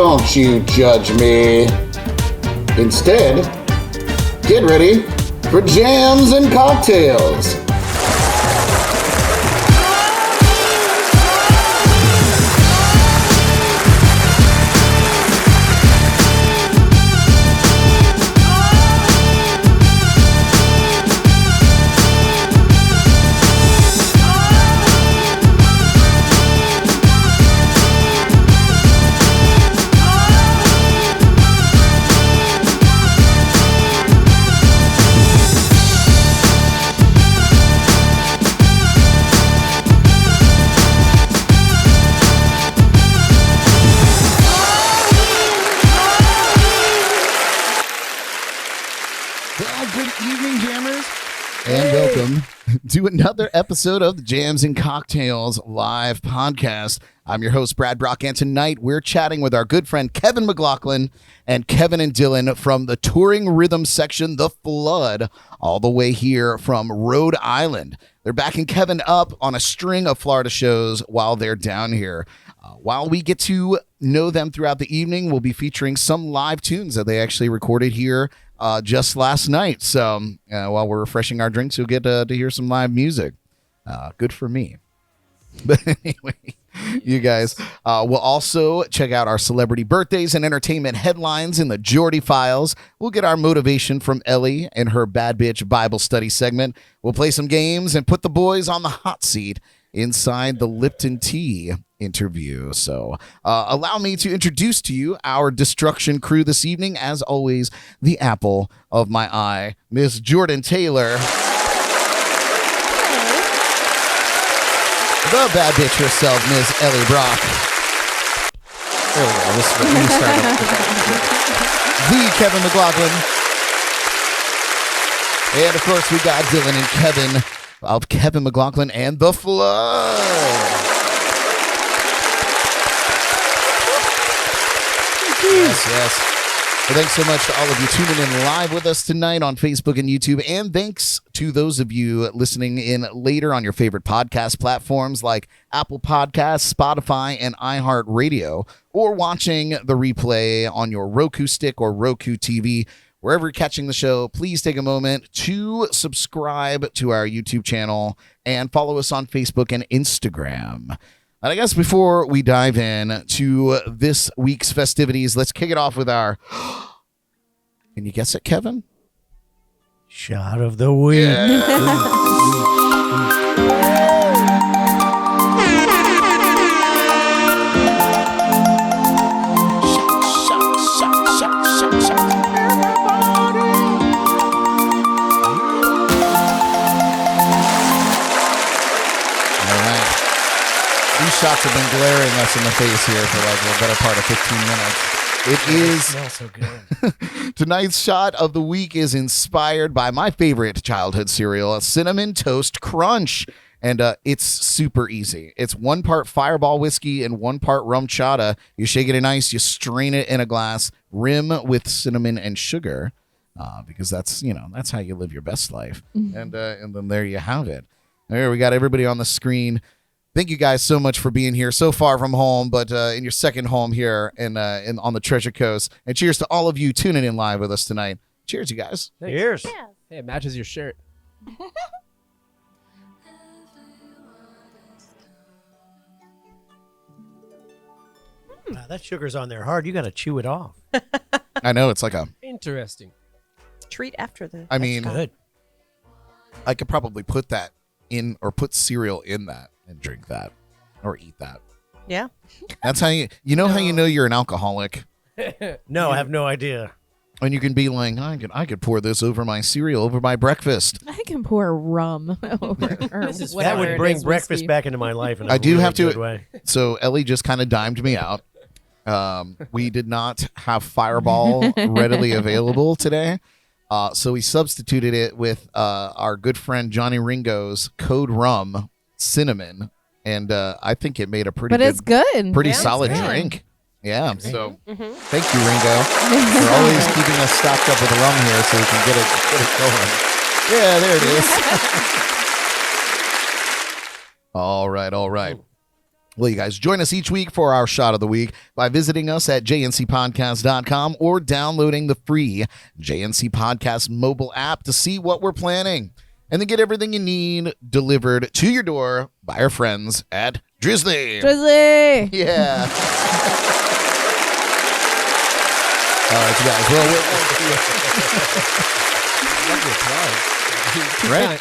Don't you judge me. Instead, get ready for Jams and Cocktails. To another episode of the Jams and Cocktails live podcast. I'm your host, Brad Brock, and tonight we're chatting with our good friend Kevin McLoughlin and Kevin and Dylan from the touring rhythm section, The Flood, all the way here from Rhode Island. They're backing Kevin up on a string of Florida shows while they're down here. While we get to know them throughout the evening, we'll be featuring some live tunes that they actually recorded here just last night. So while we're refreshing our drinks, you'll get to hear some live music. Good for me. But anyway, you guys will also check out our celebrity birthdays and entertainment headlines in the Jordy Files. We'll get our motivation from Elly and her Bad Bitch Bible Study segment. We'll play some games and put the boys on the hot seat inside the Lipton Tea interview. So allow me to introduce to you our destruction crew this evening. As always, the apple of my eye, Miss Jordan Taylor. The bad bitch herself, Miss Elly Brock. There we go. We'll start the Kevin McLoughlin. And of course, we got Dylan and Kevin of Kevin McLoughlin and The Flood. Yes. Well, thanks so much to all of you tuning in live with us tonight on Facebook and YouTube. And thanks to those of you listening in later on your favorite podcast platforms like Apple Podcasts, Spotify, and iHeartRadio, or watching the replay on your Roku stick or Roku TV. Wherever you're catching the show, please take a moment to subscribe to our YouTube channel and follow us on Facebook and Instagram. And I guess before we dive in to this week's festivities, let's kick it off with our... Can you guess it, Kevin? Shot of the week. Shots have been glaring us in the face here for like the better part of 15 minutes. It smells so good. Tonight's shot of the week is inspired by my favorite childhood cereal, Cinnamon Toast Crunch. And it's super easy. It's 1 part Fireball whiskey and 1 part rum chata. You shake it in ice, you strain it in a glass, rim with cinnamon and sugar, because that's how you live your best life. And then there you have it. There we got everybody on the screen. Thank you guys so much for being here so far from home, but in your second home here on the Treasure Coast. And cheers to all of you tuning in live with us tonight. Cheers, you guys. Thanks. Cheers. Yeah. Hey, it matches your shirt. That sugar's on there hard. You got to chew it off. I know, it's like a... Interesting. Treat after the... I mean, good. I could probably put that in, or put cereal in that and drink that or eat that. Yeah. That's how how you know you're an alcoholic. No, I have no idea. And you can be like, I could pour this over my cereal, over my breakfast. I can pour rum over. That would bring breakfast back into my life in a I do really have to. good way. So Elly just kind of dimed me out. We did not have Fireball readily available today. So we substituted it with our good friend Johnny Ringo's Code Rum Cinnamon. And I think it made a pretty solid drink. Yeah, so thank you, Ringo, for always keeping us stocked up with the rum here so we can get it going. Yeah, there it is. All right. Well, you guys join us each week for our shot of the week by visiting us at jncpodcast.com or downloading the free JNC Podcast mobile app to see what we're planning. And then get everything you need delivered to your door by our friends at Drizzly. Drizzly! Yeah. All right, you guys. Well,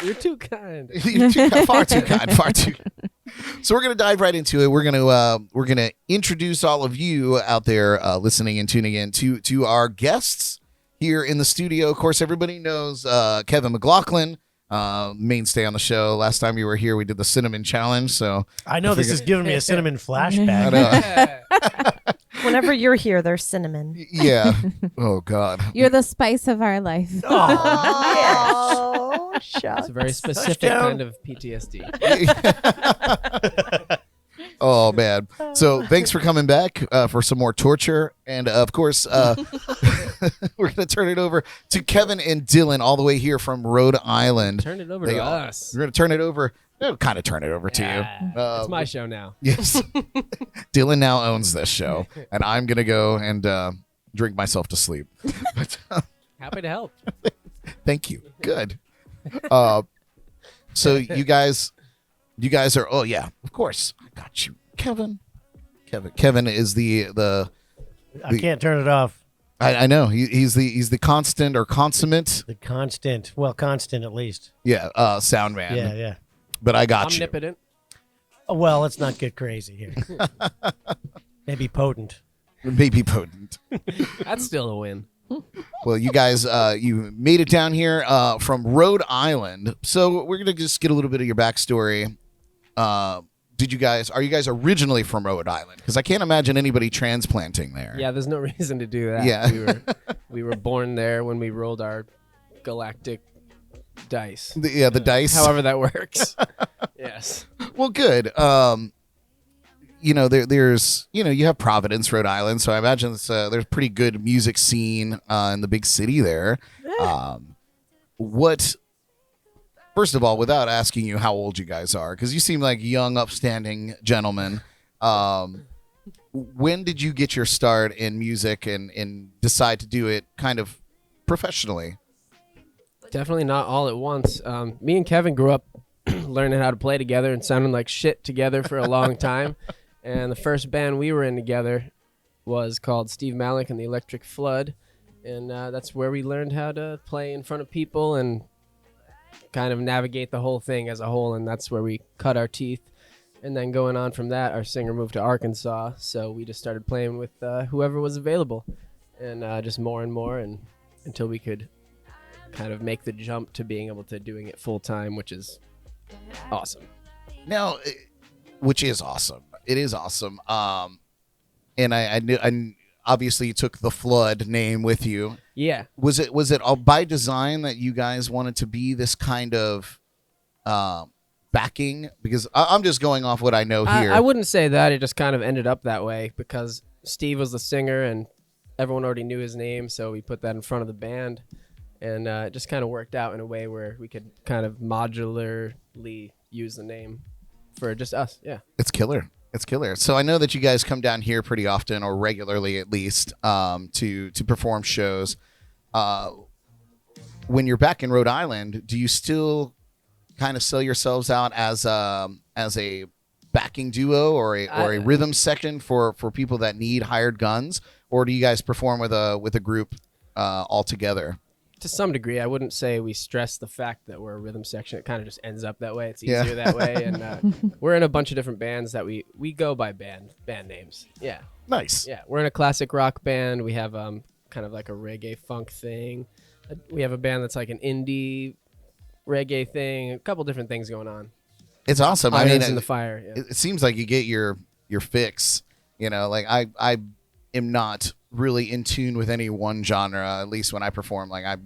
You're too kind. You're too kind. Far too kind. Far too kind. So we're gonna dive right into it. We're gonna introduce all of you out there listening and tuning in to our guests here in the studio. Of course, everybody knows Kevin McLoughlin, mainstay on the show. Last time you were here, we did the cinnamon challenge. So I know this is giving me a cinnamon flashback. I know. Whenever you're here, there's cinnamon. Yeah. Oh God. You're the spice of our life. Oh, shucks. It's a very specific kind of PTSD. Oh man. So thanks for coming back for some more torture, and of course we're gonna turn it over to Kevin and Dylan all the way here from Rhode Island. Turn it over to us. We're gonna turn it over. Kind of turn it over to you. It's my show now. Yes. Dylan now owns this show, and I'm going to go and drink myself to sleep. But, Happy to help. thank you. Good. So you guys are, oh yeah, of course. I got you. Kevin is the I can't turn it off. I know. He's the constant or consummate. The constant. Well, constant at least. Yeah. Sound man. Yeah. But I got you. Omnipotent. Oh, well, let's not get crazy here. Maybe potent. Maybe potent. That's still a win. Well, you guys, you made it down here from Rhode Island. So we're gonna just get a little bit of your backstory. Are you guys originally from Rhode Island? Because I can't imagine anybody transplanting there. Yeah, there's no reason to do that. Yeah. we were born there when we rolled our galactic dice. The dice. However that works. Yes. Well, good. There's you have Providence, Rhode Island, so I imagine there's a pretty good music scene in the big city there. First of all, without asking you how old you guys are, because you seem like young, upstanding gentlemen, when did you get your start in music and decide to do it kind of professionally? Definitely not all at once. Me and Kevin grew up learning how to play together and sounding like shit together for a long time. And the first band we were in together was called Steve Malik and the Electric Flood. And that's where we learned how to play in front of people and kind of navigate the whole thing as a whole. And that's where we cut our teeth. And then going on from that, our singer moved to Arkansas. So we just started playing with whoever was available. And just more and more and until we could kind of make the jump to being able to doing it full time, which is awesome. Now, which is awesome. It is awesome. And I knew, obviously you took the Flood name with you. Yeah. Was it all by design that you guys wanted to be this kind of backing? Because I'm just going off what I know here. I wouldn't say that. It just kind of ended up that way because Steve was the singer and everyone already knew his name, so we put that in front of the band. And it just kind of worked out in a way where we could kind of modularly use the name for just us. Yeah. It's killer. So I know that you guys come down here pretty often, or regularly at least, to perform shows. When you're back in Rhode Island, do you still kind of sell yourselves out as a backing duo or a rhythm section for people that need hired guns, or do you guys perform with a group all together? To some degree, I wouldn't say we stress the fact that we're a rhythm section. It kind of just ends up that way. It's easier that way. And we're in a bunch of different bands that we go by band names. Yeah. Nice. Yeah. We're in a classic rock band. We have kind of like a reggae funk thing. We have a band that's like an indie reggae thing. A couple different things going on. It's awesome. Irons in the fire. Yeah. It seems like you get your fix. Like I am not really in tune with any one genre, at least when I perform. Like I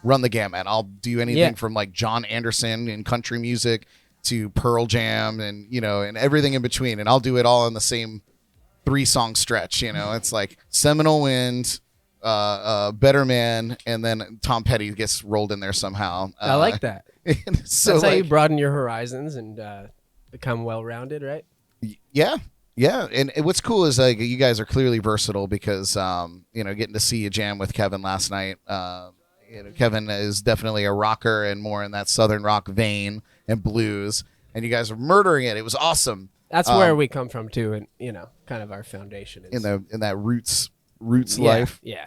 run the gamut. I'll do anything from like John Anderson in country music to Pearl Jam and and everything in between, and I'll do it all in the same 3-song stretch. It's like Seminole Wind, Better Man, and then Tom Petty gets rolled in there somehow. I like that. So that's how you broaden your horizons and become well-rounded, right? Yeah. Yeah, and what's cool is like you guys are clearly versatile because getting to see you jam with Kevin last night. Kevin is definitely a rocker and more in that southern rock vein and blues, and you guys are murdering it. It was awesome. That's where we come from too, and kind of our foundation is in that roots life. Yeah.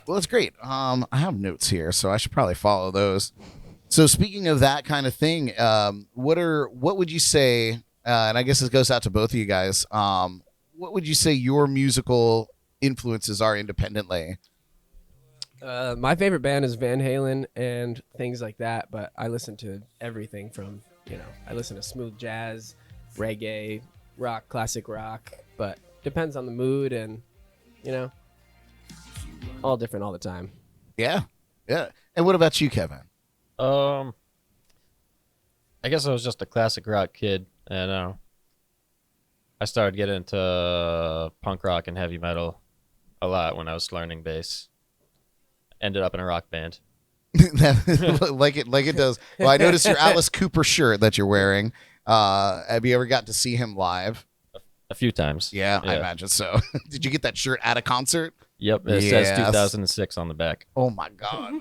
Well, that's great. I have notes here, so I should probably follow those. So speaking of that kind of thing, what would you say? And I guess this goes out to both of you guys. What would you say your musical influences are independently? My favorite band is Van Halen and things like that, but I listen to everything from, I listen to smooth jazz, reggae, rock, classic rock, but depends on the mood and, all different all the time. Yeah. Yeah. And what about you, Kevin? I guess I was just a classic rock kid, and I started getting into punk rock and heavy metal a lot when I was learning bass. Ended up in a rock band. like it does. Well, I noticed your Alice Cooper shirt that you're wearing. Have you ever got to see him live? A few times. Yeah, I imagine so. Did you get that shirt at a concert? Yep, it says 2006 on the back. Oh my God.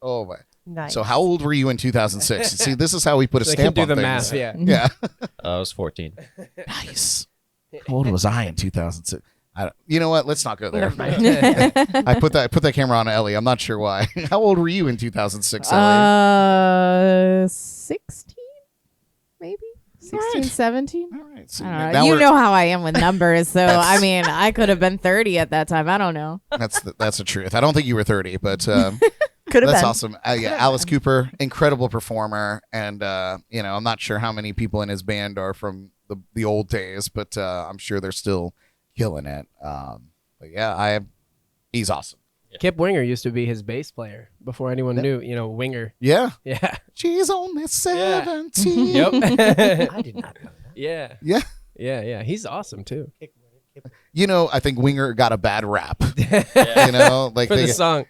Oh my. Nice. So how old were you in 2006? See, this is how we put a So they stamp can on do the things. math, yeah. Yeah. I was 14. Nice. How old was I in 2006? You know what? Let's not go there. Never mind. I put that camera on Elly. I'm not sure why. How old were you in 2006, Elly? 16, maybe 16, 17. All right. So I don't know. now You we're- know how I am with numbers, so I mean, I could have been 30 at that time. I don't know. That's the truth. I don't think you were 30, but Could have that's been. awesome. Yeah, Alice Cooper, incredible performer, and I'm not sure how many people in his band are from the old days, but I'm sure they're still killing it. But yeah, he's awesome. Kip Winger used to be his bass player before anyone knew, Winger. Yeah, Yeah. she's only 17. Yep. I did not know that. Yeah. Yeah. Yeah. He's awesome too. I think Winger got a bad rap. Like For the song.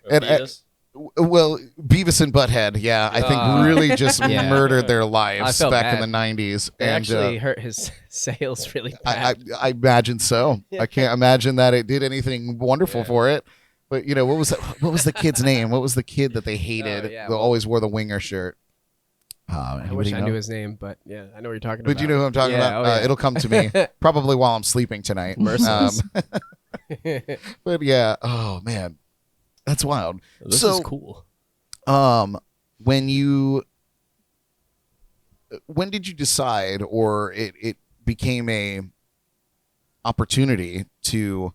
well, Beavis and Butthead, yeah, I think really just Yeah. murdered their I lives felt back bad. in the 90s. It and actually hurt his sales really bad. I imagine so. I can't imagine that it did anything wonderful for it. But what was the kid's name? What was the kid that they hated? yeah, That always wore the Winger shirt. I wish I knew his name, but yeah, I know what you're talking But about. you know who I'm talking Yeah, about? oh, yeah. It'll come to me probably while I'm sleeping tonight. Merciless. But yeah, oh man, that's wild. This So- is cool. When did you decide, or it became a opportunity to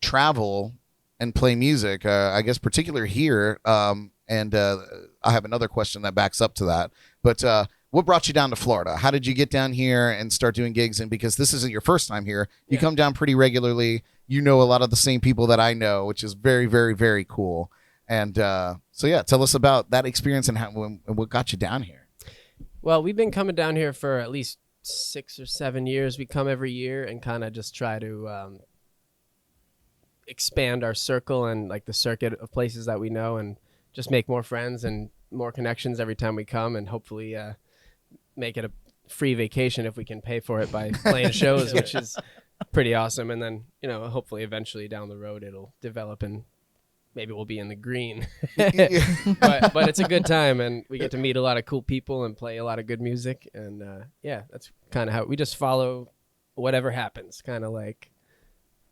travel and play music? I guess particular here, and I have another question that backs up to that. But what brought you down to Florida? How did you get down here and start doing gigs? And because this isn't your first time here, you come down pretty regularly. You know a lot of the same people that I know, which is very, very, very cool. And so yeah, tell us about that experience and what got you down here. Well, we've been coming down here for at least 6 or 7 years. We come every year and kind of just try to expand our circle and like the circuit of places that we know, and just make more friends and more connections every time we come, and hopefully make it a free vacation if we can pay for it by playing shows, which is pretty awesome. And then hopefully eventually down the road it'll develop and maybe we'll be in the green. but it's a good time, and we get to meet a lot of cool people and play a lot of good music. And that's kind of how we just follow whatever happens, kind of like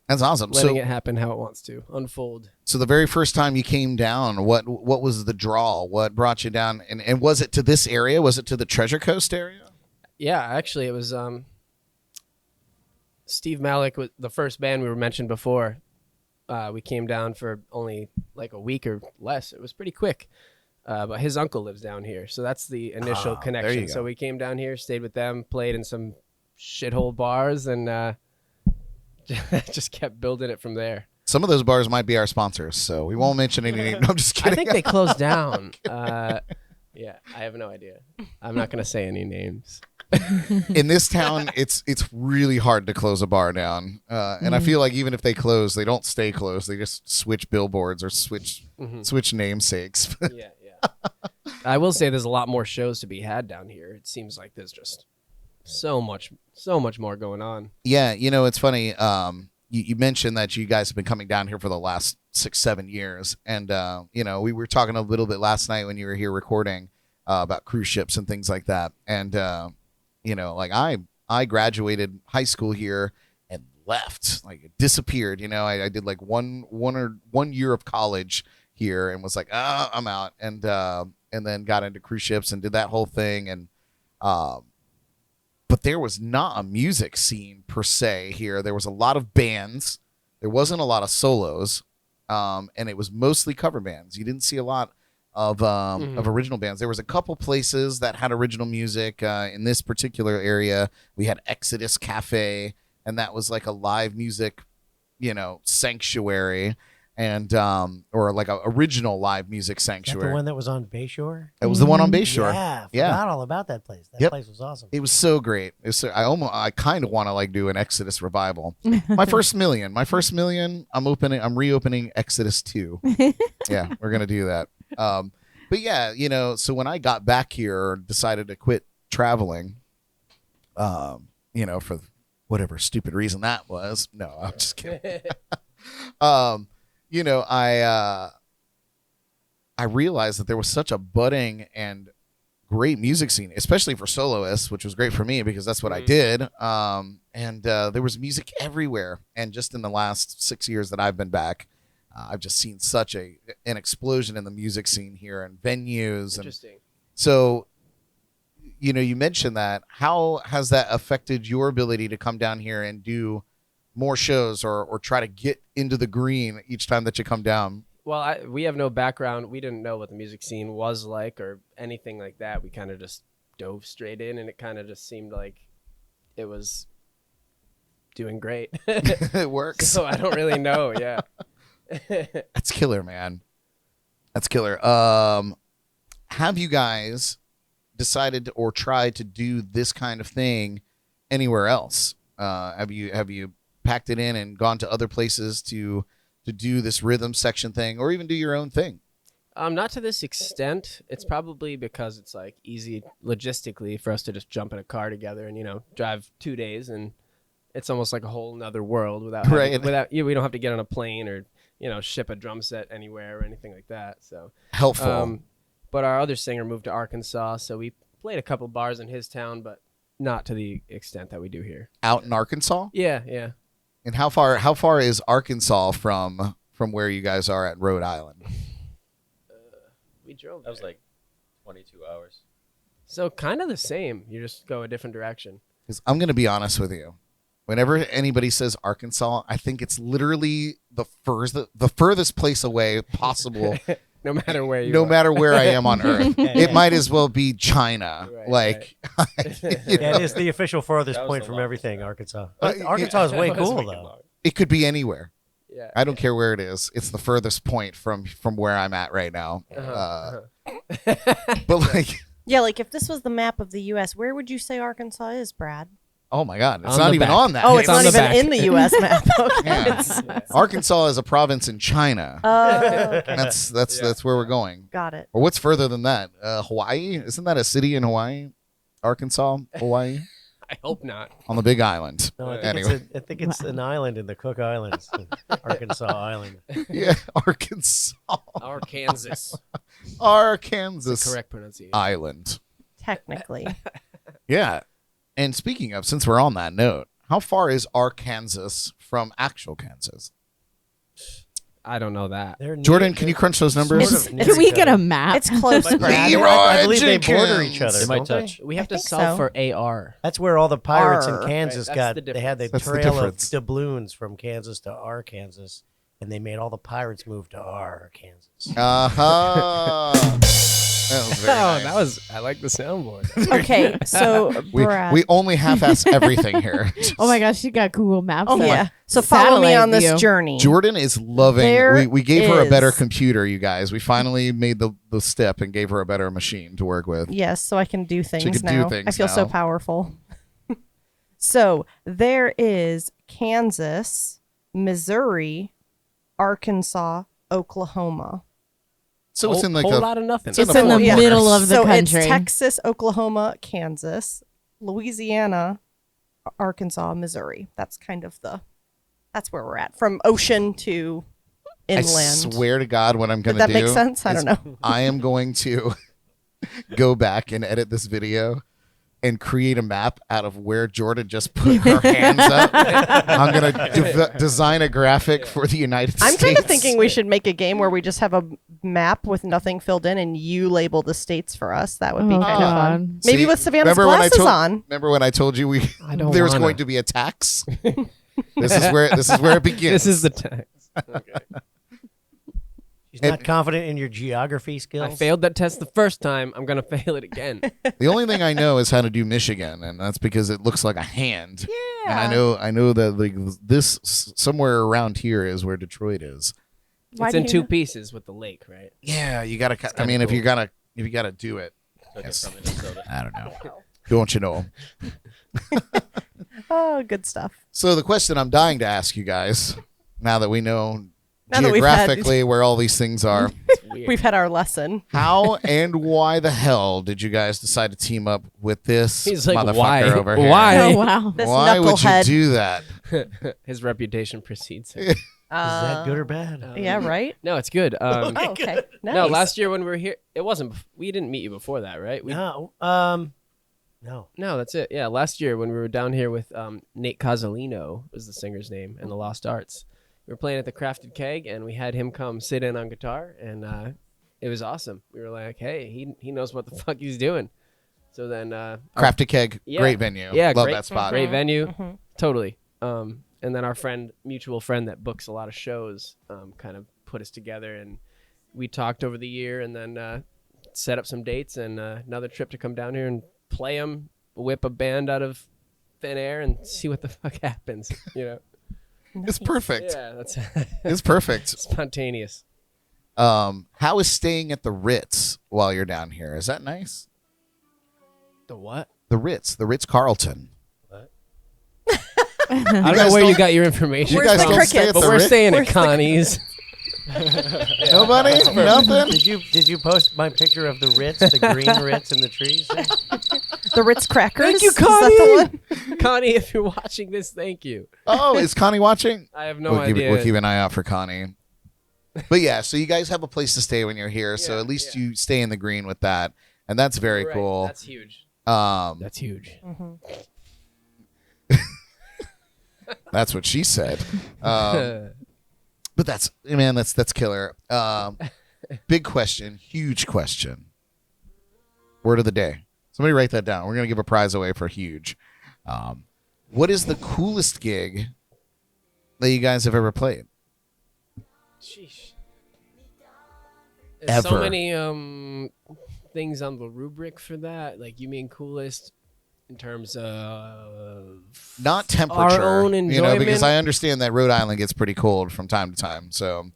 That's awesome. letting it happen how it wants to unfold. So the very first time you came down, what was the draw? What brought you down? And was it to this area? Was it to the Treasure Coast area? Yeah, actually it was Steve Malik was the first band we were mentioned before. We came down for only like a week or less. It was pretty quick. But his uncle lives down here. So that's the initial there you connection. go. So we came down here, stayed with them, played in some shithole bars, and just kept building it from there. Some of those bars might be our sponsors, so we won't mention any names. No, I'm just kidding. I think they closed down. Yeah, I have no idea. I'm not going to say any names. In this town, it's really hard to close a bar down, and I feel like even if they close, they don't stay closed. They just switch billboards or switch namesakes. Yeah. I will say there's a lot more shows to be had down here. It seems like there's just so much more going on. Yeah, it's funny. You mentioned that you guys have been coming down here for the last 6-7 years, and we were talking a little bit last night when you were here recording about cruise ships and things like that. And like I graduated high school here and left, like it disappeared. I did like one year of college here and was like, I'm out, and then got into cruise ships and did that whole thing, and but there was not a music scene per se here. There was a lot of bands. There wasn't a lot of solos, and it was mostly cover bands. You didn't see a lot of original bands. There was a couple places that had original music. In this particular area, we had Exodus Cafe, and that was like a live music, sanctuary, and or like a original live music Is that sanctuary. the one that was on Bayshore? It was the one on Bayshore. Yeah, Yeah. forgot all about that place. That Yep. place was awesome. It was so great. It was I kind of want to like do an Exodus revival. My first million. I'm reopening Exodus 2. Yeah, we're gonna do that. But yeah, so when I got back here, decided to quit traveling, for whatever stupid reason that was. No, I'm just kidding. I realized that there was such a budding and great music scene, especially for soloists, which was great for me because that's what I did. And there was music everywhere. And just in the last 6 years that I've been back, I've just seen such an explosion in the music scene here and venues. Interesting. So, you mentioned that. How has that affected your ability to come down here and do more shows or try to get into the green each time that you come down? Well, we have no background. We didn't know what the music scene was like or anything like that. We kind of just dove straight in, and it kind of just seemed like it was doing great. It works. So I don't really know. Yeah. That's killer, man. That's killer. Have you guys decided or tried to do this kind of thing anywhere else? Have you packed it in and gone to other places to do this rhythm section thing, or even do your own thing? Not to this extent. It's probably because it's like easy logistically for us to just jump in a car together and drive 2 days, and it's almost like a whole nother world without Right. we don't have to get on a plane or ship a drum set anywhere or anything like that. So Helpful. but our other singer moved to Arkansas, so we played a couple bars in his town, but not to the extent that we do here. Out in Arkansas? Yeah. And how far is Arkansas from where you guys are at Rhode Island? We drove That was there. like 22 hours. So kind of the same. You just go a different direction. 'Cause I'm going to be honest with you. Whenever anybody says Arkansas, I think it's literally the furthest place away possible. No matter where you No are. matter where I am on Earth, it might as well be China. Right, Yeah, it is the official farthest That was point the from longest everything, one. Arkansas. Yeah. Arkansas is way That was cool, wicked though. long. It could be anywhere. Yeah. I don't care where it is. It's the furthest point from where I'm at right now. But like, Yeah, like if this was the map of the U.S., where would you say Arkansas is, Brad? oh my God, it's On not the even back. on that. Oh, it's on not the even back. in the U.S. map. Okay. Yeah. Arkansas is a province in China. Okay. That's where we're going. Got it. Or what's further than that? Hawaii? Isn't that a city in Hawaii? Arkansas, Hawaii, I hope not. on the Big Island. No, I think, Anyway. I think it's an island in the Cook Islands, Arkansas Island. Yeah, Arkansas, Our Kansas. Arkansas Correct pronunciation. Island. Technically. Yeah. And speaking of, since we're on that note, how far is Arkansas from actual Kansas? I don't know that. They're Jordan, near- can you crunch those numbers? Sort of near Can we each get a other. map? It's close, Brad. Leroy I believe they Jenkins. border each other. They might don't they? touch. We have to think solve so. for AR. That's where all the pirates in Arr. Kansas Right, that's got. the They had the difference. That's the trail of difference. doubloons from Kansas to Arkansas, and they made all the pirates move to Arkansas. Uh-huh. That was very nice. I like the soundboard. Okay, so Brad. We only half-ass everything here. Oh my gosh, she got Google Maps. Oh my- yeah. So follow me Satellite on this view. journey. Jordan is loving. There We gave her a better is- computer, you guys. We finally made the step and gave her a better machine to work with. Yes, so I can do things can do now. things I feel so now. powerful. So there is Kansas, Missouri, Arkansas, Oklahoma. So it's in like whole the lot of nothing. It's in It's the in the four middle corners. of the So country. it's Texas, Oklahoma, Kansas, Louisiana, Arkansas, Missouri. That's kind of that's where we're at, from ocean to inland. I swear to God, what I'm going Did to do. that make sense? I don't know. I am going to go back and edit this video and create a map out of where Jordan just put her hands up. I'm going to design a graphic for the United States. I'm kind of thinking we should make a game where we just have a map with nothing filled in and you label the states for us. That would be kind of fun. Maybe See, with Savannah's remember when I glasses told- on. Remember when I told you I don't there was wanna. going to be a tax? This is where it begins. This is the text. She's not confident in your geography skills. I failed that test the first time. I'm gonna fail it again. The only thing I know is how to do Michigan, and that's because it looks like a hand. Yeah. And I know that like this somewhere around here is where Detroit is. Why It's do in you two know? pieces with the lake, right? Yeah, you gotta. I kinda mean, if cool. you gotta do it, Took Yes. it from Minnesota. I don't know. Don't you know? Oh, good stuff. So the question I'm dying to ask you guys, now that we know Now that we've had- geographically where all these things are, It's weird. We've had our lesson. how and why the hell did you guys decide to team up with this He's like, motherfucker why? over here? Why? Oh wow. This Why would you knucklehead. do that? His reputation precedes him. Is that good or bad? Yeah, right? No, it's good. Oh, okay. Nice. No, last year when we were here, it wasn't. We didn't meet you before that, right? No. No. No, that's it. Yeah, last year when we were down here with Nate Cozzolino was the singer's name, and the Lost Arts. We were playing at the Crafted Keg, and we had him come sit in on guitar, and it was awesome. We were like, hey, he knows what the fuck he's doing. So then, Crafty Keg, Yeah. great venue. Yeah, love great- that spot. great venue, Mhm. totally. And then our mutual friend that books a lot of shows, kind of put us together, and we talked over the year, and then set up some dates and another trip to come down here and play them, whip a band out of thin air, and see what the fuck happens. You know? It's perfect. Yeah, that's It's perfect. spontaneous. How is staying at the Ritz while you're down here? Is that nice? The what? The Ritz Carlton. I don't know guys where you don't- got your information Where's guys the from, don't stay at crickets? but the we're Ritz? staying at Where's the- Connie's. Nobody? Nothing? Did you post my picture of the Ritz, the green Ritz in the trees? The Ritz crackers. Thank you, Is that the one? Connie, if you're watching this, thank you. Oh, is Connie watching? I have no we'll idea. We'll keep an eye out for Connie. But yeah, so you guys have a place to stay when you're here, so Yeah, at least yeah. you stay in the green with that, and that's very Right, cool. That's huge. That's, That's huge. what she said. But that's killer. Big question, huge question. Word of the day. Somebody write that down. We're gonna give a prize away for huge. What is the coolest gig that you guys have ever played? Sheesh. There's so Ever. many things on the rubric for that. Like, you mean coolest in terms of Not temperature, our own you know, because enjoyment? I understand that Rhode Island gets pretty cold from time to time. So,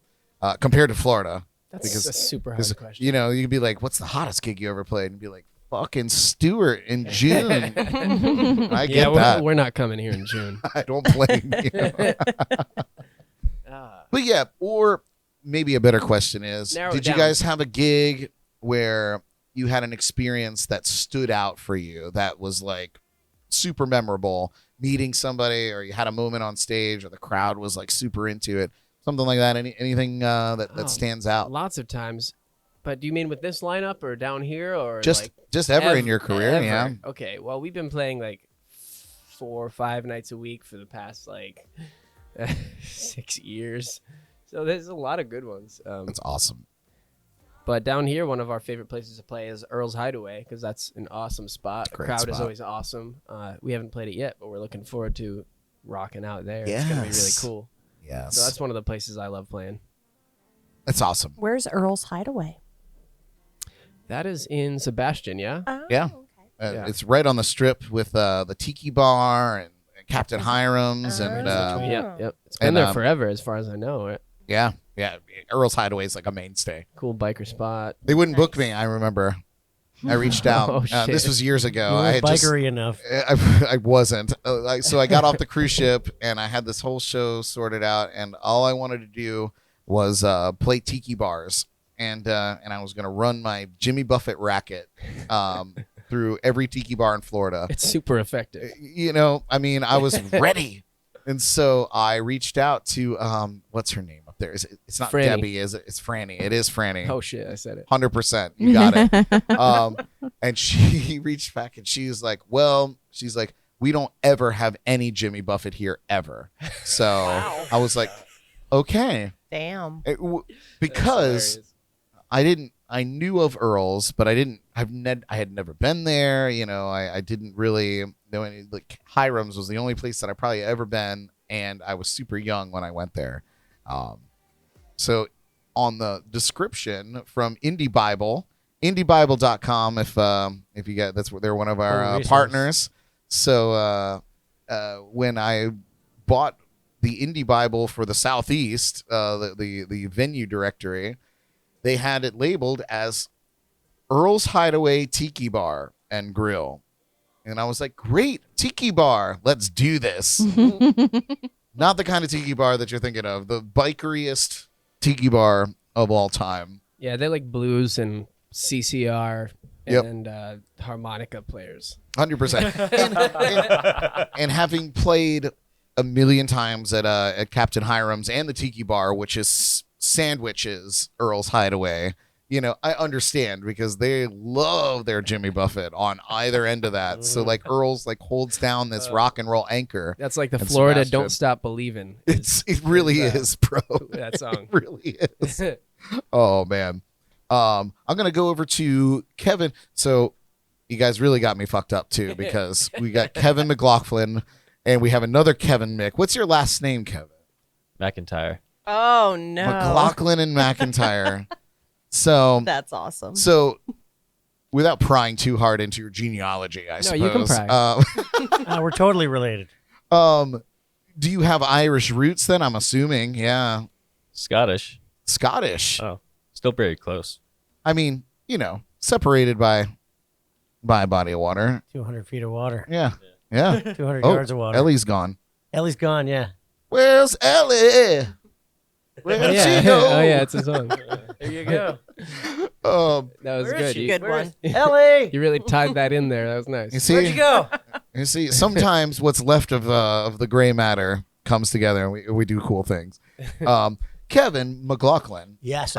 compared to Florida, That's because a super because, hard question. you know, you could be like, "What's the hottest gig you ever played?" And be like, "Fucking Stewart in June." I get yeah, that. we're not coming here in June. I don't blame you. But yeah, or maybe a better question is, Narrow it did you down. guys have a gig where you had an experience that stood out for you that was like super memorable, meeting somebody, or you had a moment on stage, or the crowd was like super into it, something like that? Anything that Oh, stands out? Lots of times. But do you mean with this lineup or down here or Just like just ever in ev- your career, ever? yeah. Okay, well, we've been playing like 4 or 5 nights a week for the past like 6 years. So there's a lot of good ones. That's awesome. But down here, one of our favorite places to play is Earl's Hideaway because that's an awesome spot. The Great crowd is spot. always awesome. We haven't played it yet, but we're looking forward to rocking out there. It's gonna be really Yes. cool. Yes, So that's one of the places I love playing. that's awesome. Where's Earl's Hideaway? That is in Sebastian, yeah. Oh, Yeah. okay. Yeah. It's right on the strip with the Tiki Bar and Captain Hiram's, and between. Yep. It's been And, there forever, as far as I know. Right? yeah. Earl's Hideaway is like a mainstay. Cool biker spot. They wouldn't book me. I remember. I reached out. Oh, This shit. was years ago. You I weren't had just, bikery enough. I wasn't. So I got off the cruise ship and I had this whole show sorted out, and all I wanted to do was play tiki bars, and I was gonna run my Jimmy Buffett racket through every tiki bar in Florida. It's super effective. You know, I mean, I was ready. And so I reached out to what's her name up there? It's not Franny. Debbie, is it? It's Franny. It is Franny. Oh shit, I said it. 100%. You got it. And she reached back and she's like, we don't ever have any Jimmy Buffett here ever. So I was like, okay. Damn. Because I knew of Earl's, but I had never been there. You know, I didn't really know any, like Hiram's was the only place that I probably ever been. And I was super young when I went there. So on the description from indiebible.com, if you get, they're one of our partners. So when I bought the Indie Bible for the Southeast, the venue directory, they had it labeled as Earl's Hideaway Tiki Bar and Grill. And I was like, great, tiki bar, let's do this. Not the kind of tiki bar that you're thinking of, the bikeriest tiki bar of all time. Yeah, they like blues and CCR Yep. and harmonica players. 100%. And having played a million times at Captain Hiram's and the Tiki Bar, which is sandwiches, Earl's Hideaway, you know, I understand because they love their Jimmy Buffett on either end of that. So like Earl's like holds down this rock and roll anchor. That's like the And Florida Sebastian. Don't Stop Believin'. It really is, bro. That song. It really is. Oh man. I'm gonna go over to Kevin. So you guys really got me fucked up too, because we got Kevin McLoughlin and we have another Kevin Mick. What's your last name, Kevin? McIntyre. Oh no. McLoughlin and McIntyre. So That's awesome. So without prying too hard into your genealogy, I suppose. you can pry. We're totally related. Do you have Irish roots then? I'm assuming. Yeah. Scottish. Scottish. Oh, still very close. I mean, you know, separated by a body of water. 200 feet of water. Yeah. Yeah. 200 Oh, yards of water. Elly's gone. Ellie's gone, yeah. Where's Elly? Where'd she go? Oh yeah, it's a song. There you go. That was Where is good. she? You, Good Where's one. Ellie? you really tied that in there. That was You nice. see, Where'd you go? you see, sometimes what's left of the gray matter comes together, and we do cool things. Kevin McLoughlin. Yes.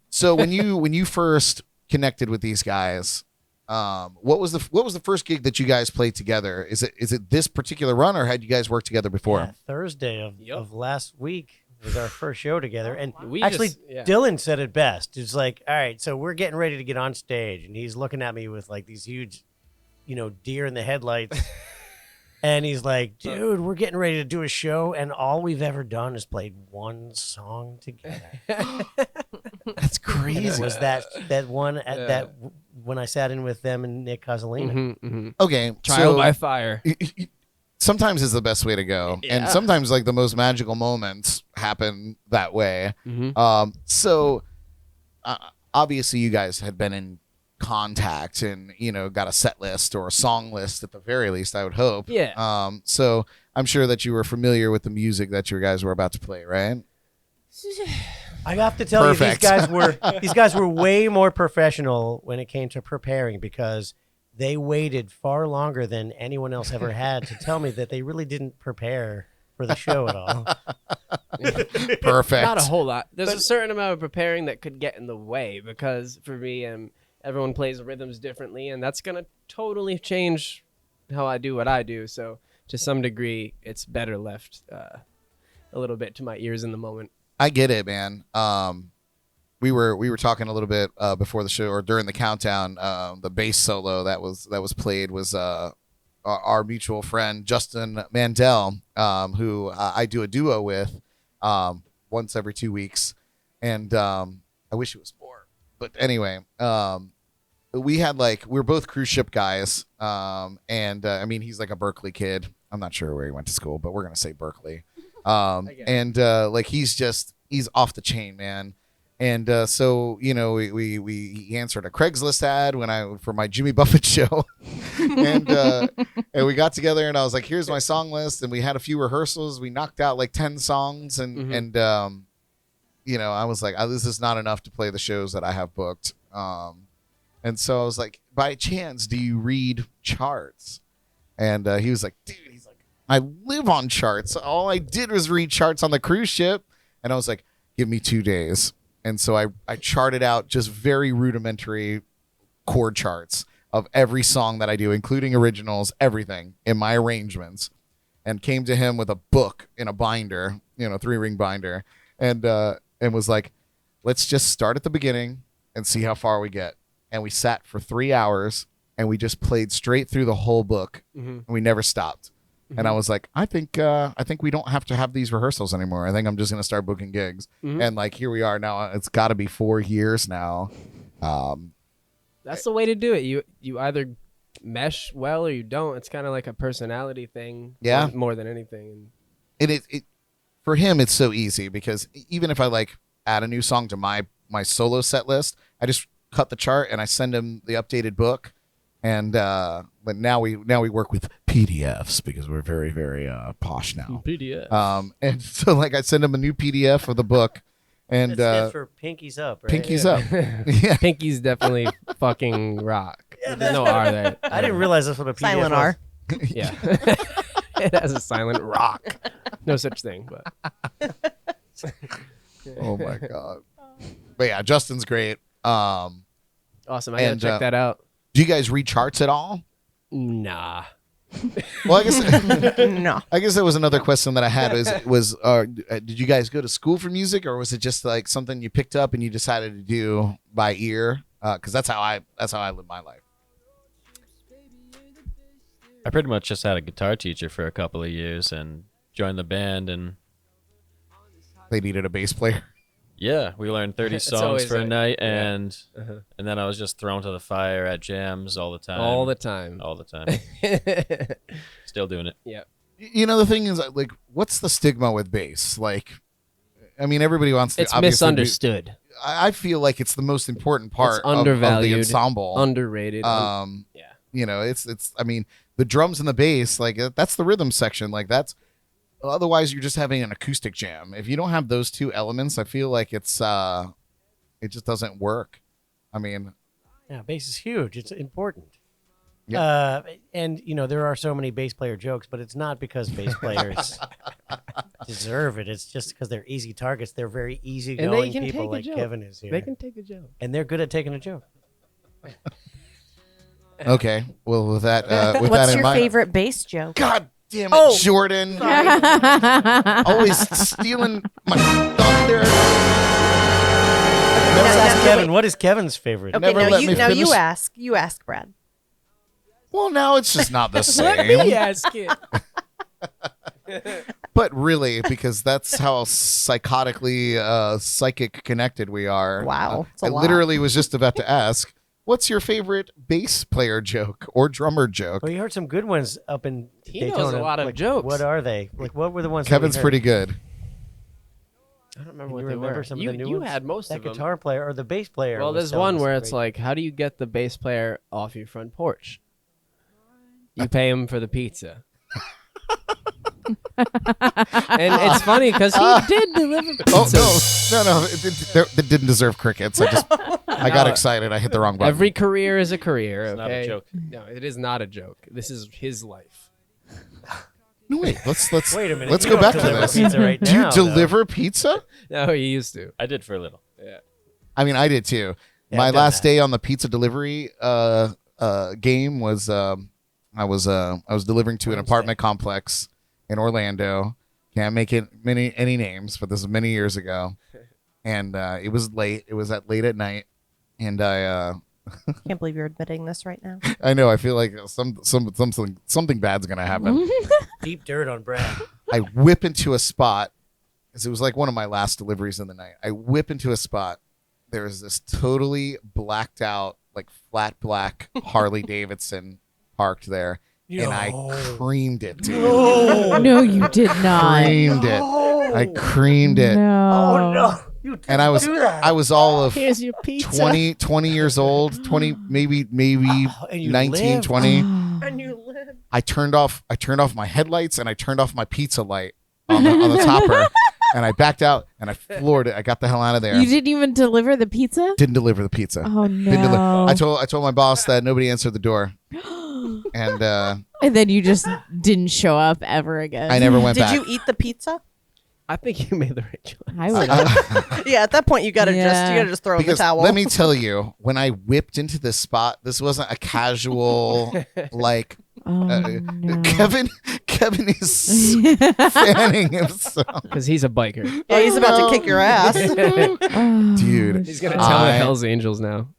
So when you first connected with these guys, what was the first gig that you guys played together? Is it this particular run, or had you guys worked together before? Yeah, Thursday of last week was our first show together. And We actually, just- yeah. Dylan said it best. It's like, all right, so we're getting ready to get on stage. And he's looking at me with like these huge, deer in the headlights. And he's like, dude, we're getting ready to do a show. And all we've ever done is played one song together. That's And crazy. it was that one at that when I sat in with them and Nick Cozzolina. Okay, Trial so by fire. sometimes is the best way to go, and sometimes like the most magical moments happen that way. So obviously you guys had been in contact and got a set list or a song list at the very least, I would hope. Yeah. So I'm sure that you were familiar with the music that you guys were about to play, right? I have to tell Perfect. you, these guys were way more professional when it came to preparing, because they waited far longer than anyone else ever had to tell me that they really didn't prepare for the show at all. Perfect. Not a whole lot. There's a certain amount of preparing that could get in the way, because for me, everyone plays rhythms differently, and that's going to totally change how I do what I do. So to some degree, it's better left a little bit to my ears in the moment. I get it, man. We were talking a little bit before the show or during the countdown. The bass solo that was played was our mutual friend Justin Mandel, who I do a duo with once every 2 weeks, and I wish it was more. But anyway, we were both cruise ship guys, and I mean he's like a Berkeley kid. I'm not sure where he went to school, but we're gonna say Berkeley. And he's off the chain, man. And so we answered a Craigslist ad for my Jimmy Buffett show, and we got together and I was like, here's my song list, and we had a few rehearsals. We knocked out like 10 songs, and I was like, this is not enough to play the shows that I have booked. And so I was like, by chance, do you read charts? And he was like, dude, I live on charts. All I did was read charts on the cruise ship. And I was like, give me 2 days. And so I charted out just very rudimentary chord charts of every song that I do, including originals, everything in my arrangements, and came to him with a book in a binder, 3-ring binder, and was like, let's just start at the beginning and see how far we get. And we sat for 3 hours and we just played straight through the whole book. And we never stopped. And I was like, I think we don't have to have these rehearsals anymore. I think I'm just going to start booking gigs. And like, here we are now. It's got to be 4 years now. That's the way to do it. You either mesh well or you don't. It's kind of like a personality thing. Yeah. More than anything. And it for him, it's so easy because even if I like add a new song to my solo set list, I just cut the chart and I send him the updated book. And but now we work with PDFs because we're very, very posh now. PDF. And so like I send him a new PDF of the book, and That stands for Pinkies Up, right? Pinkies Up. Yeah. Pinkies definitely fucking rock. There's no R there. I didn't realize that's what a PDF Silent was. R. Yeah. It has a silent rock. No such thing, but Oh my god. But yeah, Justin's great. awesome. I gotta check that out. Do you guys read charts at all? Nah. Well, I guess No. I guess that was another question that I had was did you guys go to school for music, or was it just like something you picked up and you decided to do by ear? Because that's how I live my life. I pretty much just had a guitar teacher for a couple of years and joined the band, and They needed a bass player. yeah, we learned 30 It's songs always for a like- night, yeah. and and then I was just thrown to the fire at jams all the time. All the time. All the time. Still doing it. Yeah. You know, the thing is, like, what's the stigma with bass? Like, I mean, everybody wants to. It's obviously misunderstood. I feel like it's the most important part It's undervalued. of the ensemble. Underrated. Yeah. You know, it's. I mean, the drums and the bass, like that's the rhythm section. Like that's. Otherwise, you're just having an acoustic jam. If you don't have those two elements, I feel like it's. It just doesn't work. I mean. Yeah, bass is huge. It's important. Yeah. And there are so many bass player jokes, but it's not because bass players deserve it. It's just because they're easy targets. They're very easygoing can people take a like joke. Kevin is here. They can take a joke. And they're good at taking a joke. Okay. Well, with that, with What's that in your mind. favorite bass joke? God damn it, Oh. Jordan! Always stealing my thunder. Let's ask no, Kevin. wait. What is Kevin's favorite? Okay, Never now let you me now you finish. ask. You ask, Brad. Well, now it's just not the Let me same. ask it. But really, because that's how psychotically psychic connected we are. Wow, it's a I lot. literally was just about to ask, what's your favorite bass player joke or drummer joke? Well, you heard some good ones up in He Daytona. knows a lot of Like, jokes. What are they? Like, what were the ones? that we Kevin's heard? pretty good. I don't remember Can what you they remember were. some of you, the new you ones? had most That of them. guitar player or the bass player. Well, was there's telling one us where a it's great- like, how do you get the bass player off your front porch? You pay him for the pizza. And it's funny because he did deliver pizza. Oh no! It didn't deserve crickets. I got excited. I hit the wrong button. Every career is a career. It's not a okay? joke. No, it is not a joke. This is his life. No, wait. Let's Wait a minute. Let's you go don't back to deliver this. Pizza right Do you now, though. deliver pizza? No, he used to. I did for a little. Yeah. I mean, I did too. Yeah, My I've done last that. day on the pizza delivery game was I was delivering to an apartment complex in Orlando. Can't make it any names, but this is many years ago, and it was late. It was late at night, and I Can't believe you're admitting this right now. I know I feel like something bad's gonna happen. Deep dirt on Brad. I whip into a spot because it was like one of my last deliveries in the night. I whip into a spot. There's this totally blacked out, like flat black Harley Davidson parked there, and I creamed it, dude. No, you did not. Creamed it. I creamed it, No. You and I was all of Here's your pizza. 20 years old, 20 maybe and you 19, lived. 20. And you live. I turned off my headlights and I turned off my pizza light on the topper. and I backed out and I floored it. I got the hell out of there. You didn't even deliver the pizza? Didn't deliver the pizza. Oh Didn't deli- no. I told my boss that nobody answered the door, and And then you just didn't show up ever again. I never went Did back. you eat the pizza? I think you made the right choice. I would have. Yeah, at that point you gotta Yeah. just throw in the Because towel. let me tell you, when I whipped into this spot, this wasn't a casual like. Oh, no. Kevin is fanning himself, Because he's a biker. Yeah, he's about to kick your ass. Oh, dude. He's going to tell the Hells Angels now.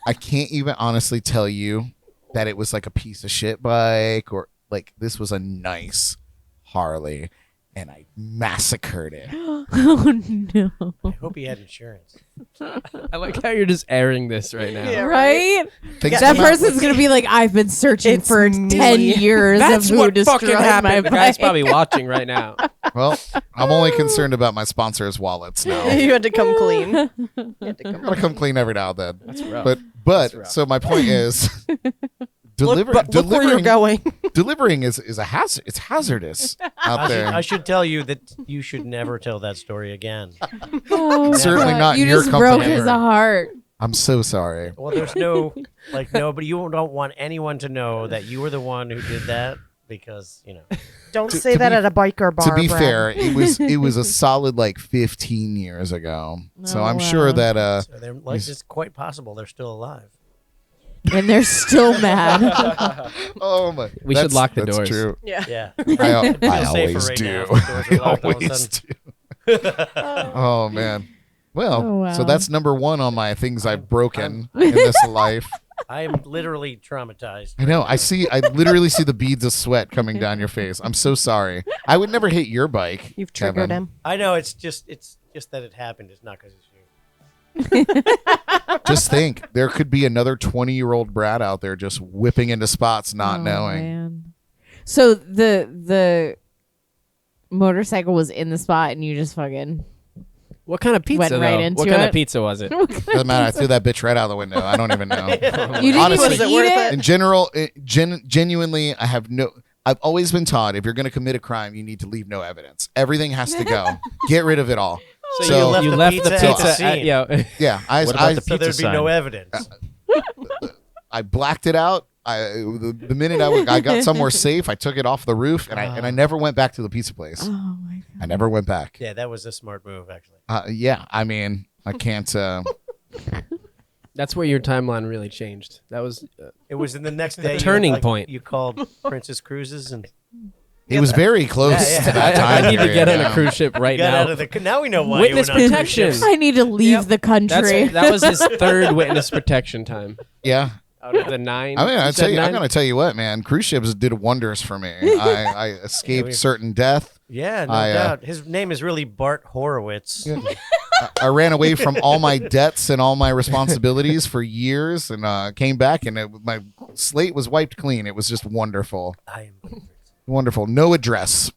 I can't even honestly tell you that it was like a piece of shit bike or like this was a nice Harley, and I massacred it. Oh no. I hope he had insurance. I like how you're just airing this right now. Yeah, Right? Things That come out- person's gonna be like, I've been searching It's for me. 10 years That's of who what destroyed fucking my happened. The guy's bike. probably watching right now. Well, I'm only concerned about my sponsors' wallets now. You had to come clean. You had to I come gotta come clean every now and then. That's rough. But That's rough. so my point is, Look where you're going. delivering is a hazard. It's hazardous out there. I should tell you that you should never tell that story again. Oh, Certainly God. not You in your just broke company. his heart. I'm so sorry. Well, there's no, nobody, you don't want anyone to know that you were the one who did that because, Don't say that at a biker bar. To be Brad. fair, it was a solid like 15 years ago. So Oh, I'm wow. sure that so they're, it's quite possible they're still alive. And they're still mad. oh my, We should lock the that's doors. True. Yeah. Yeah. I safer always right do. now if the doors I are locked all of a always sudden. do. Oh man. Well, Oh, wow. so that's number one on my things I've broken in this life. I am literally traumatized. I know. I literally see the beads of sweat coming down your face. I'm so sorry. I would never hit your bike. You've triggered Kevin. him. I know it's just that it happened. It's not because it's you. Just think, there could be another 20-year-old Brad out there just whipping into spots, not Oh, knowing. man. So the motorcycle was in the spot and you just fucking What kind of pizza, Went right though? into What kind it. of pizza was it? Doesn't matter. I threw that bitch right out the window. I don't even know. You didn't Honestly. even Was it eat worth it? it? In general, genuinely, I've always been taught if you're going to commit a crime, you need to leave no evidence. Everything has to go. Get rid of it all. So you left the pizza at the at scene. Yeah, What about the So there'd be pizza no sign? evidence. I blacked it out. The minute I got somewhere safe, I took it off the roof, and I never went back to the pizza place. Oh my god. I never went back. Yeah, that was a smart move, actually. Yeah, I mean, I can't. That's where your timeline really changed. That was It was in the next day. Turning point. You called Princess Cruises and It was very close Yeah, yeah. to that time. I need to period, get on yeah. a cruise ship right got now. out of the. Now we know why Witness you went on cruise protection. ships. I need to leave the country. That was his third witness protection time Yeah. out of the 9. I mean, You said I'm 9? going to tell you what, man. Cruise ships did wonders for me. I escaped we- certain death. Yeah, no I, doubt. His name is really Bart Horowitz. I ran away from all my debts and all my responsibilities for years, and came back, and my slate was wiped clean. It was just wonderful, I am perfect. wonderful. No address.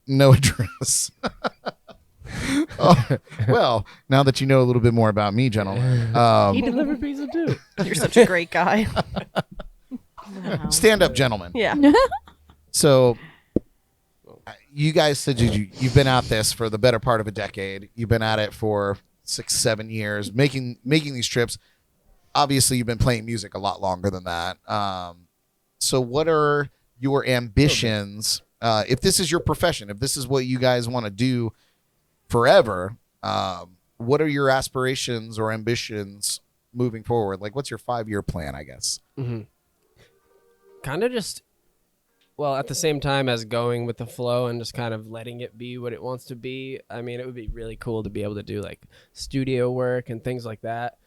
Oh, well, now that you know a little bit more about me, gentlemen, He delivered pizza too. You're such a great guy. stand up, gentlemen. Yeah. So, you guys said you've been at this for the better part of a decade. You've been at it for 6-7 years, making these trips. Obviously, you've been playing music a lot longer than that. So, what are your ambitions? If this is your profession, if this is what you guys want to do forever, what are your aspirations or ambitions moving forward? Like, what's your 5-year plan? I guess. Kind of just, well, at the same time as going with the flow and just kind of letting it be what it wants to be. I mean, it would be really cool to be able to do like studio work and things like that,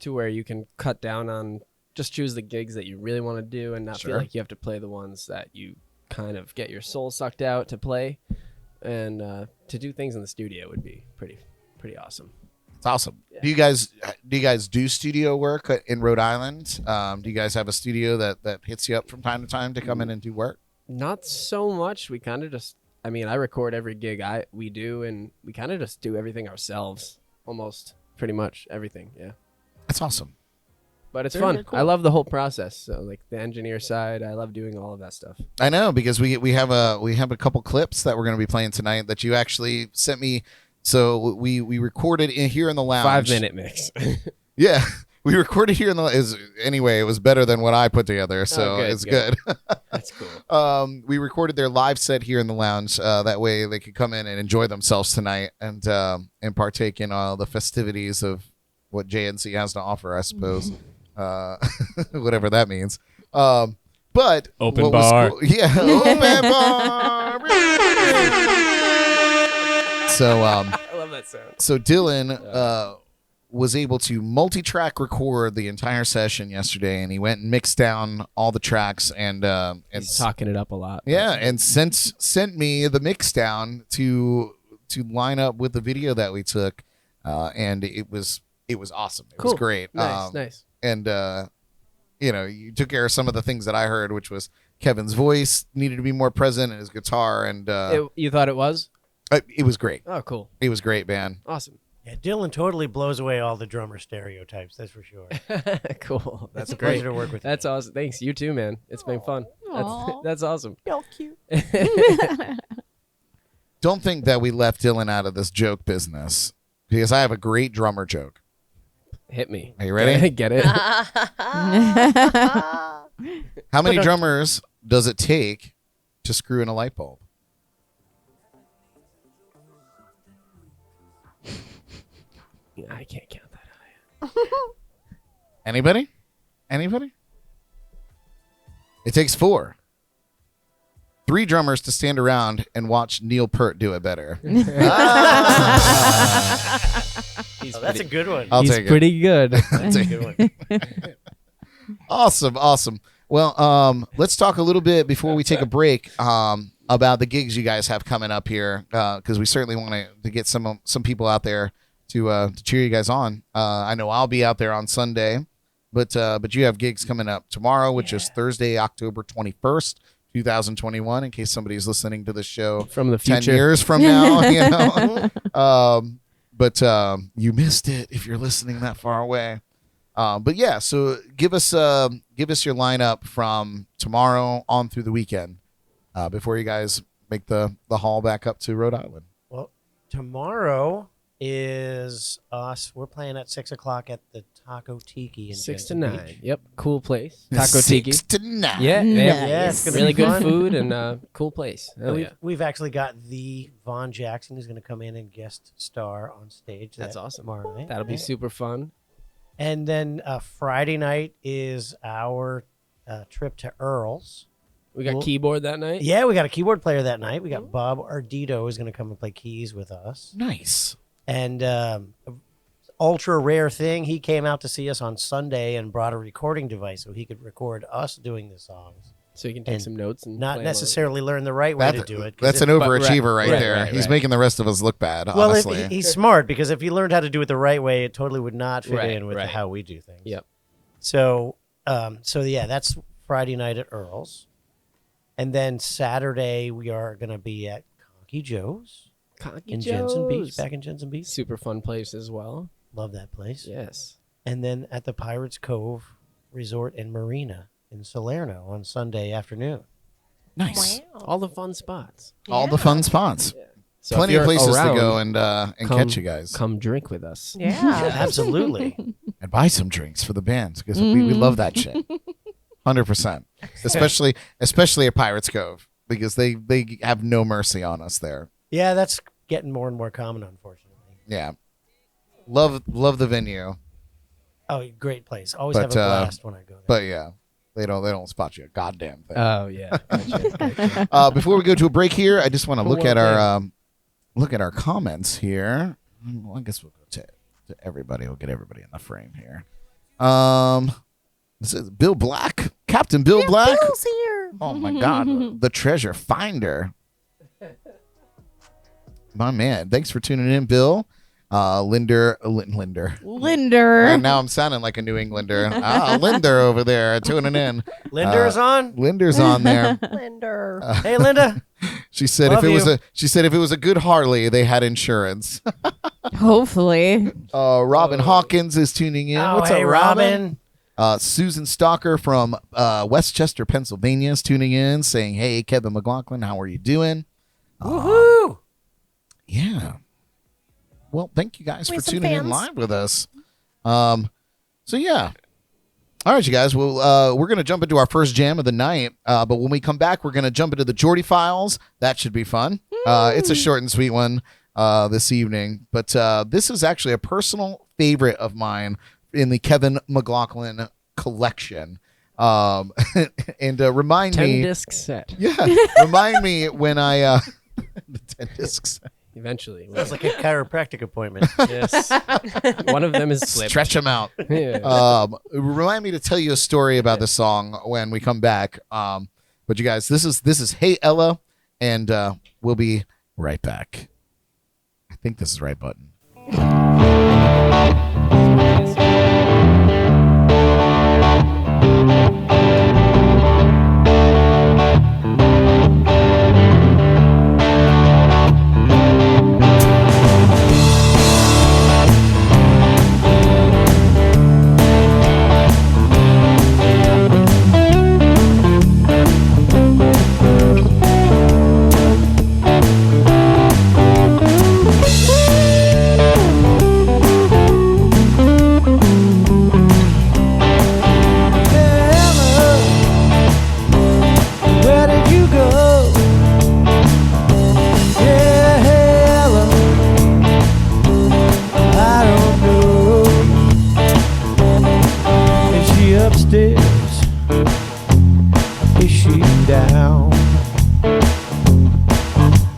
to where you can cut down on just choose the gigs that you really want to do and not feel Sure. like you have to play the ones that you kind of get your soul sucked out to play. And to do things in the studio would be pretty awesome. It's awesome. Do you guys do studio work in Rhode Island? Do you guys have a studio that hits you up from time to time to come in and do work? Not so much. We kind of just, I mean, I record every gig we do, and we kind of just do everything ourselves, almost pretty much everything. Yeah. That's awesome. But it's Very, fun. very cool. I love the whole process. So like the engineer side, I love doing all of that stuff. I know, because we have a couple clips that we're going to be playing tonight that you actually sent me So we recorded here in the lounge. 5-minute mix. Yeah, we recorded here in the anyway. It was better than what I put together, so good, it's good. That's cool. We recorded their live set here in the lounge. That way they could come in and enjoy themselves tonight and partake in all the festivities of what JNC has to offer, I suppose. Whatever that means. But Open what was bar. cool- yeah, open bar. So I love that sound. so Dylan was able to multi-track record the entire session yesterday, and he went and mixed down all the tracks and He's talking it up a lot. yeah, and sent me the mix down to line up with the video that we took, and it was awesome. It was Cool. great. Nice. And you took care of some of the things that I heard, which was Kevin's voice needed to be more present and his guitar, and You thought it was? it was great. Oh, cool. It was great, man. Awesome. Yeah, Dylan totally blows away all the drummer stereotypes. That's for sure. Cool. That's That's a great. pleasure to work with. That's awesome. Thanks. You too, man. It's been fun. Aw. That's awesome. Y'all cute. Don't think that we left Dylan out of this joke business because I have a great drummer joke. Hit me. Are you ready? Get it? How many drummers does it take to screw in a light bulb? I can't count that. Anybody? It takes 4. 3 drummers to stand around and watch Neil Peart do it better. That's a good one. I'll He's take it. pretty good. That's a good one. Awesome. Well, let's talk a little bit before we take a break about the gigs you guys have coming up here, because we certainly want to get some people out there to cheer you guys on. I know I'll be out there on Sunday, but you have gigs coming up tomorrow, which is Thursday, October 21st, 2021. In case somebody's listening to this show From the 10 future. years from now, but you missed it if you're listening that far away. But yeah, so give us your lineup from tomorrow on through the weekend before you guys make the haul back up to Rhode Island. Well, tomorrow is us. We're playing at 6:00 at the Taco Tiki in 6 to Jensen 9. Beach. Yep. Cool place. Taco Tiki. 6 to 9. Yeah. Yeah, it's gonna really be good fun. food and cool place. And Oh, we've, yeah. we've actually got the Vaughn Jackson who's going to come in and guest star on stage. That's that awesome. tomorrow night. That'll be super fun. And then Friday night is our trip to Earl's. We got Cool. keyboard that night. Yeah, we got a keyboard player that night. We got Bob Ardito who's going to come and play keys with us. Nice. And ultra rare thing, he came out to see us on Sunday and brought a recording device so he could record us doing the songs. So you can take And some notes and Not play along. necessarily learn the right way to do it. 'cause That's if- an overachiever right, right, there. right, He's right. making the rest of us look bad, well, honestly. he's smart because if he learned how to do it the right way, it totally would not fit Right, in with right. how we do things. Yep. So yeah, that's Friday night at Earl's, and then Saturday we are going to be at Conky Joe's Conky in Jensen Beach, Joe's. back in Jensen Beach. Super fun place as well. Love that place. Yes. And then at the Pirates Cove Resort and Marina in Salerno on Sunday afternoon. Nice. All the fun spots. All the fun spots. So Plenty if of you're places around, to go and come- catch you guys. Come drink with us. Yeah. Absolutely. And buy some drinks for the bands because we love that shit. 100%. Especially at Pirates Cove because they have no mercy on us there. Yeah, that's getting more and more common, unfortunately. Yeah. Love the venue, Oh, great place. Always But, have a blast when I go there. but yeah, they don't spot you a goddamn thing. Oh yeah. Gotcha. Before we go to a break here, I just want to For look one at our comments here. Well, I guess we'll go to everybody. We'll get everybody in the frame here. This is Bill Black, Captain Bill Black. Bill's here. Oh my God, the treasure finder. My man, thanks for tuning in, Bill. Linder. And now I'm sounding like a New Englander. Linder over there tuning in. Linda's on. Linder's on there. Linder. Hey, Linda. She said Love you. if it was a good Harley, they had insurance. Hopefully. Robin Hawkins is tuning in. Oh, What's hey, up, Robin? Susan Stalker from Westchester, Pennsylvania is tuning in, saying, "Hey, Kevin McLoughlin, how are you doing?" Woohoo! Yeah. well, thank you guys We for have some tuning in fans. live with us. So yeah. All right, you guys. Well, we're gonna jump into our first jam of the night. But when we come back, we're gonna jump into the Jordy Files. That should be fun. It's a short and sweet one this evening. But this is actually a personal favorite of mine in the Kevin McLoughlin collection. And remind 10 me. disc set. Yeah, remind me when I the 10 discs. Eventually. That's like a chiropractic appointment. Yes. One of them is flipped. Stretch them out. Yeah. Remind me to tell you a story about this song when we come back. But you guys, this is Hey Ella, and we'll be right back. I think this is the right button. Where did you go? Yeah, Ella, I don't know. Is she upstairs? Is she down?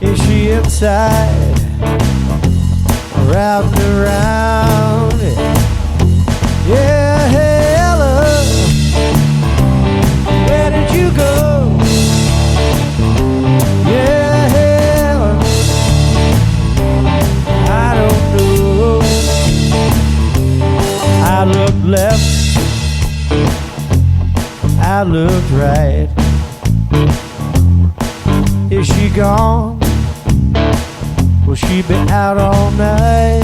Is she inside? Or out and around? Yeah, Ella, where did you go? Yeah, Helen, I don't know. I looked left, I looked right. Is she gone? Will she be out all night?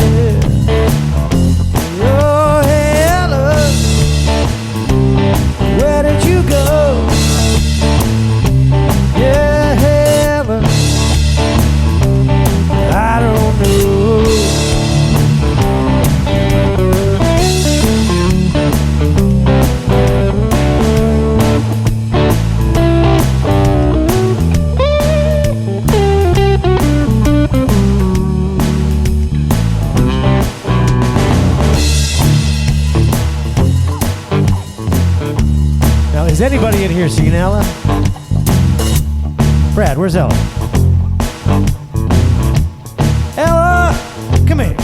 Oh, Helen, where did you go? Yeah, Helen, I don't know. Now, is anybody in here seen Ella? Brad, where's Ella? Ella, come here.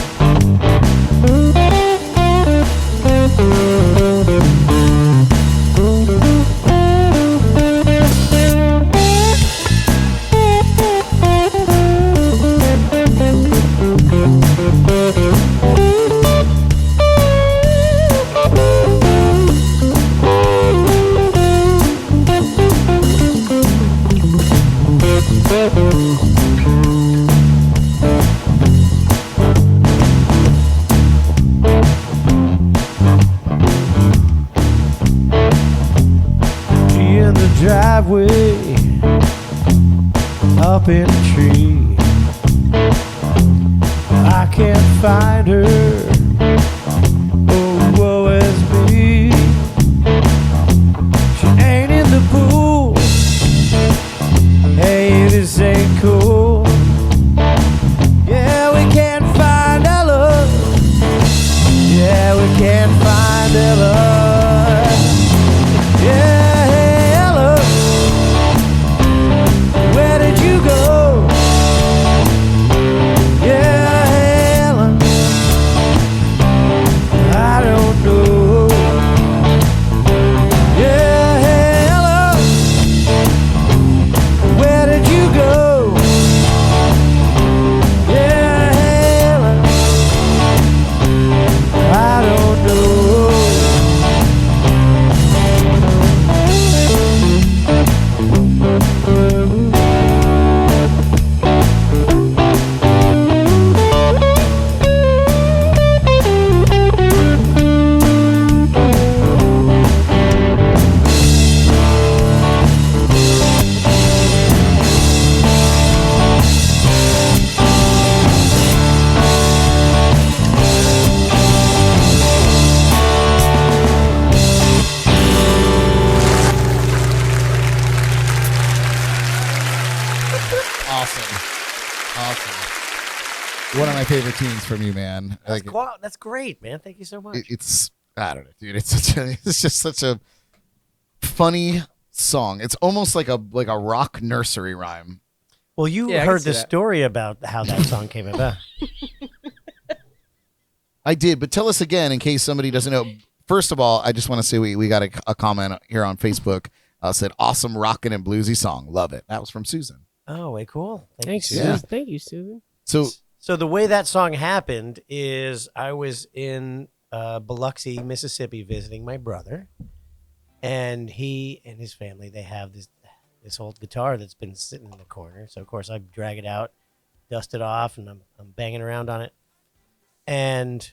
She in the driveway, up in a tree. I can't find her. Oh, woe is me. She ain't in the pool. Hey, this ain't cool. Yeah, we can't find Ella. Yeah, we can't find Ella. Yeah, hey, Ella, where did you go? Yeah, Ella, One of my favorite tunes from you, man. That's great, man. Thank you so much. It's I don't know, dude. It's just such a funny song. It's almost like a rock nursery rhyme. Well, you Yeah, I can heard see the that. story about how that song came about. I did, but tell us again in case somebody doesn't know. First of all, I just want to say we got a comment here on Facebook. Said awesome rockin' and bluesy song. Love it. That was from Susan. Oh, way cool. Thanks, you, Susan. Yeah. Thank you, Susan. So the way that song happened is I was in Biloxi, Mississippi, visiting my brother, and he and his family, they have this old guitar that's been sitting in the corner. So of course I drag it out, dust it off, and I'm banging around on it, and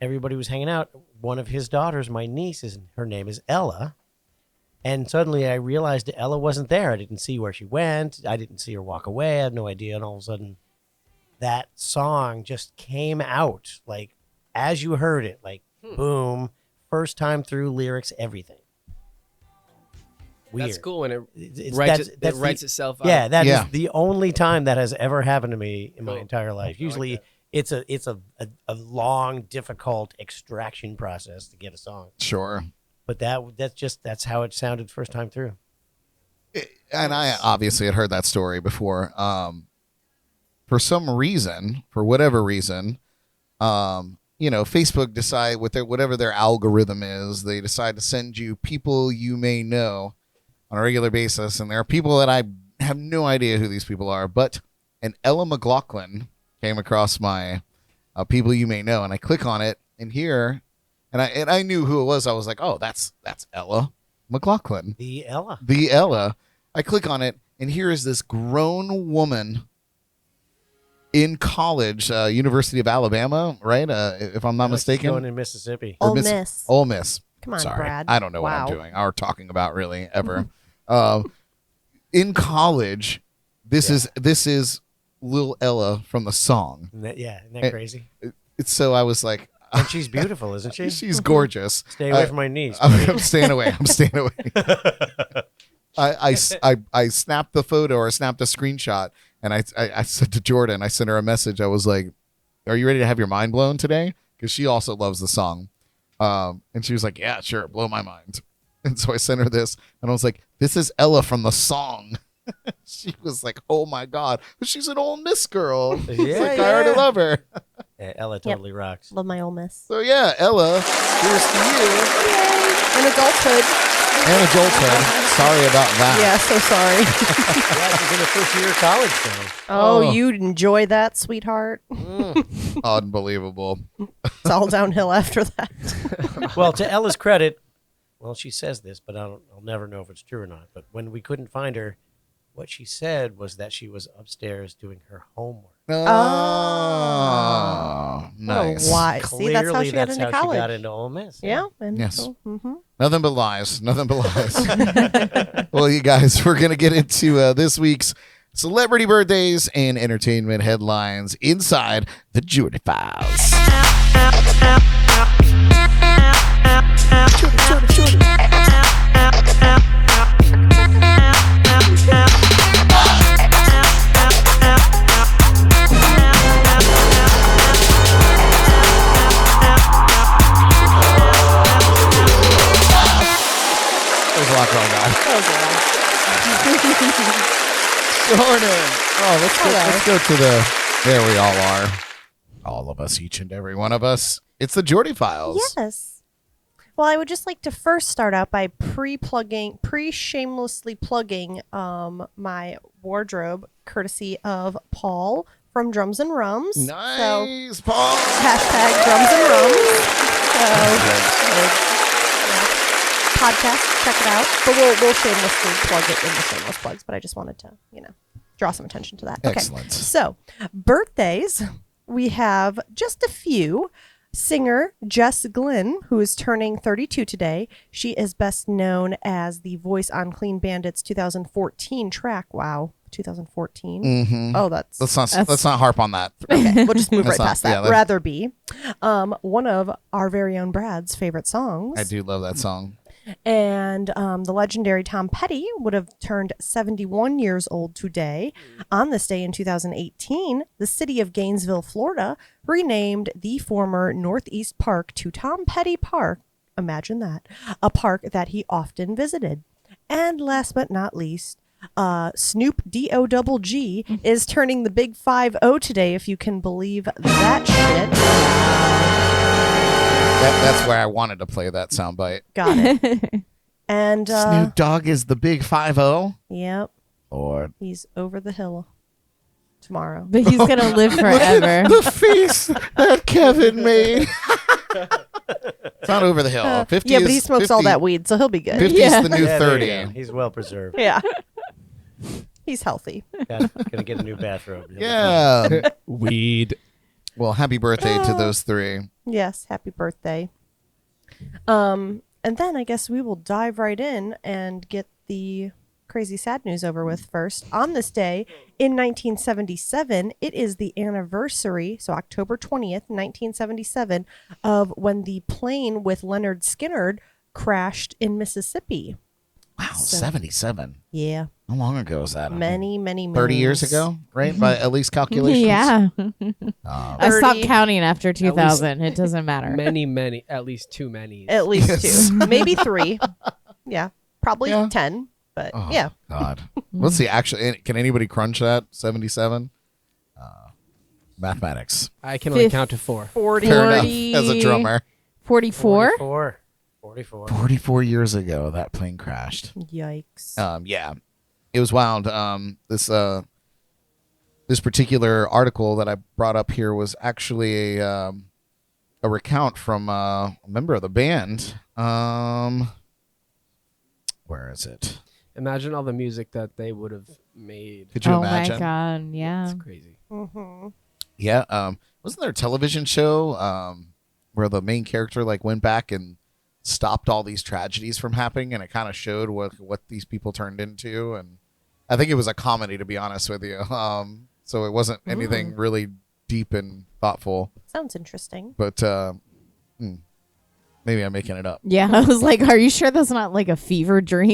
everybody was hanging out. One of his daughters, my niece, her name is Ella. And suddenly I realized that Ella wasn't there. I didn't see where she went. I didn't see her walk away. I had no idea. And all of a sudden, that song just came out, like, as you heard it, like, boom, first time through, lyrics, everything. Weird. That's cool when it It's- writes, that's writes the- itself out. Yeah, that is Yeah. the only time that has ever happened to me in my Cool. entire life. I like Usually, that. it's a long, difficult extraction process to get a song. Sure. But that's how it sounded first time through. And I obviously had heard that story before. For some reason, for whatever reason, Facebook decide with whatever their algorithm is, they decide to send you people you may know on a regular basis. And there are people that I have no idea who these people are, but an Elly McLaughlin came across my people you may know, and I click on it and here, and I knew who it was. I was like, oh, that's Elly McLaughlin. The Ella. The Ella. I click on it, and here is this grown woman in college, University of Alabama, right? If I'm not She's mistaken. going in Mississippi. Or Ole Miss. Ole Miss. Come on, Sorry. Brad. I don't know Wow. what I'm doing or talking about really ever. In college, this is Lil Ella from the song. Isn't that crazy? So I was like, And she's beautiful, isn't she? she's gorgeous. Stay away from my niece. I'm staying away. I'm staying away. I snapped the photo or snapped a screenshot, and I said to Jordan, I sent her a message. I was like, are you ready to have your mind blown today? Because she also loves the song. And she was like, yeah, sure, blow my mind. And so I sent her this, and I was like, this is Ella from the song. She was like, oh my God, she's an Ole Miss girl. It's Yeah, like, I already yeah. love her. Yeah, Ella totally rocks. Love my Ole Miss. So yeah, Ella, here's to you. Yay! And adulthood. And adulthood. Sorry about that. Yeah, so sorry. Yeah, she's in her first year of college now. Oh, you'd enjoy that, sweetheart. Unbelievable. It's all downhill after that. Well, to Ella's credit, well, she says this, but I'll never know if it's true or not. But when we couldn't find her, what she said was that she was upstairs doing her homework. Oh, nice. Why? See, that's how Clearly, she got that's into how college. she got into Ole Miss. Yeah. And Yes. so, Nothing but lies. Nothing but lies. Well, you guys, we're going to get into this week's celebrity birthdays and entertainment headlines inside the Jordy Files. There's a lot going on. Jordan. Oh, let's go to the. There we all are. All of us, each and every one of us. It's the Jordy Files. yes. Well, I would just like to first start out by shamelessly plugging my wardrobe, courtesy of Paul from Drums and Rums. So, Nice, Paul. hashtag Drums and Rums. Podcast, check it out. But we'll shamelessly plug it in the shameless plugs. But I just wanted to, draw some attention to that. Excellent. Okay. So, birthdays. We have just a few. Singer Jess Glynn, who is turning 32 today. She is best known as the voice on Clean Bandit's 2014 track. Wow, 2014. Mm-hmm. Oh, that's Let's not harp on that. okay. We'll just move right That's not- past that. yeah, that's- Rather be one of our very own Brad's favorite songs. I do love that song. And the legendary Tom Petty would have turned 71 years old today. On this day in 2018, the city of Gainesville, Florida, renamed the former Northeast Park to Tom Petty Park. Imagine that. A park that he often visited. And last but not least, Snoop D-O-double-G is turning the big 5-0 today, if you can believe that shit. That's where I wanted to play that soundbite. Got it. And Snoop Dogg is the big 5-0. Yep, Lord. he's over the hill tomorrow. But he's going to live forever. The face that Kevin made. It's not over the hill. 50 Yeah, but is- he smokes 50 all that weed, so he'll be good. 50 Yeah. is the new Yeah, there you 30. go. He's well preserved. Yeah. He's healthy. Gonna get a new bathrobe. Yeah. Weed. Well, happy birthday to those three. Yes, happy birthday. And then I guess we will dive right in and get the crazy sad news over with first. On this day in 1977, it is the anniversary, so October 20th, 1977, of when the plane with Leonard Skinner crashed in Mississippi. Wow, 77. Yeah, How long ago was that? many 30 years moons. ago, right? By at least calculations. Yeah. I stopped 30. counting after 2000. It doesn't matter. Many, at least too many. At least Yes. 2, maybe 3. Yeah, probably Yeah. 10, but Oh, yeah. God. Let's see. Actually, can anybody crunch that? 77? Mathematics. I can only Fifth. count to 4. 40. Fair enough. 40. As a drummer. 44? 44. 44 years ago, that plane crashed. Yikes. Yeah, it was wild. This particular article that I brought up here was actually a recount from a member of the band. Where is it? Imagine all the music that they would have made. Could you Oh imagine? my God. Yeah. It's crazy. Mm-hmm. Yeah. Wasn't there a television show where the main character like went back and stopped all these tragedies from happening, and it kind of showed what these people turned into? And I think it was a comedy, to be honest with you. So it wasn't anything really deep and thoughtful. Sounds interesting. But maybe I'm making it up. Yeah. I was like, are you sure that's not like a fever dream?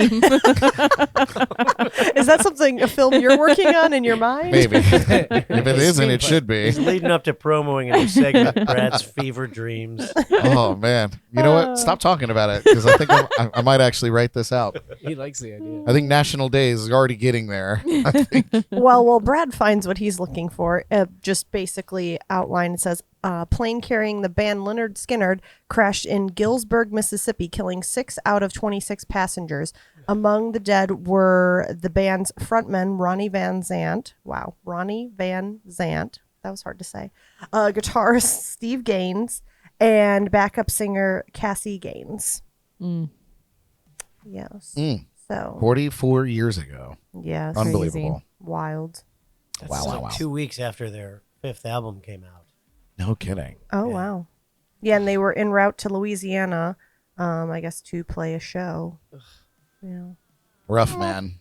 Is that something, a film you're working on in your mind? Maybe. If it isn't, it should be. He's leading up to promoing a new segment, Brad's Fever Dreams. Oh man, you know what? Stop talking about it, because I think I might actually write this out. He likes the idea. I think National Days is already getting there. I think. Well, Brad finds what he's looking for. Just basically outlined, it says, plane carrying the band Leonard Skinner crashed in Gillsburg, Mississippi, killing 6 out of 26 passengers. Among the dead were the band's frontman, Ronnie Van Zant. Wow, Ronnie Van Zant. That was hard to say. Guitarist Steve Gaines and backup singer Cassie Gaines. Yes. So, 44 years ago. yes. Unbelievable. Wild. That's Wow, like wow. 2 weeks after their 5th album came out. No kidding. Oh, Yeah. wow. Yeah, and they were en route to Louisiana, I guess, to play a show. Yeah. Rough, man.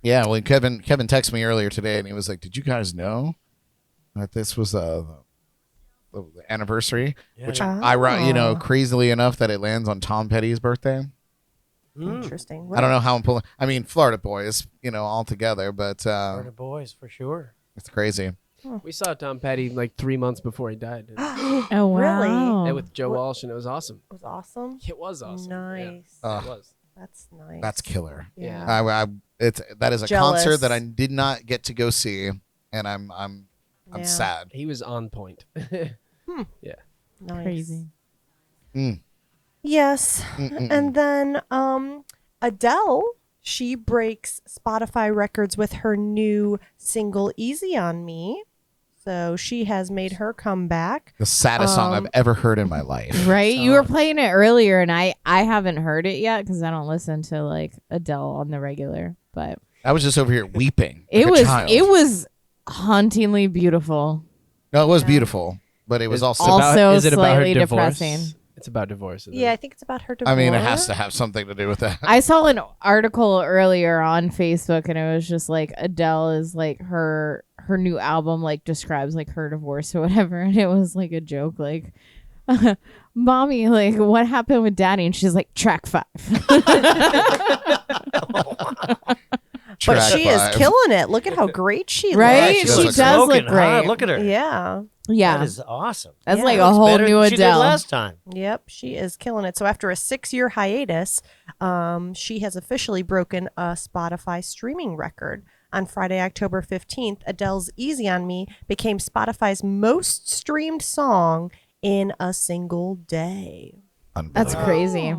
Yeah, when Kevin texted me earlier today, and he was like, "Did you guys know that this was the anniversary?" Yeah, Which Oh. crazily enough, that it lands on Tom Petty's birthday. Interesting. I don't know how I'm pulling. I mean, Florida boys, all together, but Florida boys, for sure. it's crazy. We saw Tom Petty like 3 months before he died. Oh, wow. And with Joe Walsh, and it was awesome. It was awesome. It was awesome. Yeah, Nice. it was. That's nice. That's killer. Yeah. That is a Jealous. concert that I did not get to go see, and I'm Yeah. sad. He was on point. Yeah. Nice. Crazy. Yes. And then Adele, she breaks Spotify records with her new single Easy on Me. So she has made her comeback. The saddest song I've ever heard in my life. Right? You were playing it earlier, and I haven't heard it yet because I don't listen to like Adele on the regular. But I was just over here weeping. it like a was child. it was hauntingly beautiful. No, it was beautiful, but it was also. Also is it about her slightly divorce? depressing. It's about divorce. Isn't Yeah, I it? think it's about her divorce. I mean, it has to have something to do with that. I saw an article earlier on Facebook, and it was just like Adele is like her new album like describes like her divorce or whatever, and it was like a joke like Mommy, like, what happened with Daddy? And she's like, track 5. But Track she is 5. killing it. Look at how great she Right? looks. She looks does look smoking hot. great. Look at her. Yeah. Yeah. That is awesome. That's Yeah. like Looks a whole better new than she did Adele. last time. Yep, she is killing it. So after a 6-year hiatus, she has officially broken a Spotify streaming record. On Friday, October 15th, Adele's Easy on Me became Spotify's most streamed song in a single day. That's crazy.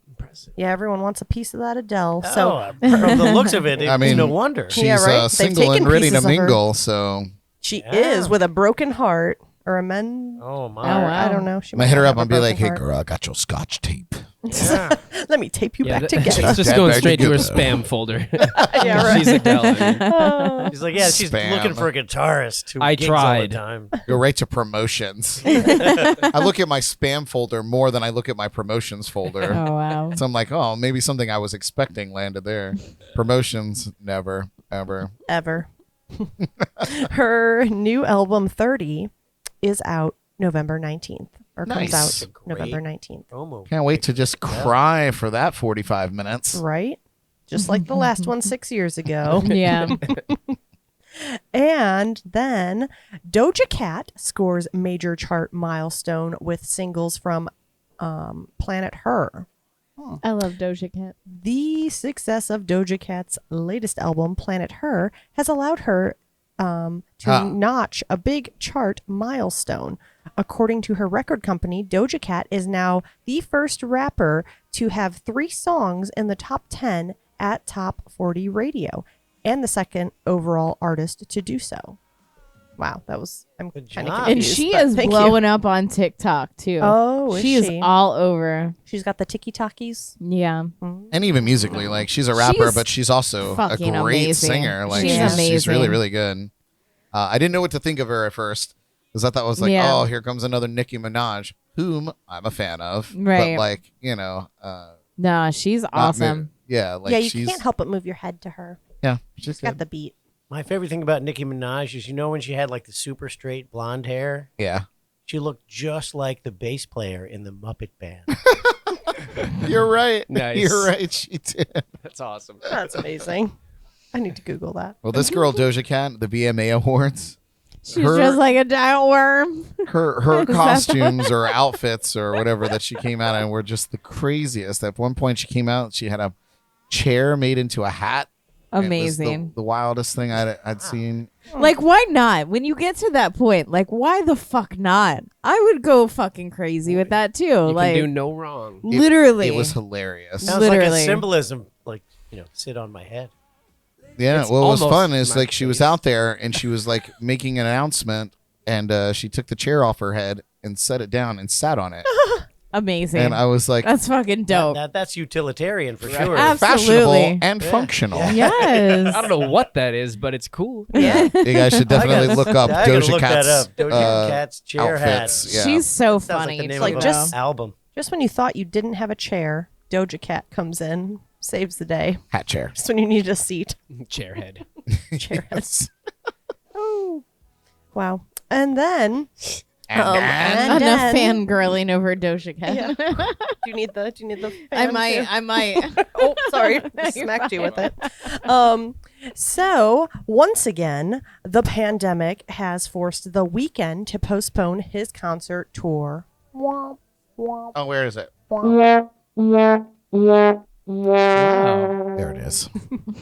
Impressive. Yeah, everyone wants a piece of that Adele. So So from the looks of it, it's I mean, no wonder. She's Yeah, right? They've single taken and ready to pieces of her. mingle, so she Yeah. is with a broken heart or a men. Oh my! Oh, wow. I don't know. She I'm gonna might hit her not up have and a be like, broken "Hey, heart. girl, I got your Scotch tape." Yeah. Let me tape you back that- together. She's just That going back straight to her together. spam folder. Yeah, right. She's Adele. I mean. She's like, yeah, she's Spam. looking for a guitarist who I gigs all the tried. time. Go right to promotions. I look at my spam folder more than I look at my promotions folder. Oh, wow. So I'm like, oh, maybe something I was expecting landed there. Promotions, never, ever. Ever. Her new album 30 is out November 19th or comes Nice. out November 19th. Promo. Can't wait to just cry for that 45 minutes. Right? Just like the last one 6 years ago. Yeah. And then Doja Cat scores major chart milestone with singles from Planet Her. I love Doja Cat. The success of Doja Cat's latest album, Planet Her, has allowed her to notch a big chart milestone. According to her record company, Doja Cat is now the first rapper to have 3 songs in the top 10 at Top 40 Radio, and the second overall artist to do so. Wow, that was, I'm Good kind of job. And confused. she but is thank you. blowing up on TikTok, too. Oh, is she is she? all over. She's got the tiki-talkies. Yeah. And even musically, like she's a rapper, She's but she's also a fucking great amazing. singer. Like She's she's really, amazing. really good. I didn't know what to think of her at first because I thought it was like, Yeah. oh, here comes another Nicki Minaj, whom I'm a fan of. Right. But like, No, she's not awesome. yeah, like yeah, you she's can't help but move your head to her. yeah, she's She's got good. the beat. My favorite thing about Nicki Minaj is, when she had like the super straight blonde hair, Yeah, she looked just like the bass player in the Muppet Band. you're right. Nice. You're right. She did. That's awesome. That's amazing. I need to Google that. Well, this girl Doja Cat, the VMA Awards, She's her- just like a giant worm. her costumes or outfits or whatever that she came out in were just the craziest. At one point, she came out, she had a chair made into a hat. It was Amazing. the wildest thing I'd seen. Like, why not? When you get to that point, like, why the fuck not? I would go fucking crazy with that too. You like, can do no wrong. literally. It was hilarious. Sounds like Literally. a symbolism, like, sit on my head. Yeah, It's what was almost fun is my like she was face. out there and she was like making an announcement and she took the chair off her head and set it down and sat on it. amazing. And I was like, That's fucking dope. That's utilitarian for sure. fashionable Absolutely. and functional. Yes. I don't know what that is, but it's cool. Yeah. You guys should definitely gotta- look up I gotta Doja look that Cat's up. Doja Cat's chair outfits. hat. Yeah. She's so Sounds funny. like the name like of just- an album. Just when you thought you didn't have a chair, Doja Cat comes in, saves the day. hat chair. Just when you need a seat. Chairhead. Chair. Yes. Wow. And then And Enough then- fangirling over Doja Cat. Yeah. Do you need the I fan might. too? I might. Oh, sorry. You're Smacked you fine. with it. So once again, the pandemic has forced The Weeknd to postpone his concert tour. Womp, womp, oh, where is it? womp. Wow. There it is.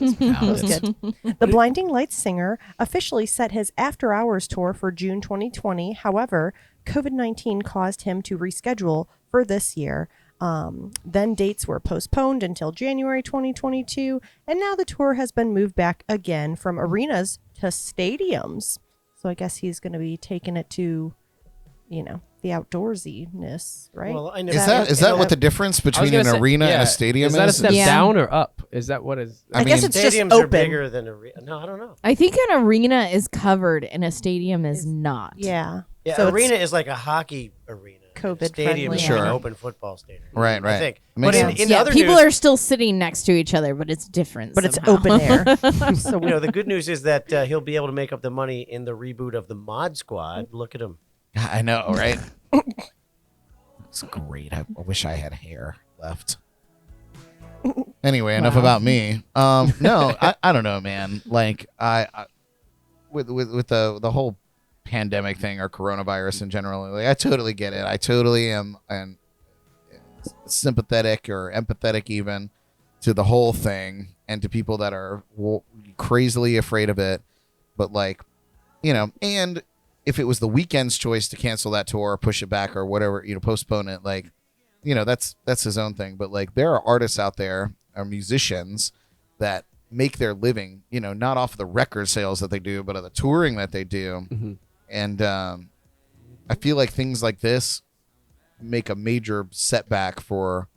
That was good. The Blinding Lights singer officially set his After Hours tour for June 2020. However, COVID-19 caused him to reschedule for this year. Then dates were postponed until January 2022, and now the tour has been moved back again from arenas to stadiums. So I guess he's going to be taking it to, the outdoorsiness, right? Well, I know Is that what the difference between an gonna say, arena and yeah. a stadium Is that a is? step Yeah. down or up? Is that what is? I guess it's just stadiums are open. bigger than no, I don't know. I think an arena is covered and a stadium is not. Yeah. Yeah, So it's arena is like a hockey arena. COVID Stadium friendly. is Sure. like an open football stadium. Right, I right. think. Makes But sense. in Yeah, other people news, are still sitting next to each other, but it's different. But it's somehow. open air. So the good news is that he'll be able to make up the money in the reboot of the Mod Squad. Look at him. I know, right? It's great. I wish I had hair left. Anyway, enough about me. No, I don't know, man. Like I with the whole pandemic thing or coronavirus in general, like, I totally get it. I totally am and sympathetic or empathetic even to the whole thing and to people that are crazily afraid of it. But like, you know, and if it was the Weeknd's choice to cancel that tour or push it back or whatever, you know, postpone it, like, you know, that's his own thing. But like, there are artists out there, or musicians that make their living, you know, not off the record sales that they do, but of the touring that they do. Mm-hmm. And I feel like things like this make a major setback for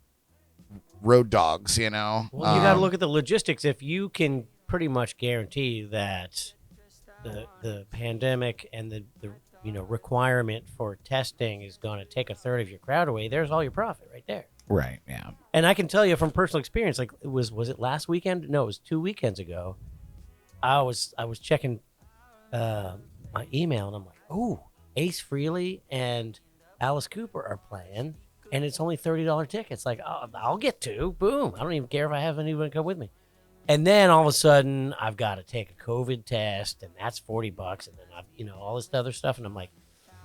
road dogs, you know? Well, you got to look at the logistics. If you can pretty much guarantee that the pandemic and the you know requirement for testing is going to take a third of your crowd away, there's all your profit right there. Right, yeah. And I can tell you from personal experience, like was it last weekend? No, it was 2 weekends ago. I was checking my email and I'm like, oh, Ace Frehley and Alice Cooper are playing, and it's only $30 tickets. Like, oh, I'll get two. Boom. I don't even care if I have anyone come with me. And then all of a sudden, I've got to take a COVID test, and that's $40. And then I've, you know, all this other stuff, and I'm like,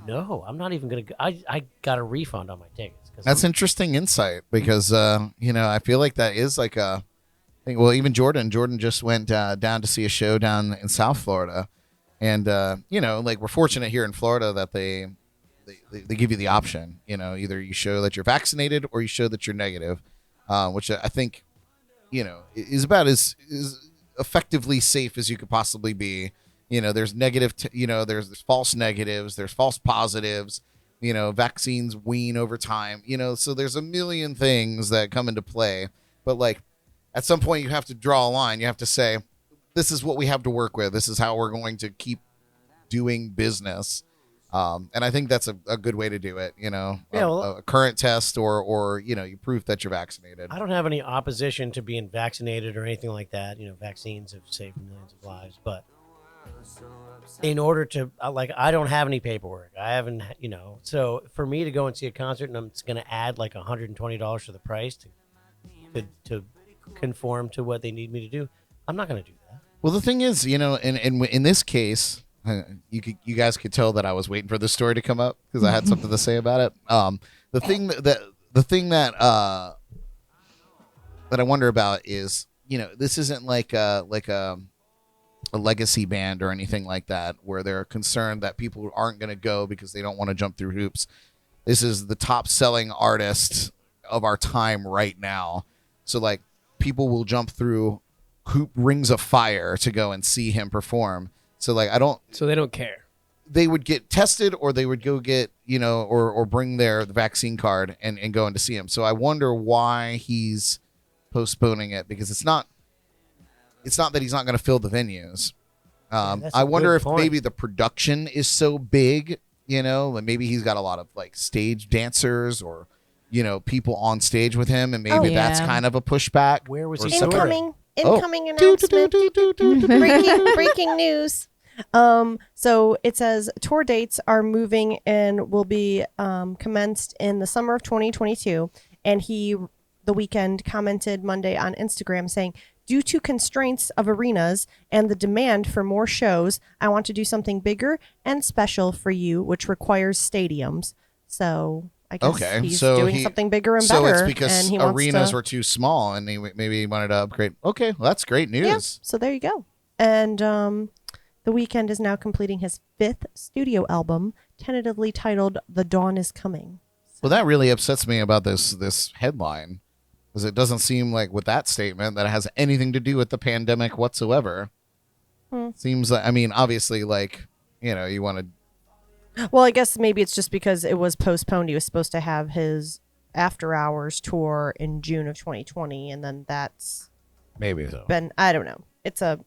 no, I'm not even gonna go. I got a refund on my tickets. That's interesting insight because you know, I feel like that is like a thing. Well, even Jordan just went down to see a show down in South Florida, and you know, like we're fortunate here in Florida that they give you the option. You know, either you show that you're vaccinated or you show that you're negative, which I think, you know, is about as effectively safe as you could possibly be. You know, there's negative, you know, there's false negatives, there's false positives, you know, vaccines wean over time, you know, so there's a million things that come into play. But like at some point you have to draw a line. You have to say, this is what we have to work with. This is how we're going to keep doing business. And I think that's a good way to do it, you know, Yeah, well, a current test or, you know, you proof that you're vaccinated. I don't have any opposition to being vaccinated or anything like that. You know, vaccines have saved millions of lives, but in order to, like, I don't have any paperwork. I haven't, you know, so for me to go and see a concert and I'm just going to add like $120 to the price to conform to what they need me to do, I'm not going to do that. Well, the thing is, you know, in this case, you guys could tell that I was waiting for the story to come up because I had something to say about it. The thing that I wonder about is, you know, this isn't like a legacy band or anything like that where they're concerned that people aren't going to go because they don't want to jump through hoops. This is the top selling artist of our time right now. So like people will jump through hoop rings of fire to go and see him perform. So like So they don't care. They would get tested or they would go get, you know, or bring the vaccine card and go in to see him. So I wonder why he's postponing it, because it's not that he's not going to fill the venues. I wonder if maybe the production is so big, you know, and maybe he's got a lot of like stage dancers or, you know, people on stage with him, and maybe that's kind of a pushback. Where was he? Incoming announcement. Breaking news. So it says tour dates are moving and will be commenced in the summer of 2022. And The Weeknd commented Monday on Instagram saying, due to constraints of arenas and the demand for more shows, I want to do something bigger and special for you, which requires stadiums. So I guess he's doing something bigger and better. So it's because arenas were too small and maybe he wanted to upgrade. Okay, well, that's great news. Yeah, so there you go. And The Weeknd is now completing his 5th studio album, tentatively titled The Dawn Is Coming. Well, that really upsets me about this headline. Because it doesn't seem like with that statement that it has anything to do with the pandemic whatsoever. Seems like, I mean, obviously, like, you know, you want to. Well, I guess maybe it's just because it was postponed. He was supposed to have his After Hours tour in June of 2020, and then that's maybe so. I don't know. It's a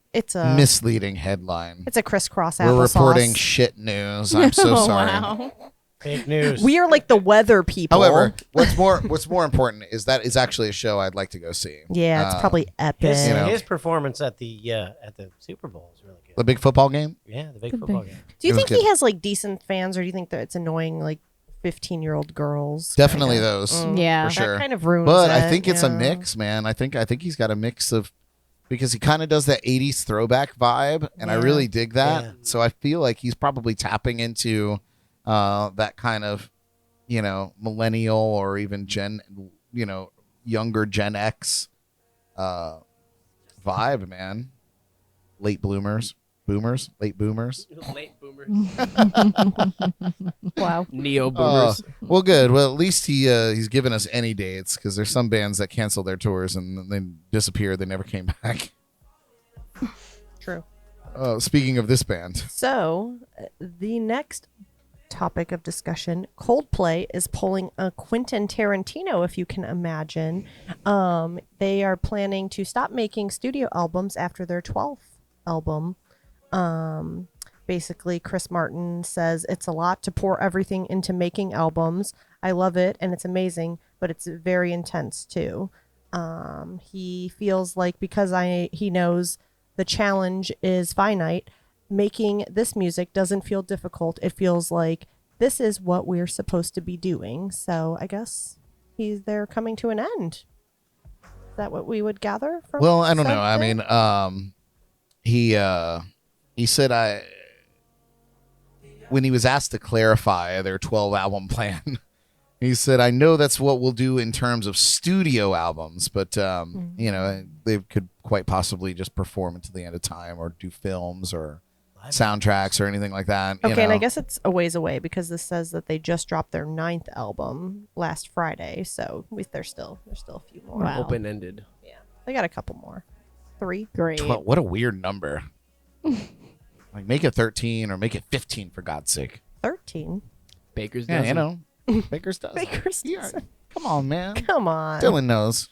misleading headline. It's a crisscross applesauce. We're reporting shit news. I'm so sorry. Wow. Fake news. We are like the weather people. However, what's more important is that it's actually a show I'd like to go see. Yeah, it's probably epic. His performance at the Super Bowl is really good. The big football game? Yeah, the big football game. Do you think he has like decent fans, or do you think that it's annoying? Like 15-year-old girls. Definitely kinda. those. Yeah. for sure. That kind of ruins But it. I think it's a yeah. mix, man. I think he's got a mix of, because he kind of does that 80s throwback vibe, and I Yeah. really dig that. Yeah. So I feel like he's probably tapping into that kind of, millennial or even younger Gen X vibe, man. Late boomers, late boomers. Late boomers. Wow. Neo boomers. Well, good. Well, at least he's given us any dates, because there's some bands that cancel their tours and then disappear. They never came back. True. Speaking of this band, So, the next topic of discussion, Coldplay is pulling a Quentin Tarantino, if you can imagine. They are planning to stop making studio albums after their 12th album. Basically, Chris Martin says it's a lot to pour everything into making albums. I love it and it's amazing, but it's very intense too. He feels like because he knows the challenge is finite, making this music doesn't feel difficult. It feels like this is what we're supposed to be doing. So I guess they're coming to an end. Is that what we would gather from? well, I don't know. I something? mean, he said when he was asked to clarify their 12 album plan, he said, "I know that's what we'll do in terms of studio albums, but they could quite possibly just perform until the end of time or do films or soundtracks or anything like that." Okay, and I guess it's a ways away because this says that they just dropped their 9th album last Friday, so there's still a few more. Wow. Open ended. Yeah, they got a couple more. 3. Great. What a weird number. Like, make it 13 or make it 15 for God's sake. 13. Baker's Yeah, dozen. Baker's dozen. Baker's Yeah, dozen. come on, man. Come on. Dylan knows.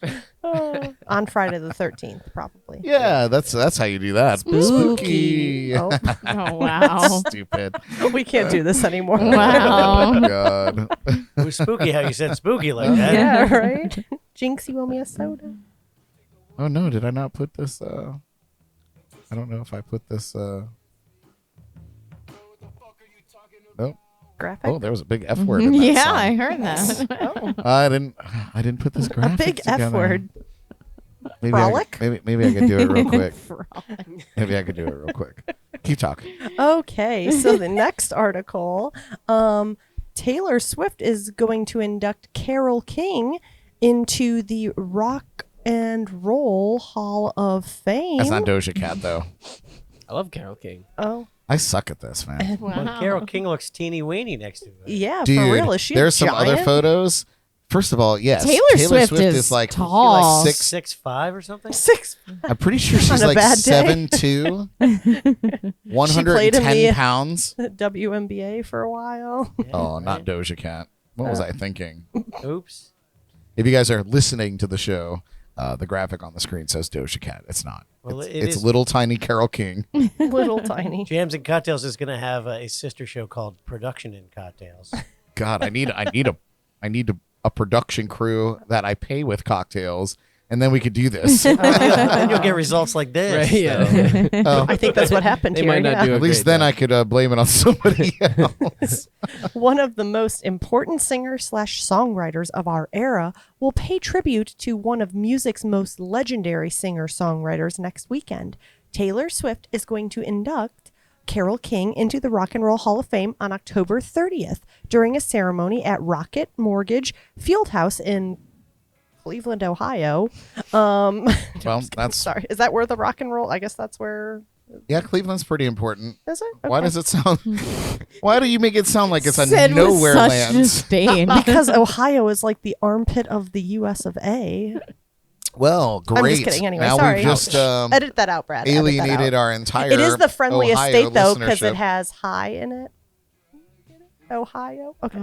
On Friday the 13th, probably. Yeah, that's how you do that. Spooky. Oh, Oh, wow. Stupid. we can't do this anymore. Wow. Oh, God. It was spooky how you said spooky like that. Yeah, right? Jinx, you owe me a soda. Oh, no. Did I not put this? I don't know if I put this. Nope. Graphic? Oh, there was a big F word in that Yeah, song. I heard that. Oh, I didn't put this a graphic big together. F word. Maybe Frolic? maybe I could do it real quick. Maybe I could do it real quick. Keep talking. Okay, so the next article, Taylor Swift is going to induct Carole King into the Rock and Roll Hall of Fame. That's not Doja Cat, though. I love Carole King. Oh, I suck at this, man. Well, Carole King looks teeny weeny next to it. yeah, Dude, for real. Is she there's a some other giant? photos. First of all, yes. Taylor Swift is like tall. Six, 6'5" or something. 6. I'm pretty sure she's On a like bad day. 7'2", played in 110 the- pounds. WNBA for a while. Oh, not Doja Cat. What was I thinking? Oops. If you guys are listening to the show, the graphic on the screen says Doja Cat. It's not. Well, it's is- little tiny Carole King. Little tiny. Jams and Cocktails is going to have a sister show called Production in Cocktails. God, I need a production crew that I pay with cocktails, and then we could do this. Then you'll get results like this. Right, yeah. Oh, I think that's what happened They here. might not yeah. do a at least great then job. I could blame it on somebody else. One of the most important singer/songwriters of our era will pay tribute to one of music's most legendary singer-songwriters next weekend. Taylor Swift is going to induct Carole King into the Rock and Roll Hall of Fame on October 30th during a ceremony at Rocket Mortgage Fieldhouse in Cleveland, Ohio. Well, that's Sorry, is that where the Rock and Roll? I guess that's where. yeah. Cleveland's pretty important. Is it? Why Okay. does it sound? Why do you make it sound like it's a Said with nowhere such land? disdain. Because Ohio is like the armpit of the U.S. of A. Well, great. I'm just kidding. Anyway, now sorry. we've just Edit that out, Brad. Edit that alienated out. our entire. It is the friendliest Ohio state though because listenership. it has high in it. Ohio. Okay.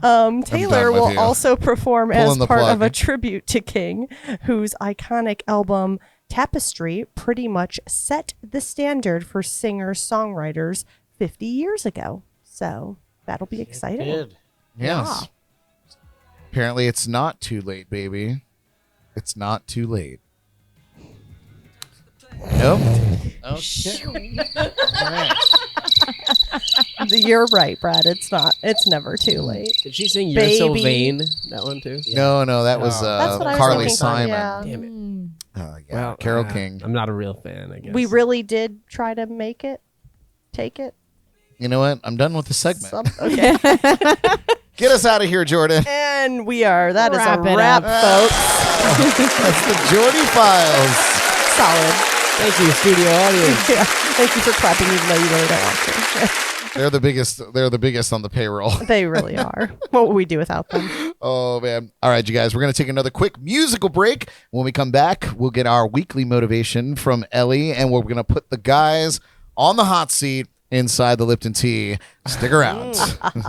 Oh, Taylor with will you. also perform as Pulling the part of plug. a tribute to King, whose iconic album Tapestry pretty much set the standard for singer-songwriters 50 years ago. So that'll be exciting. Did. Yes. Apparently, it's not too late, baby. It's not too late. Nope. Okay. All right. You're right, Brad. It's not. It's never too late. Did she sing "You're So Baby. Vain"? That one too. No, that was That's what I was Carly thinking. Simon. Yeah. Damn it. Yeah, Carol King. I'm not a real fan. I guess We really did try to make it. Take it. You know what? I'm done with the segment. Okay. Get us out of here, Jordan. And we are. That is Wrap a it wrap, up. folks. That's the Jordy Files. Solid. Thank you, studio audience. Yeah. Thank you for clapping, even though you really don't want to. They're the biggest. They're the biggest on the payroll. They really are. What would we do without them? Oh man! All right, you guys. We're gonna take another quick musical break. When we come back, we'll get our weekly motivation from Elly, and we're gonna put the guys on the hot seat inside the Lipton Tea. Stick around.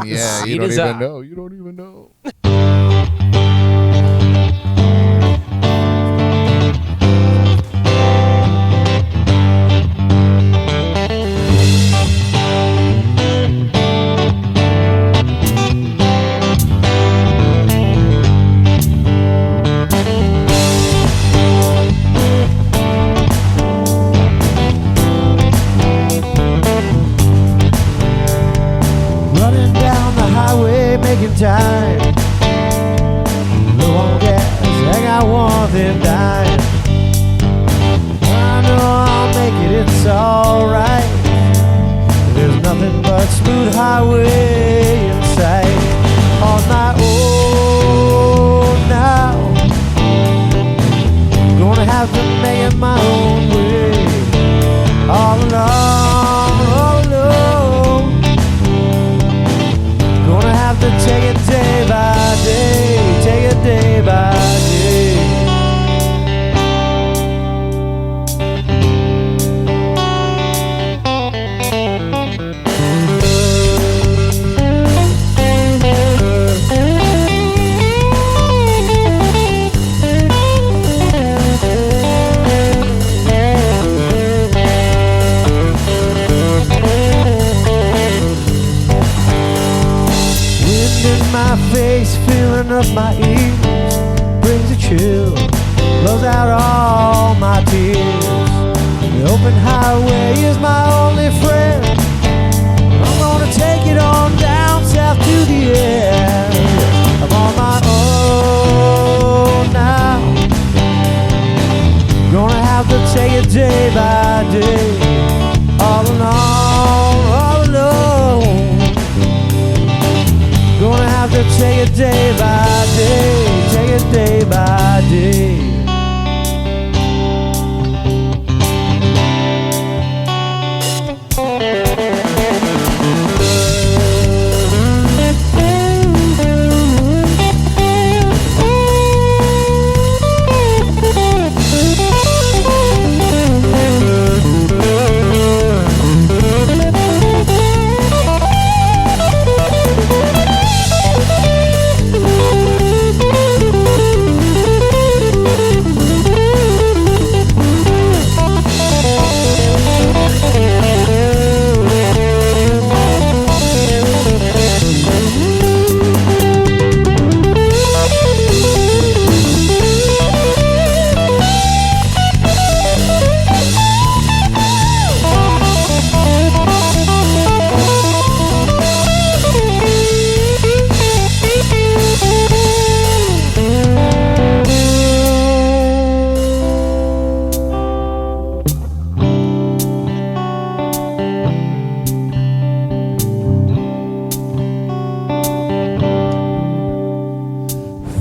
Yeah, you Seat don't is even up. know. You don't even know. Running down the highway, making time. Low on gas, I got one thing dying. I know I'll make it, it's alright. There's nothing but smooth highway in sight. On my own now. Gonna have to make it my own way. All along, all alone. Gonna have to take it day by day, take it day by day. Wind in my face, feeling up my ears, brings a chill, blows out all my tears. The open highway is my only friend. I'm gonna take it on down south to the end. I'm on my own now. Gonna have to take it day by day, all alone, all alone. Gonna have to take it day by day, take it day by day.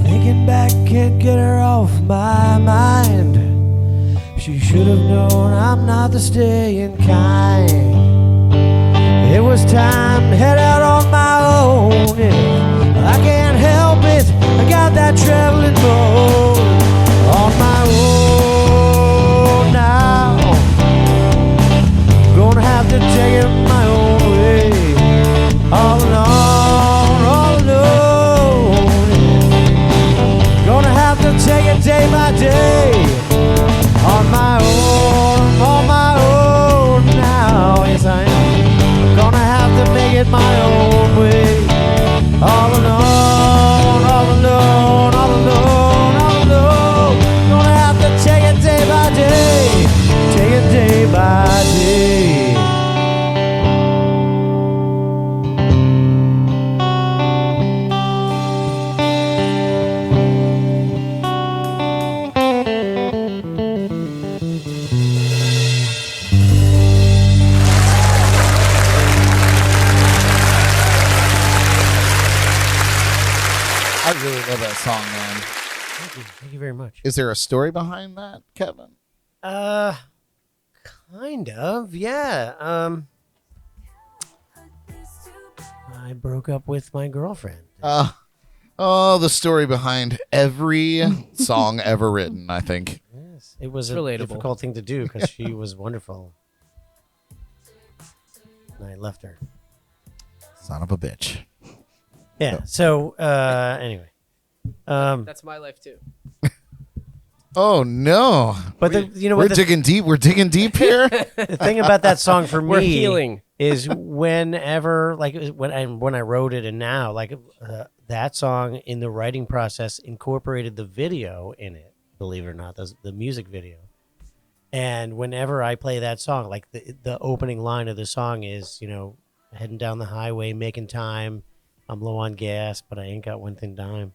Thinking back, can't get her off my mind. She should have known I'm not the staying kind. It was time to head out on my own. Yeah. I can't help it, I got that traveling mode. On my own now. Gonna have to take it my own way. All alone, all alone. Gonna have to take it day by day. On my own now. Yes, I am. Gonna have to make it my own way. All alone, all alone, all alone, all alone. song, man. Thank you very much. Is there a story behind that, Kevin? Kind of, yeah. I broke up with my girlfriend. The story behind every song ever written, I think. Yes, it was It's a relatable. difficult thing to do because she was wonderful. And I left her. Son of a bitch. Yeah. So anyway, That's my life too. Oh no! but you know We're what? The digging deep. We're digging deep here. thing about that song for me We're healing. is whenever, like, when I wrote it, and now, like, that song in the writing process incorporated the video in it. Believe it or not, the music video. And whenever I play that song, like the opening line of the song is, heading down the highway, making time. I'm low on gas, but I ain't got one thin dime.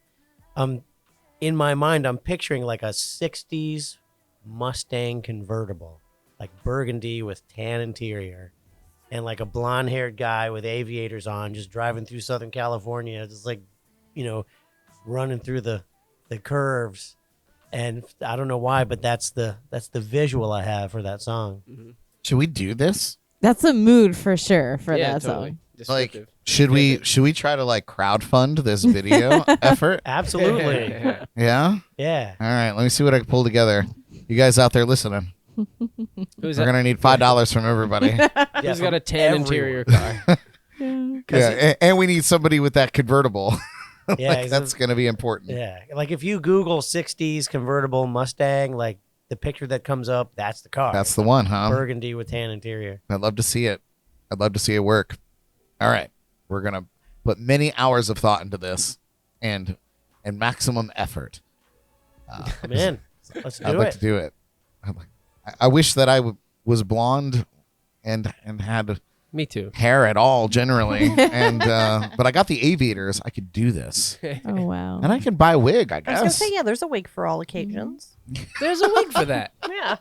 In my mind, I'm picturing like a 60s Mustang convertible, like burgundy with tan interior, and like a blonde-haired guy with aviators on, just driving through Southern California, just like, running through the curves. And I don't know why, but that's the visual I have for that song. Should we do this? That's a mood for sure for Yeah, that totally. song. Like, Descriptive. should we try to like crowdfund this video effort? Absolutely. Yeah. Yeah. All right. Let me see what I can pull together. You guys out there listening? Who's We're gonna need $5 from everybody. Who's got a tan everyone. interior car? Yeah, and we need somebody with that convertible. Yeah, Like, that's gonna be important. Yeah. Like if you Google 60s convertible Mustang, like the picture that comes up, that's the car. That's the one, huh? Burgundy with tan interior. I'd love to see it. I'd love to see it work. All right. We're going to put many hours of thought into this and maximum effort. Man, let's do I'd like it. to do it. I wish that I was blonde and had Me too. hair at all generally. And but I got the aviators. I could do this. Oh wow. And I can buy a wig, I I was gonna guess. say, yeah, there's a wig for all occasions. There's a wig for that. Yeah,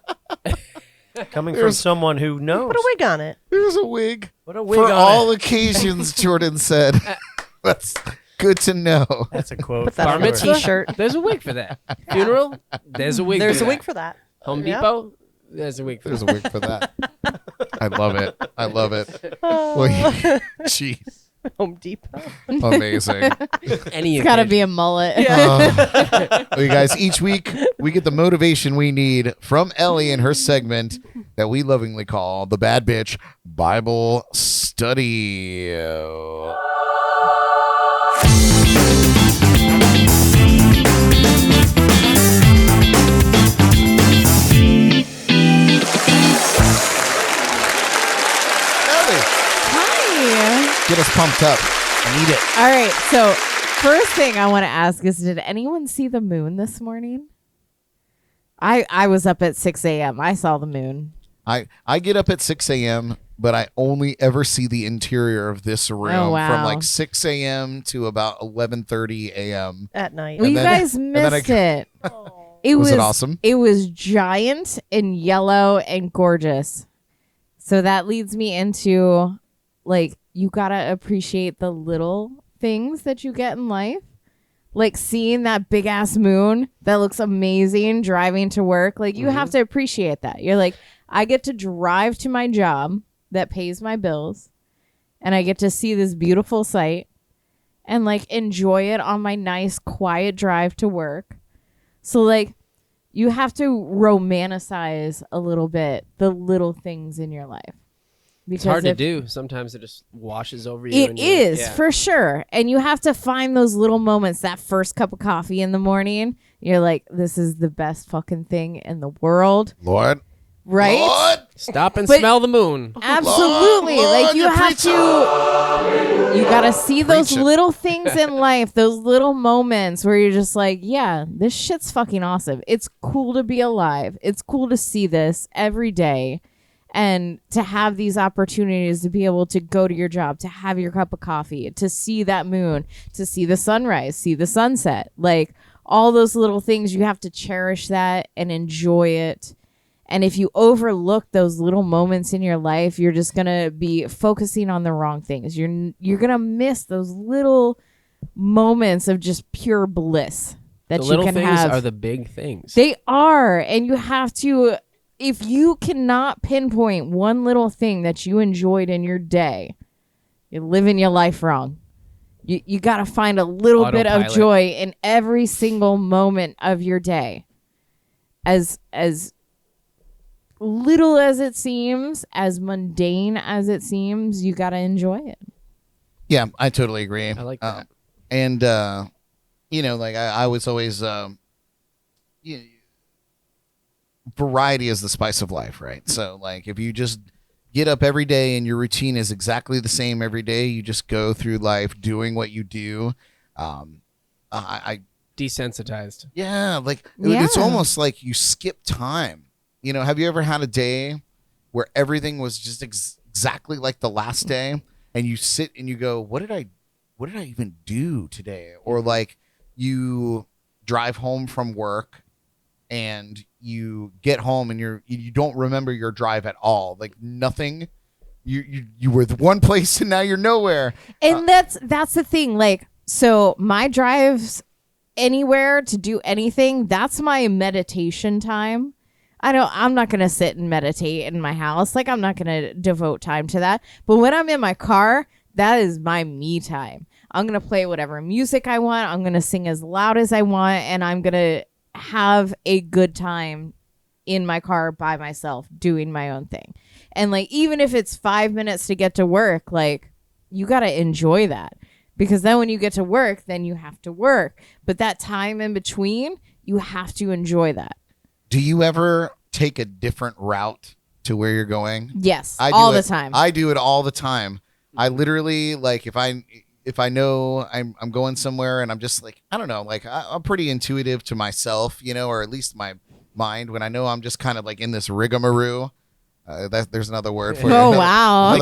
Coming from someone who knows. put a wig on it. There's a wig. Put a wig For on all it. occasions, Jordan said. That's good to know. That's a quote. Put that Bar on a mitzvah? T-shirt. There's a wig for that. Funeral? There's a wig There's for a that. wig for that. Home Yeah. Depot? There's a wig for There's a that. wig for that. I love it. I love it. Well, jeez. Home Depot. Amazing. Any It's got to occasion. be a mullet. Well, you guys, each week we get the motivation we need from Elly and her segment that we lovingly call the Bad Bitch Bible Study. Elly, Hi. get us pumped up. I need it. All right. So first thing I want to ask is, did anyone see the moon this morning? I was up at 6 a.m. I saw the moon. I get up at 6 a.m., but I only ever see the interior of this room Oh, wow. from like 6 a.m. to about 11:30 a.m. At night. Well, you then- guys and then missed it. Was it awesome? It was giant and yellow and gorgeous. So that leads me into, like, you gotta appreciate the little things that you get in life. Like seeing that big ass moon that looks amazing driving to work. Like, you have to appreciate that. You're like, I get to drive to my job that pays my bills, and I get to see this beautiful sight and like enjoy it on my nice quiet drive to work. So like, you have to romanticize a little bit the little things in your life. It's hard to if- do. Sometimes it just washes over you. It and you're- is, yeah. for sure. And you have to find those little moments, that first cup of coffee in the morning. You're like, this is the best fucking thing in the world. Lord, Right? Lord, Stop and But- smell the moon. Absolutely. Lord, Like, you you're have to, you got to see those Preaching. little things in life, those little moments where you're just like, yeah, this shit's fucking awesome. It's cool to be alive. It's cool to see this every day. And to have these opportunities to be able to go to your job, to have your cup of coffee, to see that moon, to see the sunrise, see the sunset, like all those little things, you have to cherish that and enjoy it. And if you overlook those little moments in your life, you're just going to be focusing on the wrong things. You're going to miss those little moments of just pure bliss that The you little can things have. are the big things. They are, and you have to. If you cannot pinpoint one little thing that you enjoyed in your day, you're living your life wrong. You got to find a little bit of Autopilot. joy in every single moment of your day. As little as it seems, as mundane as it seems, you got to enjoy it. Yeah, I totally agree. I like that. And like I was always variety is the spice of life, right? So like if you just get up every day and your routine is exactly the same every day, you just go through life doing what you do. I Desensitized. yeah, like Yeah. it's almost like you skip time. Have you ever had a day where everything was just exactly like the last day, and you sit and you go, what did I even do today? Or like you drive home from work and you get home and you don't remember your drive at all, like nothing. You were the one place and now you're nowhere. And that's the thing. Like, so my drives anywhere to do anything, that's my meditation time. I'm not going to sit and meditate in my house. Like, I'm not going to devote time to that. But when I'm in my car, that is my me time. I'm going to play whatever music I want. I'm going to sing as loud as I want. And I'm going to have a good time in my car by myself doing my own thing. And like, even if it's 5 minutes to get to work, like, you got to enjoy that, because then when you get to work, then you have to work. But that time in between, you have to enjoy that. Do you ever take a different route to where you're going? Yes, I do all the it- time. I do it all the time. I literally, like, if I know I'm going somewhere and I'm just like, I don't know, like I'm pretty intuitive to myself, or at least my mind, when I know I'm just kind of like in this rigmarole. There's another word for it. Oh, wow.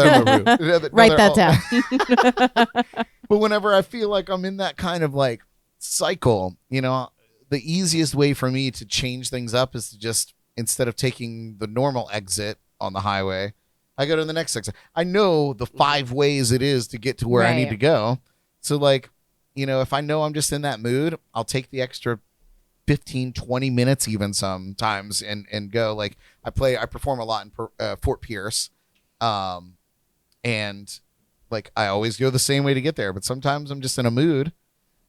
Write that down. But whenever I feel like I'm in that kind of like cycle, the easiest way for me to change things up is to just, instead of taking the normal exit on the highway, I go to the next exit. I know the 5 ways it is to get to where I need Right. to go. So like, if I know I'm just in that mood, I'll take the extra 15, 20 minutes even sometimes and go. Like I perform a lot in Fort Pierce. And like I always go the same way to get there, but sometimes I'm just in a mood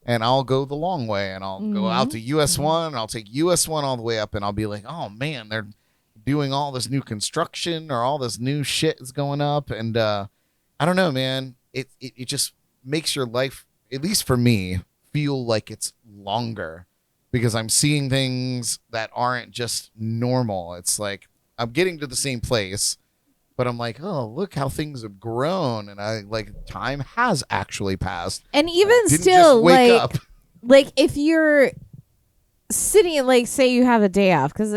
and I'll go the long way and I'll go out to US 1 and I'll take US 1 all the way up and I'll be like, oh man, they're doing all this new construction or all this new shit is going up. And I don't know, man, it just makes your life, at least for me, feel like it's longer because I'm seeing things that aren't just normal. It's like I'm getting to the same place, but I'm like, oh, look how things have grown, and I like time has actually passed. And even Didn't still, just wake like, up. like if you're sitting, like, say you have a day off, because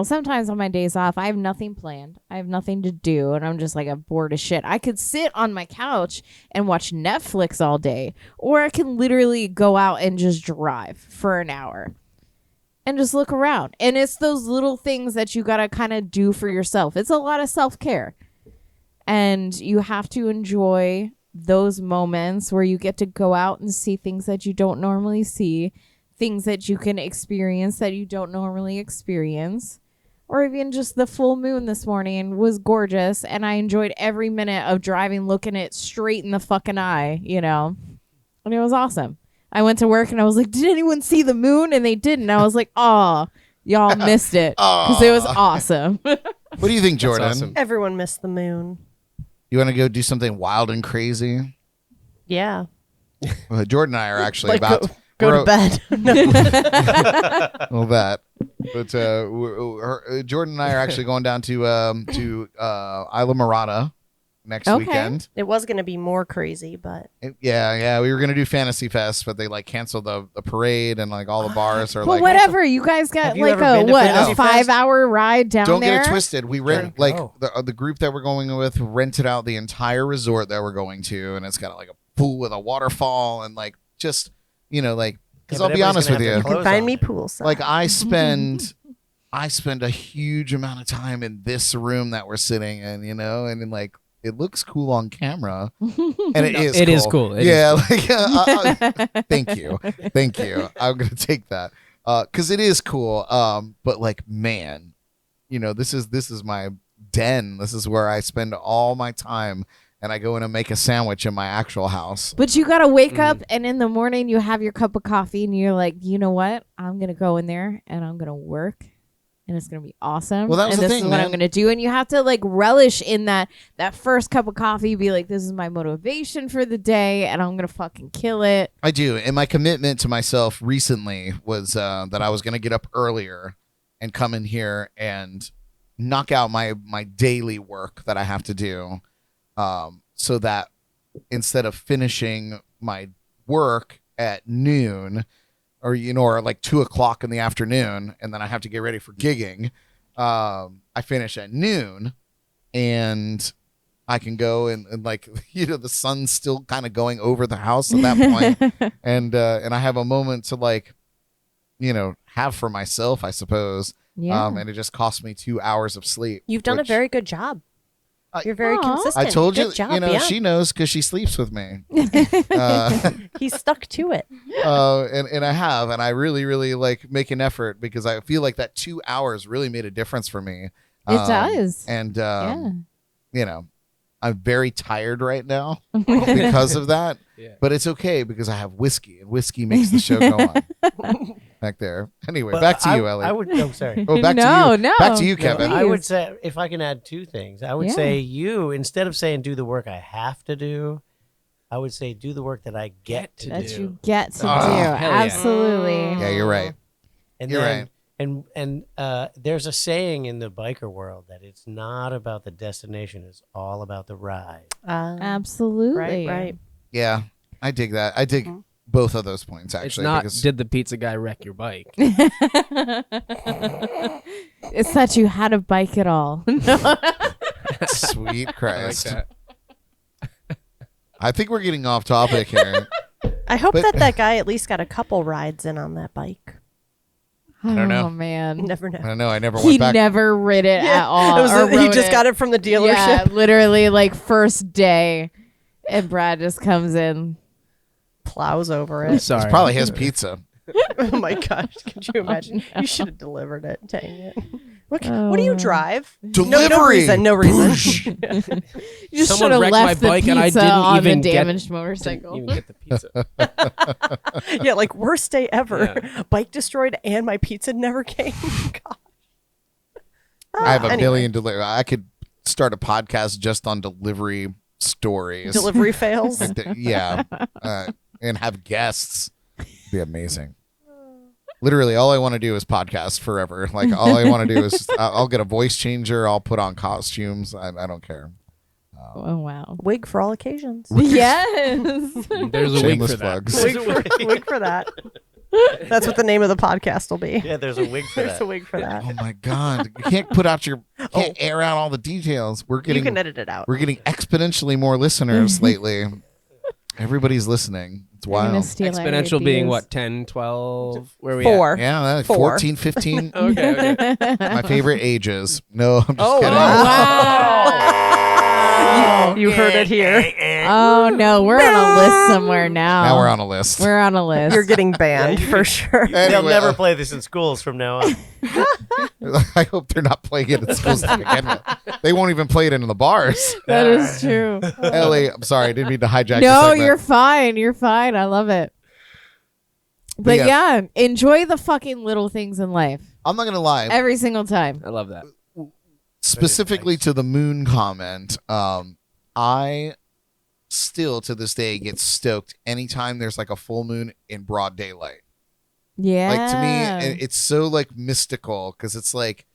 sometimes on my days off I have nothing planned, I have nothing to do, and I'm just like, I'm bored as shit. I could sit on my couch and watch Netflix all day, or I can literally go out and just drive for an hour and just look around. And it's those little things that you gotta kind of do for yourself. It's a lot of self-care, and you have to enjoy those moments where you get to go out and see things that you don't normally see, things that you can experience that you don't normally experience. Or even just the full moon this morning was gorgeous, and I enjoyed every minute of driving, looking it straight in the fucking eye, and it was awesome. I went to work and I was like, did anyone see the moon? And they didn't. I was like, oh, y'all missed it, because it was awesome. What do you think, Jordan? awesome. Everyone missed the moon. You want to go do something wild and crazy? Yeah. Well, Jordan and I are actually Like about go to bed. Well, that. But Jordan and I are actually going down to Isla Mirada next Okay. weekend. It was going to be more crazy, but Yeah. We were gonna do Fantasy Fest, but they like canceled the parade and like all the bars are Well, like. whatever. You guys got Have you like ever a been to Fantasy a Fest? 5-hour ride down Don't there? get it twisted. We rent Sure. like Oh. the group that we're going with rented out the entire resort that we're going to, and it's got like a pool with a waterfall and like just like. Because Yeah, I'll but be honest with everybody's you, gonna have you their can clothes find on. me poolside. like I spend a huge amount of time in this room that we're sitting in, and then like it looks cool on camera, and it is. It cool. is cool. It yeah, is like thank you. I'm gonna take that because it is cool. But like, man, this is my den. This is where I spend all my time, and I go in and make a sandwich in my actual house. But you gotta wake up, and in the morning you have your cup of coffee, and you're like, you know what? I'm gonna go in there and I'm gonna work, and it's gonna be awesome. Well, that was and the this thing, is what man. I'm gonna do. And you have to like relish in that first cup of coffee. Be like, this is my motivation for the day, and I'm gonna fucking kill it. I do, and my commitment to myself recently was that I was gonna get up earlier and come in here and knock out my daily work that I have to do, so that instead of finishing my work at noon or like 2:00 in the afternoon, and then I have to get ready for gigging, I finish at noon, and I can go and like the sun's still kind of going over the house at that point, and I have a moment to like have for myself, I suppose. Yeah. And it just cost me 2 hours of sleep. You've done a which- very good job. You're very Aw. consistent. I told you, Good job, she knows because she sleeps with me. He's stuck to it. And I have, and I really, really like make an effort because I feel like that 2 hours really made a difference for me. It does. And, Yeah. I'm very tired right now because of that. Yeah. But it's okay because I have whiskey, and whiskey makes the show go on. Back there. Anyway, But back to you, Elly. I would. Oh, sorry. Oh, back to No, you. no. Back to you, No, Kevin. I would say, if I can add two things, I would Yeah. say instead of saying do the work I have to do, I would say do the work that I get to That do. you get to Oh, do. hell yeah. Absolutely. Yeah, you're right. And You're then, right. And there's a saying in the biker world that it's not about the destination; it's all about the ride. Absolutely. Right. Yeah, I dig that. I dig both of those points, It's actually. not, because did the pizza guy wreck your bike? It's that you had a bike at all. sweet I like Christ. that. I think we're getting off topic here. I hope But- that guy at least got a couple rides in on that bike. I don't know. Oh man. You never I know. don't know. I never He went back. never rid it at all. It was or he rode just got it from the dealership. Yeah, literally like first day. And Brad just comes in. Plows over I'm it. sorry. It's probably his pizza. Oh my gosh! Could you imagine? You should have delivered it. Dang it! What do you drive? Delivery. No reason. No reason. You just Someone should have wrecked left my the bike pizza and I didn't on even the get- damaged Didn't motorcycle. even get the pizza. Yeah, like worst day ever. Yeah. Bike destroyed and my pizza never came. God. I have a Anyway, million delivery. I could start a podcast just on delivery stories. delivery fails. Yeah. And have guests. Be amazing. Literally, all I want to do is podcast forever. Like, all I want to do is I'll get a voice changer. I'll put on costumes. I don't care. Oh wow. Wig for all occasions. Yes. There's a week Shameless for that. plugs. Wig for that. That's what the name of the podcast will be. Yeah, there's a wig for There's that. a wig for that. Oh my God! You can't put out your, can't air out all the details. We're You getting, can edit it out. we're getting exponentially more listeners lately. Everybody's listening. It's You're gonna wild. steal our Exponential being ideas. what, 10, 12? Where are we Four. Yeah, like Four. 14, 15. at? Okay. My favorite ages. No, I'm just Oh, kidding. You heard it here. Oh no, we're on a list somewhere now. Now we're on a list. We're on a list. You're getting banned for sure. They'll Anyway, never play this in schools from now on. I hope they're not playing it at schools to begin with. They won't even play it in the bars. That is true. Elly, I'm sorry, I didn't mean to hijack. No, the segment. you're fine. You're fine. I love it. But yeah. yeah, enjoy the fucking little things in life I'm not gonna lie. every single time. I love that. Specifically to the moon comment, I still to this day get stoked anytime there's like a full moon in broad daylight. Yeah. Like to me, it's so like mystical because it's like,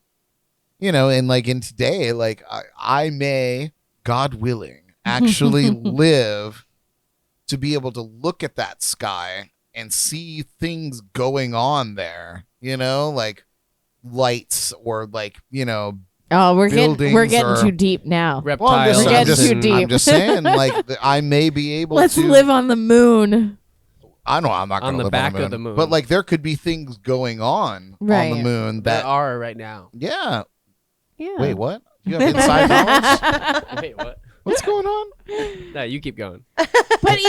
and like in today, like I may, God willing, actually live to be able to look at that sky and see things going on there, like lights or like, oh, we're getting buildings or- too deep now. well, I'm Reptiles. just, We're I'm getting just, too deep. I'm just saying, like, I may be able Let's to live on the moon. I know I'm not On going to the live back on of the moon. but like there could be things going on Right. the moon There that are right now. yeah. Yeah. Wait, what? You have inside knowledge? Wait, what? What's going on? No, you keep going. But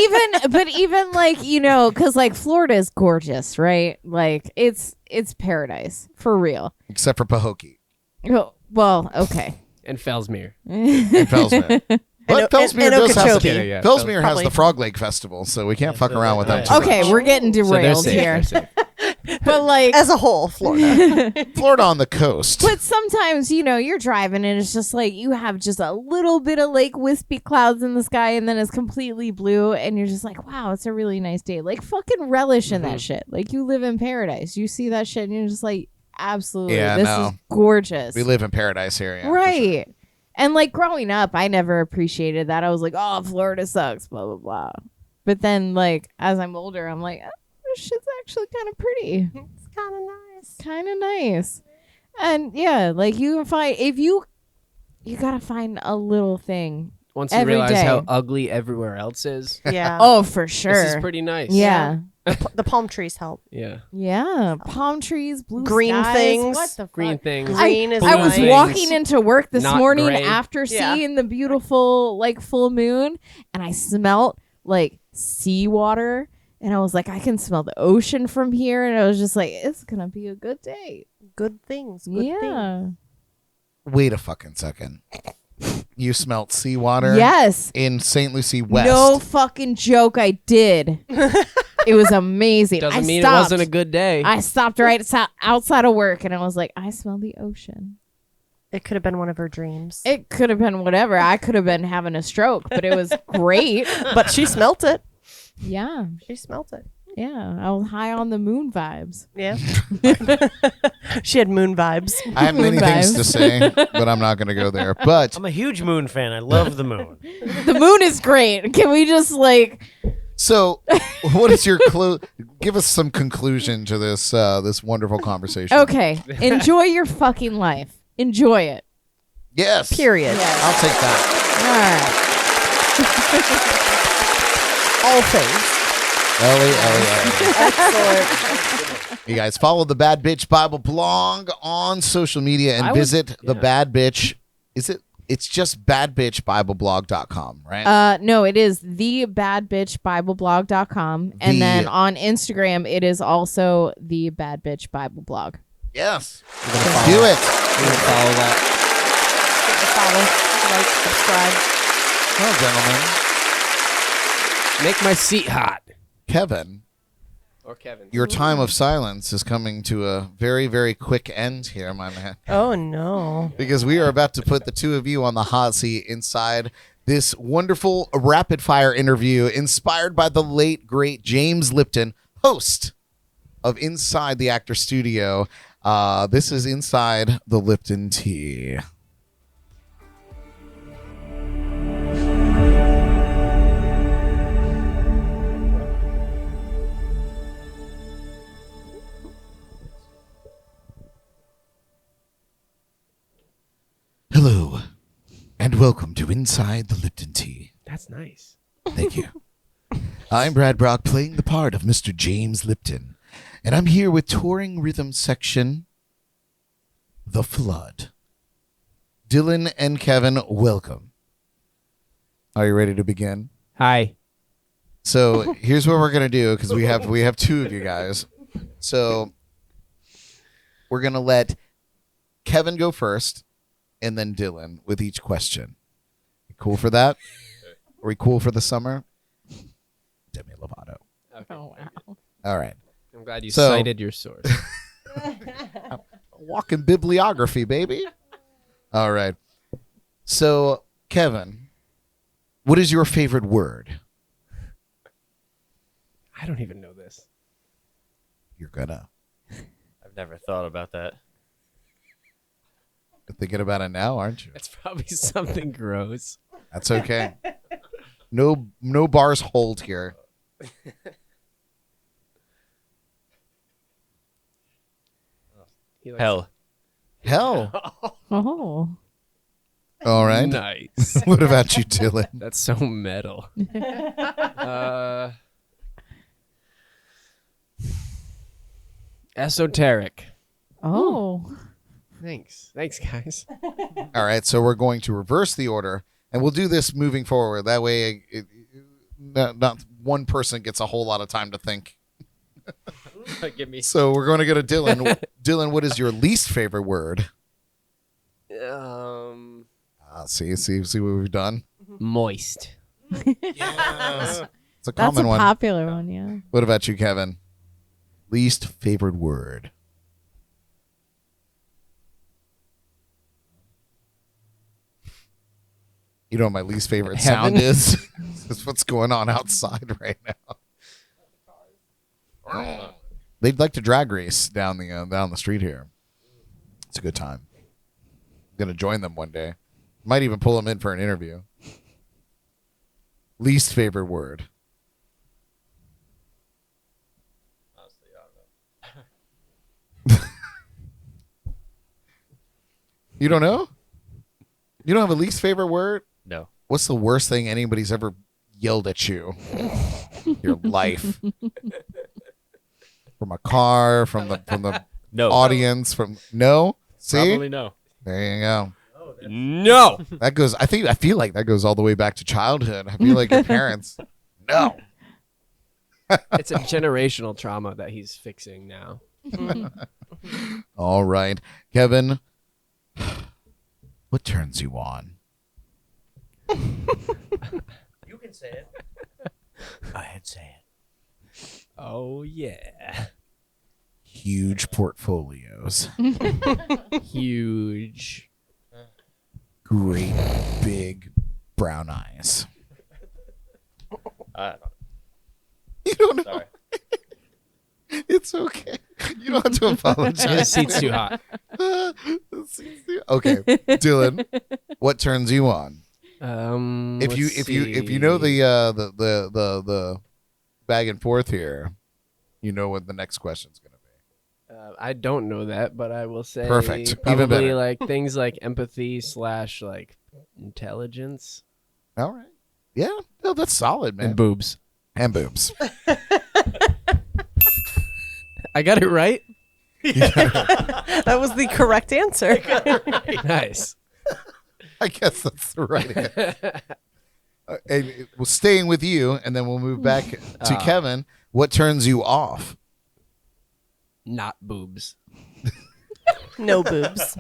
even like, you know, because like Florida is gorgeous, right? Like it's paradise for real. Except for Pahokee Well, okay. And Fellsmere. and Fellsmere. But And Fellsmere does have Okeechobee. Yeah, yeah. Fellsmere has Probably. the Frog Lake Festival, so we can't fuck around with them too Okay, much. we're getting So they're derailed safe. here. They're safe. But like As a whole, Florida. Florida on the coast. But sometimes, you know, you're driving and it's just like you have just a little bit of like wispy clouds in the sky and then it's completely blue and you're just like, wow, it's a really nice day. Like fucking relish in that shit. Like you live in paradise. You see that shit and you're just like, absolutely, Yeah, this no. is gorgeous. We live in paradise here, yeah. for right. sure. And like growing up, I never appreciated that. I was like, oh, Florida sucks, blah, blah, blah. But then like as I'm older, I'm like, oh, this shit's actually kind of pretty. It's kind of nice. Kind of nice. And yeah, like you can find if you gotta find a little thing. Once you Every realize day. how ugly everywhere else is, Yeah. Oh, for sure. this is pretty nice. Yeah. The palm trees help. Yeah. Yeah. Palm trees, blue Green skies. things. What the Green fuck? things. Green is I was Blue nice. things. walking into work this Not morning gray. after Yeah. seeing the beautiful like full moon and I smelt like seawater and I was like, I can smell the ocean from here and I was just like, it's gonna be a good day. Good things. Good yeah. things. Wait a fucking second. You smelt seawater Yes. in St. Lucie West. No fucking joke, I did. It was amazing. Doesn't I mean stopped. it wasn't a good day. I stopped right outside of work and I was like, I smell the ocean. It could have been one of her dreams. It could have been whatever. I could have been having a stroke, but it was great. But she smelt it. Yeah. She smelt it. Yeah. I was high on the moon vibes. Yeah. She had moon vibes. I have many Moon things vibes. to say, but I'm not going to go there. But I'm a huge moon fan. I love the moon. The moon is great. Can we just like so, what is your give us some conclusion to this this wonderful conversation? okay, enjoy your fucking life. Enjoy it. Yes. Period. Yes. I'll take that. All right. All things. Elly. You guys follow the Bad Bitch Bible blog on social media and visit the Bad Bitch. It's just badbitchbibleblog.com, right? No, it is thebadbitchbibleblog.com. And then on Instagram, it is also the Bad Bitch Bible Blog. Yes. We're gonna follow- Do it. We're gonna follow that. Follow, like, subscribe. Well, gentlemen. Make my seat hot. Kevin, Or Kevin. your time of silence is coming to a very, very quick end here, my man. Oh, no. Because we are about to put the two of you on the hot seat inside this wonderful rapid fire interview inspired by the late, great James Lipton, host of Inside the Actor Studio. This is Inside the Lipton Tea. Hello, and welcome to Inside the Lipton Tea. That's nice. Thank you. I'm Brad Brock, playing the part of Mr. James Lipton, and I'm here with touring rhythm section, The Flood. Dylan and Kevin, welcome. Are you ready to begin? Hi. So here's what we're gonna do, because we have two of you guys. So we're gonna let Kevin go first, and then Dylan with each question. You cool for that? Are we cool for the summer? Demi Lovato. Okay. Oh, wow. All right. I'm glad you So- cited your source. Walking bibliography, baby. All right. So, Kevin, what is your favorite word? I don't even know this. You're gonna. I've never thought about that. You're thinking about it now, aren't you? It's probably something gross. That's okay. No bars hold here. He likes- Hell. Hell. Oh. All right. Nice. What about you, Dylan? That's so metal. Esoteric. Oh. Thanks, guys. All right, so we're going to reverse the order. And we'll do this moving forward. That way, not one person gets a whole lot of time to think. Give me. So we're going to go to Dylan. Dylan, what is your least favorite word? See what we've done. Moist. Yes. It's a That's common a one. popular one, yeah. What about you, Kevin? Least favorite word? You know what my least favorite sound is? Is what's going on outside right now. They'd like to drag race down the street here. It's a good time. I'm gonna join them one day. Might even pull them in for an interview. Least favorite word. Honestly, I don't know. You don't know? You don't have a least favorite word? No. What's the worst thing anybody's ever yelled at you? Your life. From a car, from the No. audience, from no? See? Probably no. There you go. No. That goes I feel like that goes all the way back to childhood. I feel like your parents. No. It's a generational trauma that he's fixing now. All right. Kevin, what turns you on? You can say it. Go ahead, say it. Oh yeah. Huge portfolios. Huge. Great big brown eyes. I don't know. You don't know. Sorry. It's okay. You don't have to The apologize. seat's too hot. Okay, Dylan, what turns you on? If you know the back and forth here, you know what the next question's gonna be. I don't know that, but I will say Perfect. Even probably better. like things like empathy / like intelligence All right. Yeah. No, that's solid, man. and boobs. And boobs. I got it right. That was the correct answer. Nice. I guess that's the right answer. And we're staying with you, and then we'll move back to Kevin. What turns you off? Not boobs. No boobs.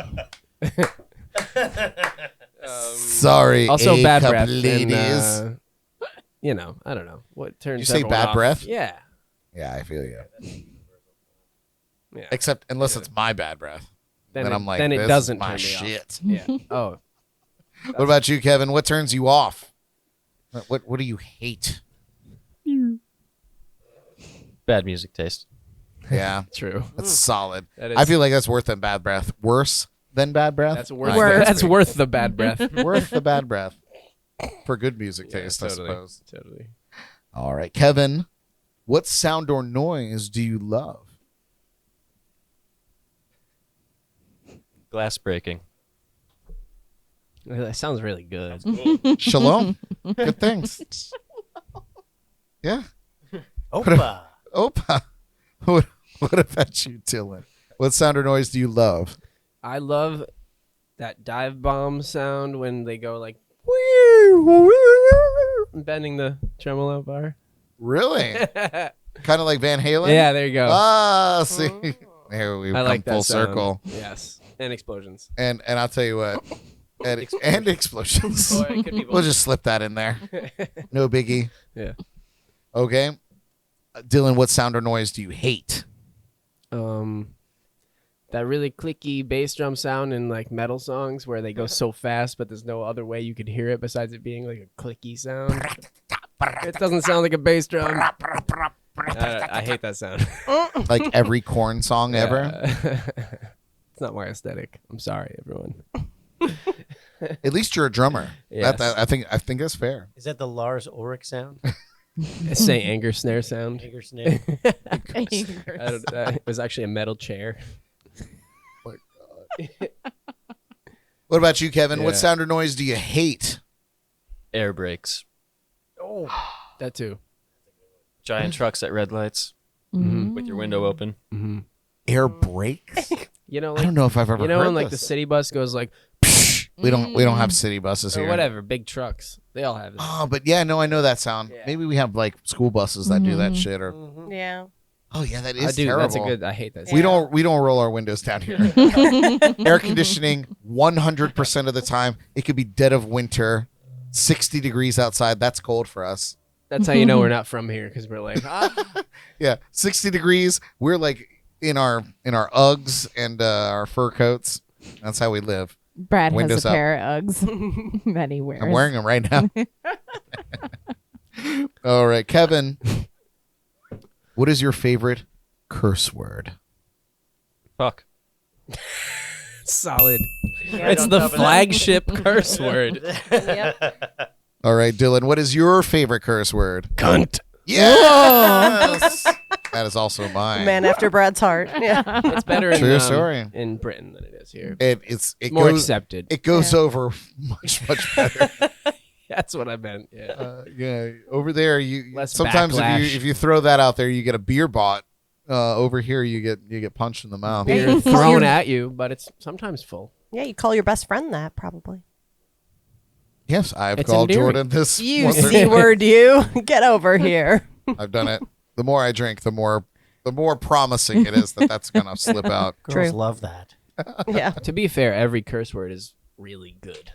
Sorry, Also bad A-cup breath. ladies. And, I don't know what turns. You say everyone bad off. breath? Yeah. Yeah, I feel you. Yeah. Except unless it's my bad breath. Then it, I'm like, then it this is doesn't my turn me off. shit. Yeah. Oh, What about you, Kevin? What turns you off? What do you hate? Bad music taste. Yeah, true. that's solid. That I is- feel like that's worse than bad breath. Worse than bad breath? That's worth. Worth. That's worth the bad breath. Worth the bad breath. For good music taste, totally, I suppose. Totally. All right, Kevin, what sound or noise do you love? Glass breaking. That sounds really good. Shalom. Good things. Yeah. Opa. Opa. What about you, Dylan? What sound or noise do you love? I love that dive bomb sound when they go like bending the tremolo bar. Really? Yeah, Kind of like Van Halen? there you go. Ah, see. There we've I come like that full sound. circle. Yes, and explosions. And I'll tell you what. And explosions. Or it could be We'll just slip that in there. No biggie. Yeah. Okay. Dylan, what sound or noise do you hate? That really clicky bass drum sound in like metal songs where they go so fast, but there's no other way you could hear it besides it being like a clicky sound. It doesn't sound like a bass drum. I hate that sound. Like every corn song ever? It's not my aesthetic. I'm sorry, everyone. At least you're a drummer. Yes. I think that's fair. Is that the Lars Ulrich sound? Say anger snare sound. Anger snare. It was actually a metal chair. What about you, Kevin? What Yeah. sound or noise do you hate? Air brakes. Oh. That too. Giant trucks at red lights with your window open. Air brakes? You know, I like don't know if I've ever you know heard when like the this. city bus goes like We don't have city buses Or here. whatever, big trucks. They all have it. Oh, but yeah, no, I know that sound. Yeah. Maybe we have like school buses that do that shit, or Yeah. oh yeah, that I is do. terrible. That's a good. I hate that. We don't roll our windows down here. Air conditioning 100% of the time. It could be dead of winter, 60 degrees outside. That's cold for us. That's how you know we're not from here because we're like, Yeah, 60 degrees. We're like in our Uggs and our fur coats. That's how we live. Brad Windows has a up. pair of Uggs that he wears. I'm wearing them right now. All right, Kevin. What is your favorite curse word? Fuck. solid. Yeah, It's on the top of that. flagship curse word. Yep. All right, Dylan. What is your favorite curse word? Cunt. Yes. That is also mine. Man after Brad's heart. Yeah. It's better True story. in Britain than it is here. It More goes accepted. it goes over much better. That's what I meant. Yeah. Yeah, over there you Less sometimes backlash. if you throw that out there, you get a beer bought. Over here, you get punched in the mouth. Beer thrown at you, but it's sometimes full. Yeah, you call your best friend that probably. Yes, I've It's called endearing. Jordan this. You once or C word, you. Get over here. I've done it. The more I drink, the more promising it is that that's gonna slip out. Girls True. love that. Yeah, To be fair, every curse word is really good.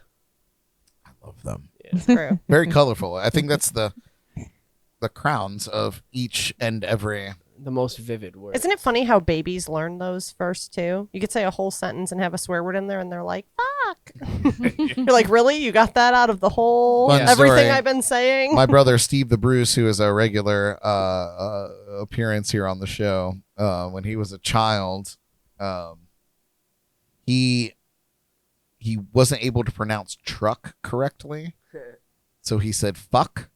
I love them. true. Very colorful. I think that's the crowns of each and every. The most vivid word. Isn't it funny how babies learn those first too? You could say a whole sentence and have a swear word in there, and they're like, "Fuck." You're like, really? You got that out of the whole Fun everything story. I've been saying? My brother Steve the Bruce, who is a regular appearance here on the show, when he was a child, he wasn't able to pronounce truck correctly, so he said "fuck."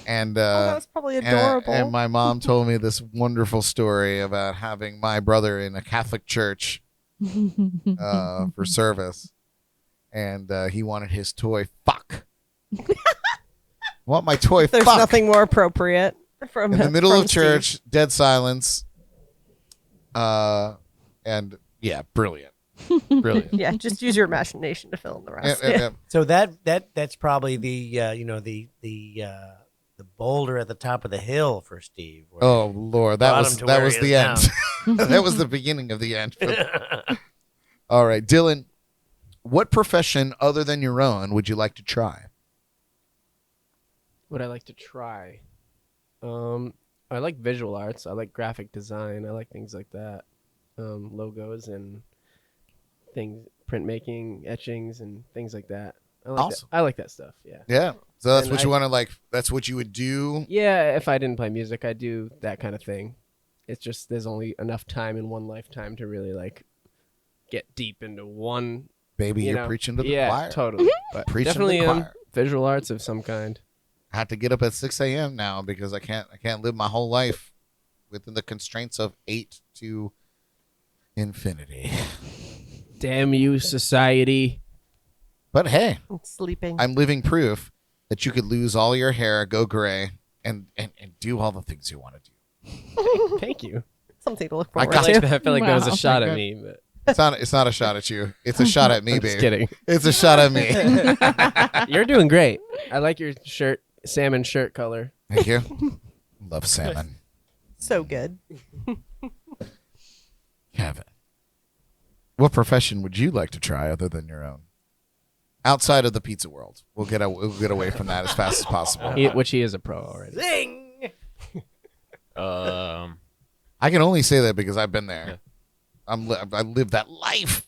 And that was probably and- adorable. And my mom told me this wonderful story about having my brother in a Catholic church for service, and he wanted his toy "fuck." Want my toy There's "fuck." nothing more appropriate from In the middle from of church, dead silence. And yeah, brilliant. Brilliant. Steve. Yeah, just use your imagination to fill in the rest. Yeah. So that's probably the boulder at the top of the hill for Steve. where- Oh Lord, that Brought was him to that where was he the is end. That was the beginning of the end. All right, Dylan, what profession other than your own would you like to try? Would I like to try? I like visual arts. I like graphic design. I like things like that. Logos and things, printmaking, etchings, and things like that. I like Awesome. that. I like that stuff. Yeah. Yeah. So that's And what you want to like. That's what you would do. Yeah. If I didn't play music, I'd do that kind of thing. It's just there's only enough time in one lifetime to really like get deep into one. Baby, You you're know? preaching to the Yeah, choir. totally. But Preaching to definitely the choir. visual arts of some kind. I have to get up at 6 a.m. now because I can't live my whole life within the constraints of 8 to infinity. Damn you, society. But hey, Sleeping. I'm living proof that you could lose all your hair, go gray, and do all the things you want to do. Thank you. Something to look I forward got to. I feel like that was Wow. a shot at me, but It's not a shot at you. It's a shot at me, I'm babe. just kidding. It's a shot at me. You're doing great. I like your shirt, salmon shirt color. Thank you. Love salmon. So good. Kevin, what profession would you like to try other than your own? Outside of the pizza world. We'll get away from that as fast as possible. Which he is a pro already. Zing! I can only say that because I've been there. I lived that life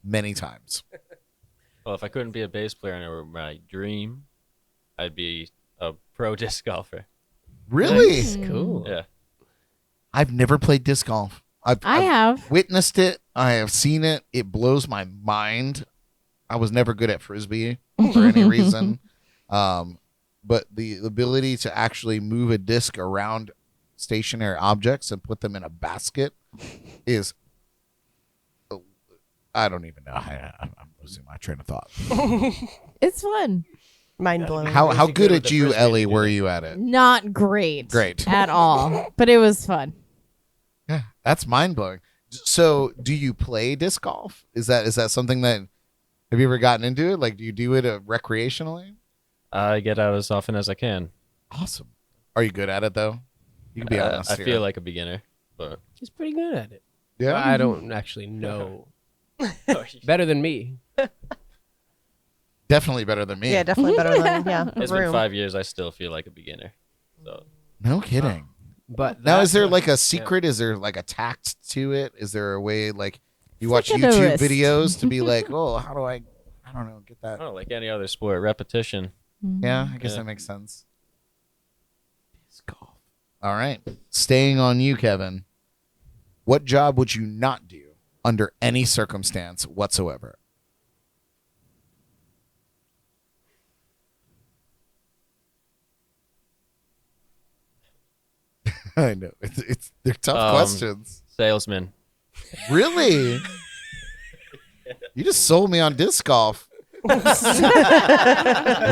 many times. Well, if I couldn't be a bass player and it were my dream, I'd be a pro disc golfer. Really? Nice. Cool. Yeah. I've never played disc golf. I I've have. witnessed it. I have seen it. It blows my mind. I was never good at Frisbee for any reason. But the ability to actually move a disc around stationary objects and put them in a basket is, I don't even know. I'm losing my train of thought. It's fun. Mind blown. How Basically good with at the you, Frisbee Elly, to do were that. you at it? Not great. Great. At all. But it was fun. Yeah, that's mind blowing. So, do you play disc golf? Is that something that have you ever gotten into it? Like, do you do it recreationally? I get out as often as I can. Awesome. Are you good at it though? You can be honest. I here. feel like a beginner, but He's pretty good at it. Yeah. I don't actually know. Better than me. Definitely better than me. Yeah, definitely better than it's been 5 years. I still feel like a beginner. So No kidding. But Now, that- is there like a secret? Is there like a tact to it? Is there a way like you watch like a YouTube wrist. videos to be like, oh, how do I don't know, get that? oh, like any other sport, repetition. Yeah, I guess Yeah. that makes sense. Disc golf. All right. Staying on you, Kevin. What job would you not do under any circumstance whatsoever? I know. They're tough questions. Salesman. Really? You just sold me on disc golf.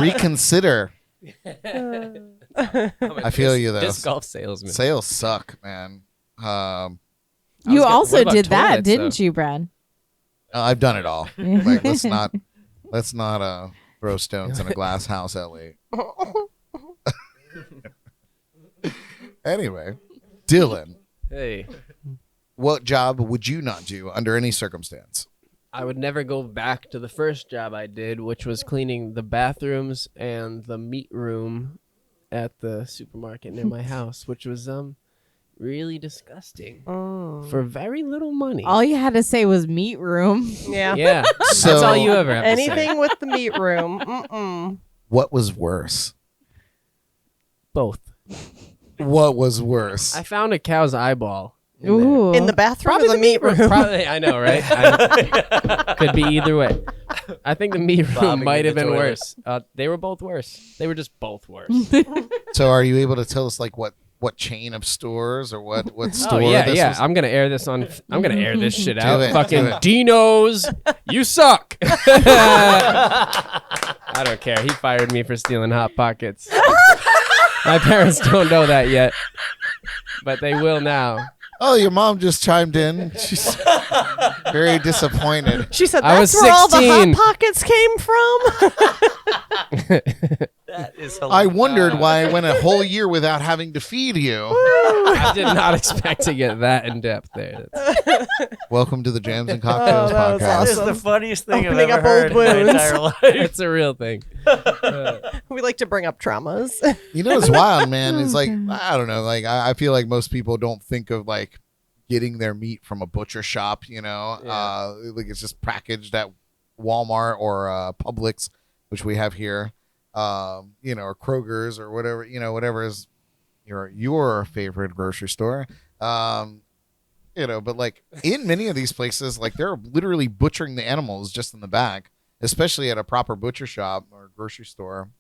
Reconsider. I feel you though. Disc golf salesman. Sales suck, man. You I was also what about did that, toilets, didn't you, Brad? I've done it all. Like let's not throw stones in a glass house, Elly. Anyway, Dylan, Hey, what job would you not do under any circumstance? I would never go back to the first job I did, which was cleaning the bathrooms and the meat room at the supermarket near my house, which was really disgusting for very little money. All you had to say was meat room. Yeah. Yeah, So- that's all you ever have to say. Anything with the meat room. Mm-mm. What was worse? Both. What was worse? I found a cow's eyeball. in there. Ooh. In the bathroom Probably or the meat room? Probably, I know, right? Could be either way. I think the meat room Bobbing might in have the been toilet. worse. They were both worse. They were just both worse. So are you able to tell us like what chain of stores or what store Oh yeah, this yeah. was? I'm gonna air this on. I'm gonna air this shit out. it, Fucking do it. Dino's, you suck. I don't care. He fired me for stealing Hot Pockets. My parents don't know that yet, but they will now. Oh, your mom just chimed in. She's very disappointed. She said I was that's where all the 16. Hot Pockets came from. That is I wondered why I went a whole year without having to feed you. I did not expect to get that in depth there. Welcome to the Jams and Cocktails that was podcast. That is awesome. the funniest thing Opening I've up ever old heard in my wounds. entire life. It's a real thing. We like to bring up traumas. You know, it's wild, man. It's like, I don't know. Like, I feel like most people don't think of like getting their meat from a butcher shop, you know, like it's just packaged at Walmart or Publix, which we have here, you know, or Kroger's or whatever, you know, whatever is your favorite grocery store. You know, but like in many of these places, like they're literally butchering the animals just in the back, especially at a proper butcher shop or grocery store.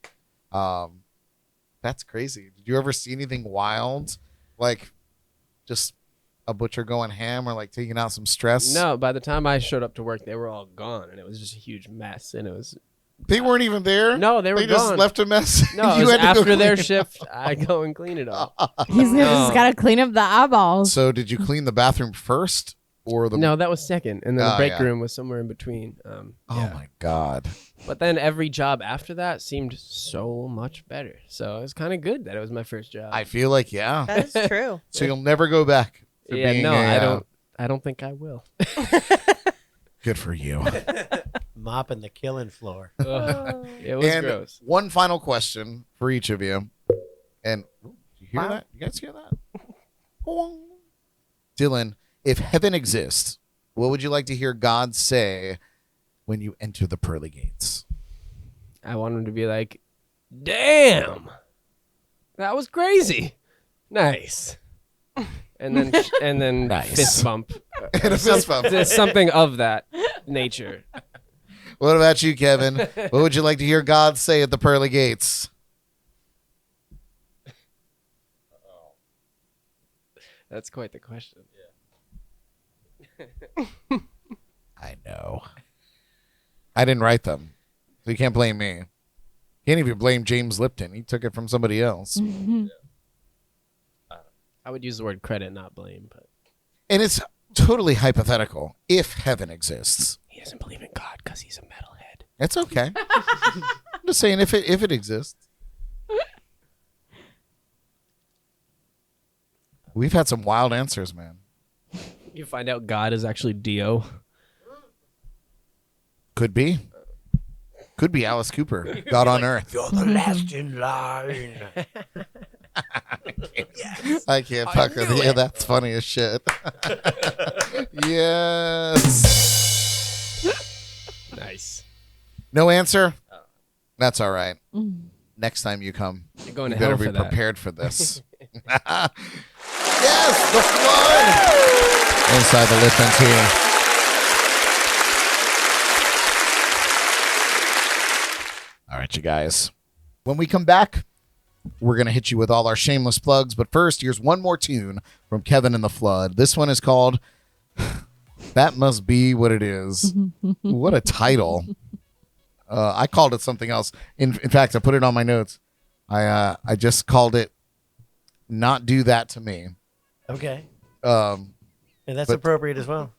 That's crazy. Did you ever see anything wild? Like just a butcher going ham or like taking out some stress? No, by the time I showed up to work, they were all gone, and it was just a huge mess. And it was They weren't even there? no, they were They just gone. left a mess? No, it You was had to go after their clean it shift. I go and clean it all. He's just got to clean up the eyeballs. So did you clean the bathroom first or the No, that was second, and then Oh, the break yeah. room was somewhere in between. Oh Yeah. my God. But then every job after that seemed so much better. So it was kind of good that it was my first job. I feel like, yeah. That is true. So you'll never go back to yeah, being no, a, I don't think I will. good for you. Mopping the killing floor. Ugh, it was And gross. one final question for each of you. And ooh, you hear Wow. that? You guys hear that? Boing. Dylan, if heaven exists, what would you like to hear God say when you enter the pearly gates? I want him to be like, "Damn, that was crazy, nice," and then Nice. fist bump. And a fist bump. There's something of that nature. What about you, Kevin? What would you like to hear God say at the pearly gates? That's quite the question. I know. I didn't write them, so you can't blame me. Can't even blame James Lipton. He took it from somebody else. I would use the word credit, not blame. But And it's totally hypothetical. If heaven exists, He doesn't believe in God because he's a metalhead. it's okay. I'm just saying if it exists. We've had some wild answers, man. You find out God is actually Dio. Could be. Could be Alice Cooper, God on Earth. You're the last in line. I can't fuck with you. That's funny as shit. Yes. Nice. No answer? That's all right. Next time you come, You're going you to better hell be for that. prepared for this. Yes, the flood. Inside the Lipton Tea. All right, you guys. When we come back, we're going to hit you with all our shameless plugs. But first, here's one more tune from Kevin and the Flood. This one is called That Must Be What It Is. What a title. I called it something else. In fact, I put it on my notes. I just called it Not Do That to Me. Okay. Um, And that's But- appropriate as well.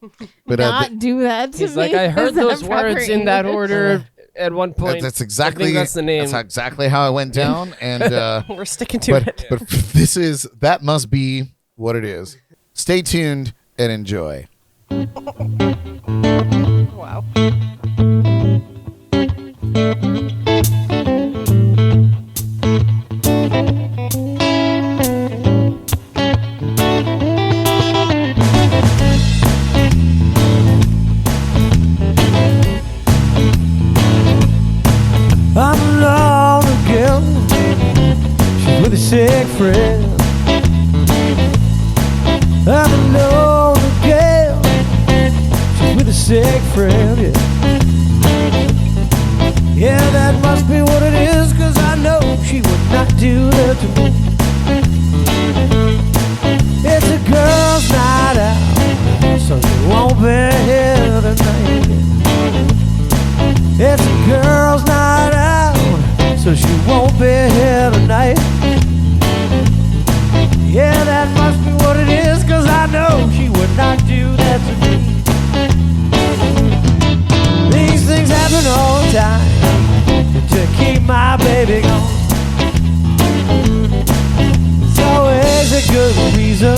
but Not do that to He's me. like, I heard Is that those proper words in that English? order at one point. that's exactly I think that's the name. That's exactly how I went down. And We're sticking to it. but this is That Must Be What It Is. Stay tuned and enjoy. Wow. I'm alone again. She's with a sick friend. I'm alone again. She's with a sick friend. Yeah, that must be what it is, 'cause I know she would not do that to me. It's a girl's night out, so she won't be here tonight. It's a girl's night out, so she won't be here tonight. Yeah, that must be what it is, 'cause I know she would not do that to me. These things happen all the time to keep my baby gone. There's always a good reason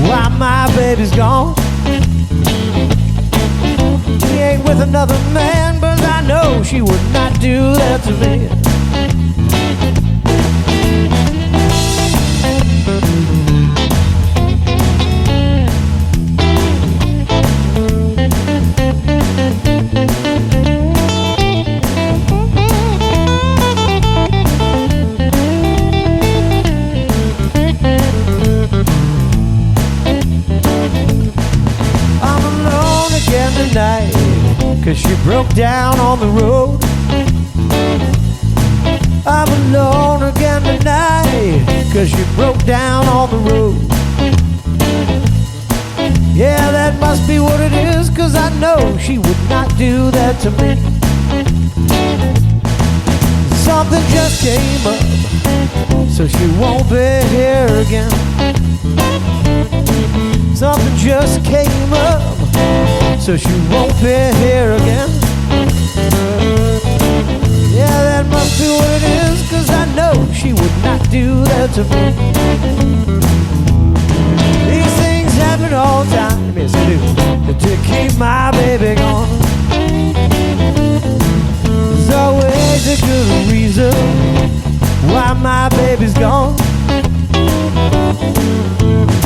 why my baby's gone. She ain't with another man, but I know she would not do that to me. I'm alone again tonight, 'cause she broke down on the road. I'm alone again tonight, 'cause she broke down on the road. Yeah, that must be what it is, 'cause I know she would not do that to me. Something just came up, so she won't be here again. Something just came up, so she won't be here again. Yeah, that must be what it is, 'cause I know she would not do that to me. These things happen all the time, yes they do, to keep my baby gone. There's always a good reason why my baby's gone.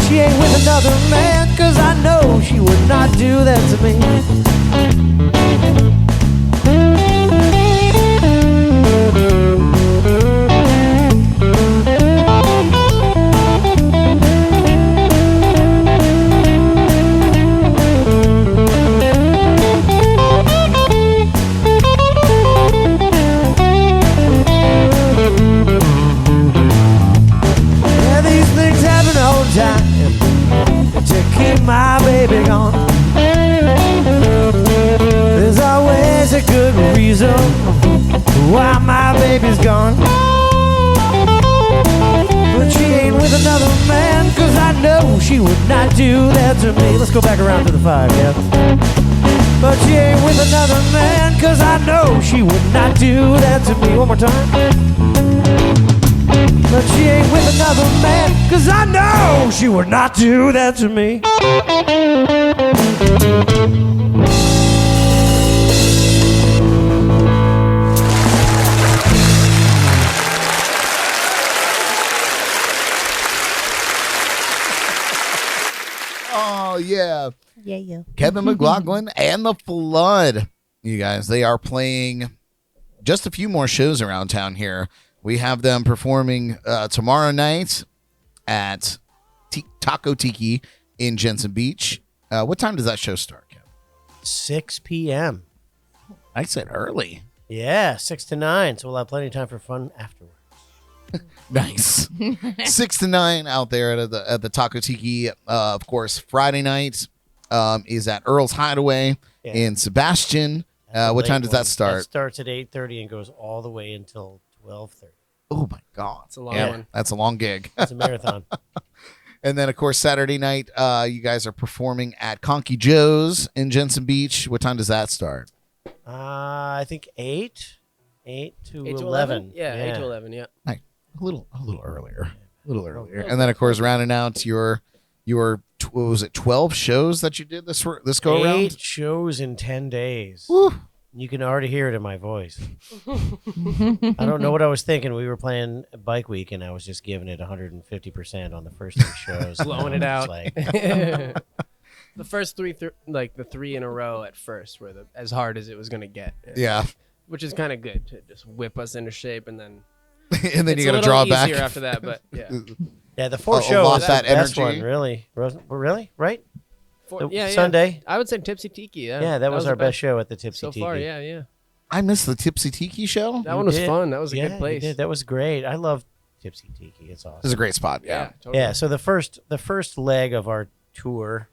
She ain't with another man, 'cause I know she would not do that to me. Yeah, these things happen all the time to keep my baby gone. There's always a good reason why my baby's gone. But But she ain't with another man, 'cause I know she would not do that to me. Let's go back around to the 5, yeah. But she ain't with another man, 'cause I know she would not do that to me. One more time. But she ain't with another man, 'cause I know she would not do that to me. Oh, yeah. Yeah. Kevin McLoughlin and the Flood. You guys, they are playing just a few more shows around town here. We have them performing tomorrow night at Taco Tiki in Jensen Beach. What time does that show start, Kevin? 6 p.m. I said early. Yeah, 6 to 9. So we'll have plenty of time for fun afterwards. Nice. 6 to 9 out there at the Taco Tiki. Of course, Friday night is at Earl's Hideaway in Sebastian. What time does that start? That starts at 8:30 and goes all the way until 12:30. Oh my God, It's a long one. That's a long gig. It's a marathon. And then, of course, Saturday night, you guys are performing at Conky Joe's in Jensen Beach. What time does that start? I think 8 to 8 to 11. Yeah, 8 to 11, yeah. Like a little earlier. And then, of course, rounding out your what was it, 12 shows that you did this go around? 8 shows in 10 days. Woo. You can already hear it in my voice. I don't know what I was thinking. We were playing Bike Week, and I was just giving it 150% on the first 3 shows. Blowing it out. Like, The first three, like the 3 in a row at first were as hard as it was going to get. Yeah. Which is kind of good to just whip us into shape, and then And then it's you got a to draw little back. easier after that, but yeah. yeah, the 4th A show lot was that the best energy. one, really. Really? Right? Yeah, Sunday? I would say Tipsy Tiki. Yeah, Yeah, that was our the best show at the Tipsy so Tiki. far. Yeah. I missed the Tipsy Tiki show. That one was did. fun. That was a Yeah, good you place. did. That was great. I love Tipsy Tiki. It's awesome. This is a great spot. Yeah. Totally. Yeah, so the first leg of our tour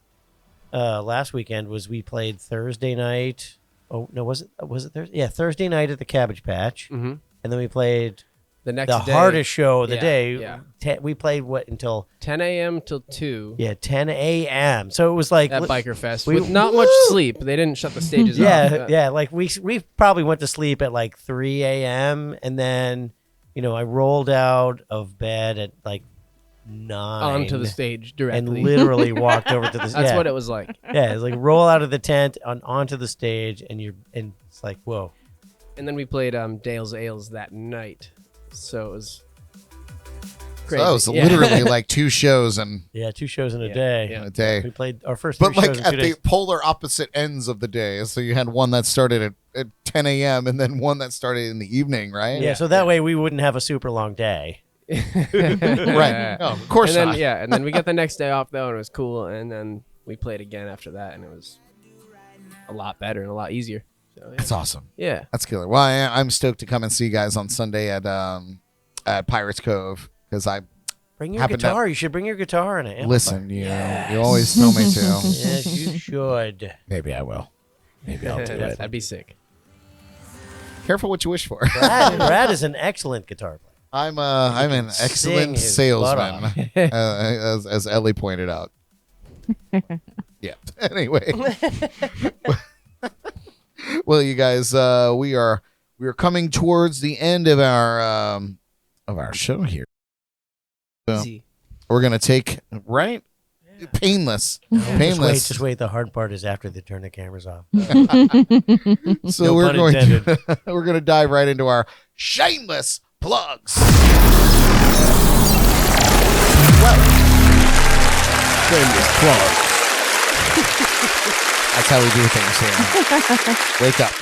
last weekend was we played Thursday night. Oh no, was it Thursday? Yeah, Thursday night at the Cabbage Patch, Mm-hmm. and then we played The next the day, hardest show of the Yeah, day. yeah. We played until 10 a.m. till 2 10 a.m. So it was like at Biker Fest we- with not much sleep. They didn't shut the stages off. yeah. Like we probably went to sleep at like 3 a.m. and then I rolled out of bed at like 9 Onto the stage and directly. literally walked over to the. That's what it was like. Yeah, it's like roll out of the tent onto the stage, and it's like whoa. And then we played Dale's Ales that night. So it was So crazy. that was Yeah. literally like 2 shows in Yeah, 2 shows in a Yeah, day. yeah. a day. We played our first 3 But like shows in at 2 the days. polar opposite ends of the day. So you had one that started at 10 a.m. and then one that started in the evening, right? Yeah, so that way we wouldn't have a super long day. Right. No, of course And then not. and then we got the next day off though, and it was cool. And then we played again after that, and it was a lot better and a lot easier. So, yeah. That's awesome. Yeah. That's killer. Well, I'm stoked to come and see you guys on Sunday at Pirates Cove because I Bring your Happened to- guitar. You should bring your guitar and an listen. You always tell me to. Yes, you should. Maybe I will. Maybe I'll do it. That'd be sick. Careful what you wish for. Brad is an excellent guitar player. I'm an excellent sing his butt salesman, as Elly pointed out. Yeah. Anyway, well, you guys, we are coming towards the end of our show here. So Easy. we're gonna take painless. Just wait. The hard part is after they turn the cameras off. So No we're pun going intended. to we're going to dive right into our shameless plugs. Shameless plugs. That's how we do things here. Wake up.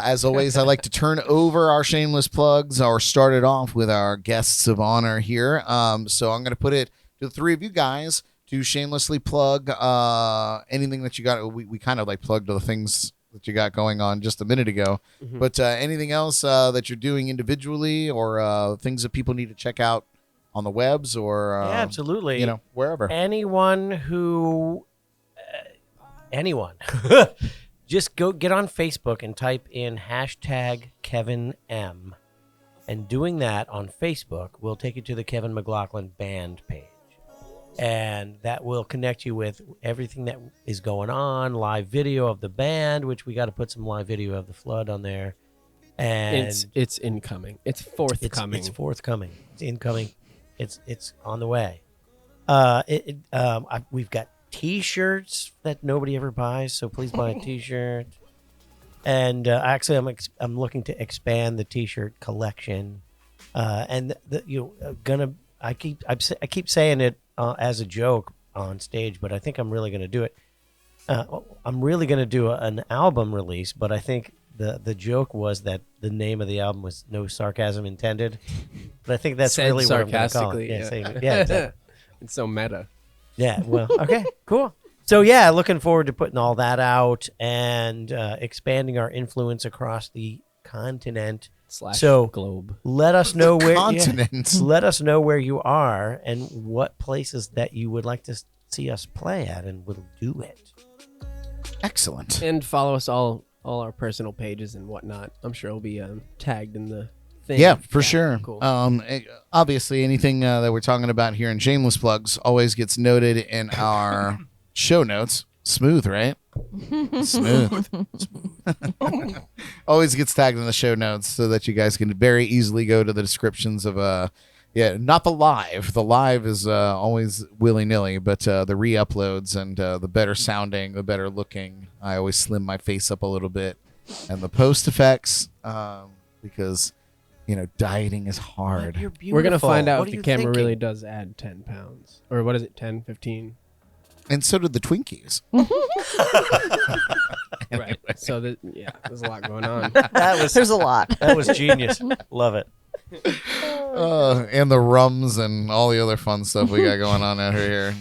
As always, I like to turn over our shameless plugs or start it off with our guests of honor here. So I'm going to put it to the 3 of you guys to shamelessly plug anything that you got. We kind of like plugged the things that you got going on just a minute ago. Mm-hmm. But anything else that you're doing individually or things that people need to check out on the webs or Yeah, absolutely. wherever. Anyone who, anyone, just go get on Facebook and type in #Kevin M. And doing that on Facebook will take you to the Kevin McLoughlin band page. And that will connect you with everything that is going on, live video of the band, which we got to put some live video of the flood on there. And it's incoming. It's forthcoming. It's forthcoming. It's incoming. It's on the way. We've got T-shirts that nobody ever buys, so please buy a T-shirt. And actually, I'm looking to expand the T-shirt collection. And I keep saying it as a joke on stage, but I think I'm really gonna do it. I'm really gonna do an album release, but I think the joke was that the name of the album was No Sarcasm Intended. But I think that's Said really what I'm gonna call it. sarcastically, Yeah, exactly. It's so meta. Yeah, well, okay, cool. So yeah, looking forward to putting all that out and expanding our influence across the continent. / globe. Let us know where Continent. let us know where you are and what places that you would like to see us play at, and we'll do it. Excellent. And follow us all our personal pages and whatnot. I'm sure it'll be tagged in the thing. Yeah, for sure. Cool. Obviously, anything that we're talking about here in Shameless Plugs always gets noted in our show notes. Smooth, right? Smooth. Always gets tagged in the show notes so that you guys can very easily go to the descriptions of not the live. The live is always willy-nilly, but the re-uploads and the better sounding, the better looking. I always slim my face up a little bit. And the post effects, because, dieting is hard. You're We're going to find out What if are the you camera thinking? really does add 10 pounds. Or what is it, 10, 15? And so did the Twinkies. Right. So, there's a lot going on. There's a lot. That was genius. Love it. And the rums and all the other fun stuff we got going on out here.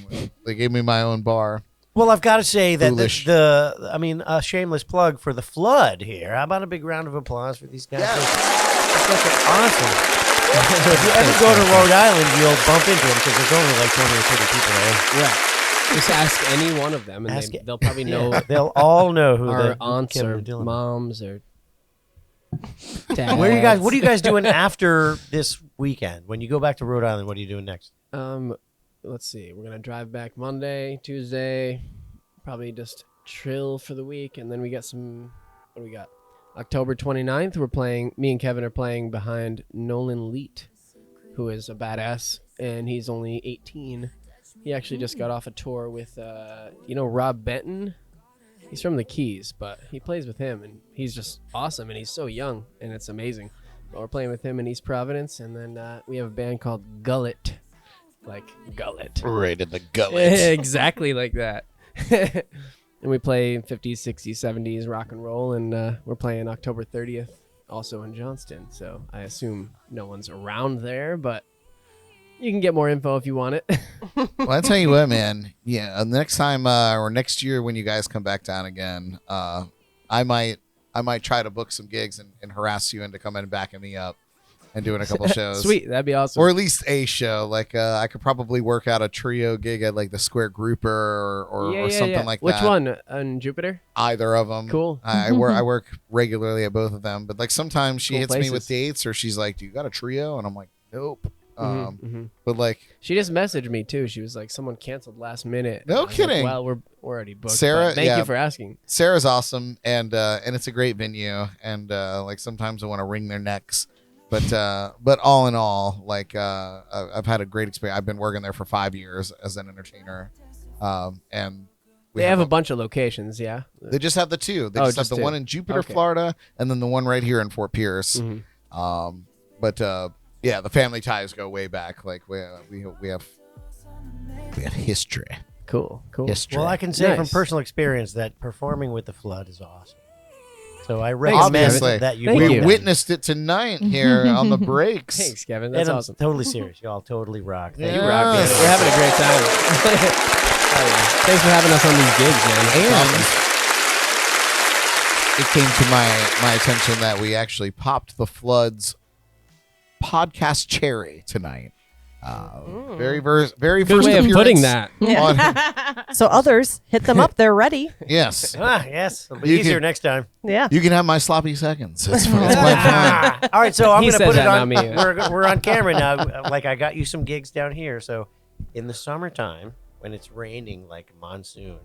They gave me my own bar. Well, I've got to say that Foolish. a shameless plug for the flood here. How about a big round of applause for these guys? It's fucking awesome. So if you ever go to Rhode Island, you'll bump into them because there's only like 20 or 30 people there. Right. Just ask any one of them, and they'll probably know They'll all know who our the aunts Kevin or and Dylan. moms or dads. Where are you guys? What are you guys doing after this weekend? When you go back to Rhode Island, what are you doing next? Let's see. We're going to drive back Monday, Tuesday, probably just chill for the week. And then we got what do we got? October 29th, me and Kevin are playing behind Nolan Leet, who is a badass, and he's only 18. He actually just got off a tour with, Rob Benton. He's from the Keys, but he plays with him, and he's just awesome, and he's so young, and it's amazing. But we're playing with him in East Providence, and then we have a band called Gullet. Like Gullet. Right in the gullet. Exactly like that. And we play 50s, 60s, 70s rock and roll, and we're playing October 30th also in Johnston. So I assume no one's around there, but you can get more info if you want it. Well, I tell you what, man. Yeah, next time or next year when you guys come back down again, I might try to book some gigs and harass you into coming and backing me up and doing a couple shows. Sweet, that'd be awesome. Or at least a show. Like I could probably work out a trio gig at like the Square Grouper or something like Which that. one? On Jupiter? Either of them. Cool. I work regularly at both of them, but like sometimes she Cool hits me places. with dates, or she's like, "Do you got a trio?" And I'm like, "Nope." Mhm. But like She just messaged me too. She was like, "Someone canceled last minute." No And I was like, kidding. well, we're already booked. Sarah, but thank yeah. you for asking. Sarah's awesome, and it's a great venue, and like sometimes I want to wring their necks, but all in all, like I've had a great experience. I've been working there for 5 years as an entertainer, and They have a bunch of locations, yeah. They just have the two. They Oh, just have just the two. one in Jupiter, Okay. Florida, and then the one right here in Fort Pierce. Mhm. Yeah, the family ties go way back. Like we have history. Cool. History. Well, I can say from Nice. personal experience that performing with the flood is awesome. So I Thanks, recommend Obviously. that you Thank do we you. that. witnessed it tonight here on the breaks. Thanks, Kevin. And That's I'm awesome. totally serious. Y'all totally rock. Yeah. You rock, man. We're having a great time. Hell yeah. Thanks for having us on these gigs, man. It's And awesome. it came to my attention that we actually popped the Floods podcast cherry tonight. Very Good first way of appearance putting that. on- So others, hit them up. They're ready. yes. Yes, it'll be You easier can- next time. Yeah. You can have my sloppy seconds. It's quite fun. All right, so I'm He going to said put it that, on. not me. We're on camera now. Like I got you some gigs down here. So in the summertime, when it's raining like monsoon,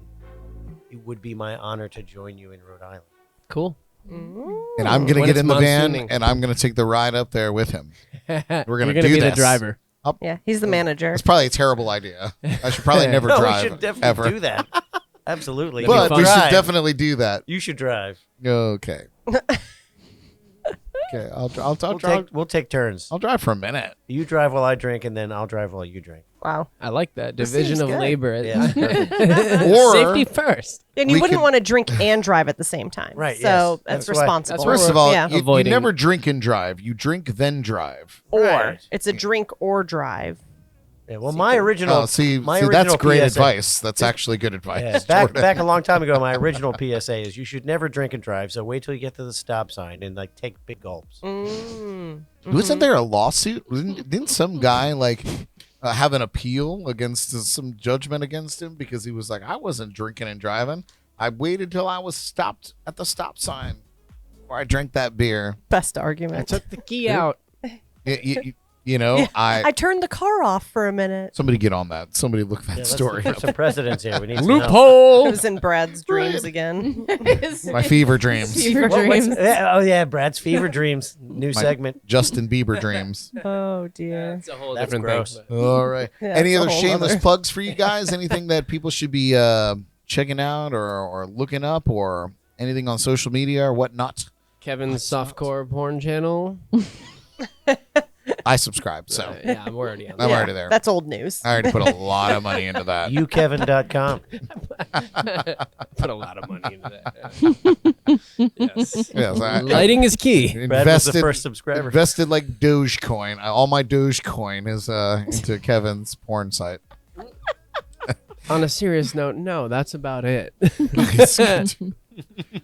it would be my honor to join you in Rhode Island. Cool. And I'm going to When get it's in the van monsooning. and I'm going to take the ride up there with him. We're gonna gonna do be the this. driver. Yeah. He's the manager. It's probably a terrible idea. I should probably never No, drive we should definitely ever. do that. Absolutely. But fun. we should Drive. definitely do that. You should drive. Okay. Okay. We'll take turns. I'll drive for a minute. You drive while I drink, and then I'll drive while you drink. Wow. I like that This division seems of good. labor. Yeah. Or- Safety first. And you We wouldn't could- want to drink and drive at the same time. Right, So yes. that's That's why- responsible. that's where First of all, yeah. you Avoiding- never drink and drive. You drink then drive. Or Right. it's a drink or drive. Yeah, well, my original. Oh, see, my that's original great PSA advice. That's actually good advice. Yeah, Jordan. back a long time ago, my original PSA is you should never drink and drive. So wait till you get to the stop sign and like take big gulps. Wasn't there a lawsuit? Didn't some guy like have an appeal against some judgment against him because he was like, I wasn't drinking and driving. I waited till I was stopped at the stop sign before I drank that beer. Best I argument. took the key out. You know, I turned the car off for a minute. somebody get on that. Somebody look that Yeah, let's story put up. some precedents here. We need some help. It Loophole. was in Brad's dreams again. My fever dreams. Fever What- what's- dreams. oh yeah, Brad's fever dreams. New My segment. Justin Bieber dreams. Oh dear. That's a whole That's different gross. thing. All right. Yeah, Any it's a other whole shameless other- plugs for you guys? Anything that people should be checking out or looking up or anything on social media or whatnot? Kevin's softcore porn channel. I subscribe, so Yeah, I'm already on I'm that. already there. That's old news. I already put a lot of money into that. Ukevin.com. Put a lot of money into that. Yes. Yes, I Lighting is key. Brad was the first subscriber. invested like Dogecoin. All my Dogecoin is into Kevin's porn site. On a serious note, no, that's about it.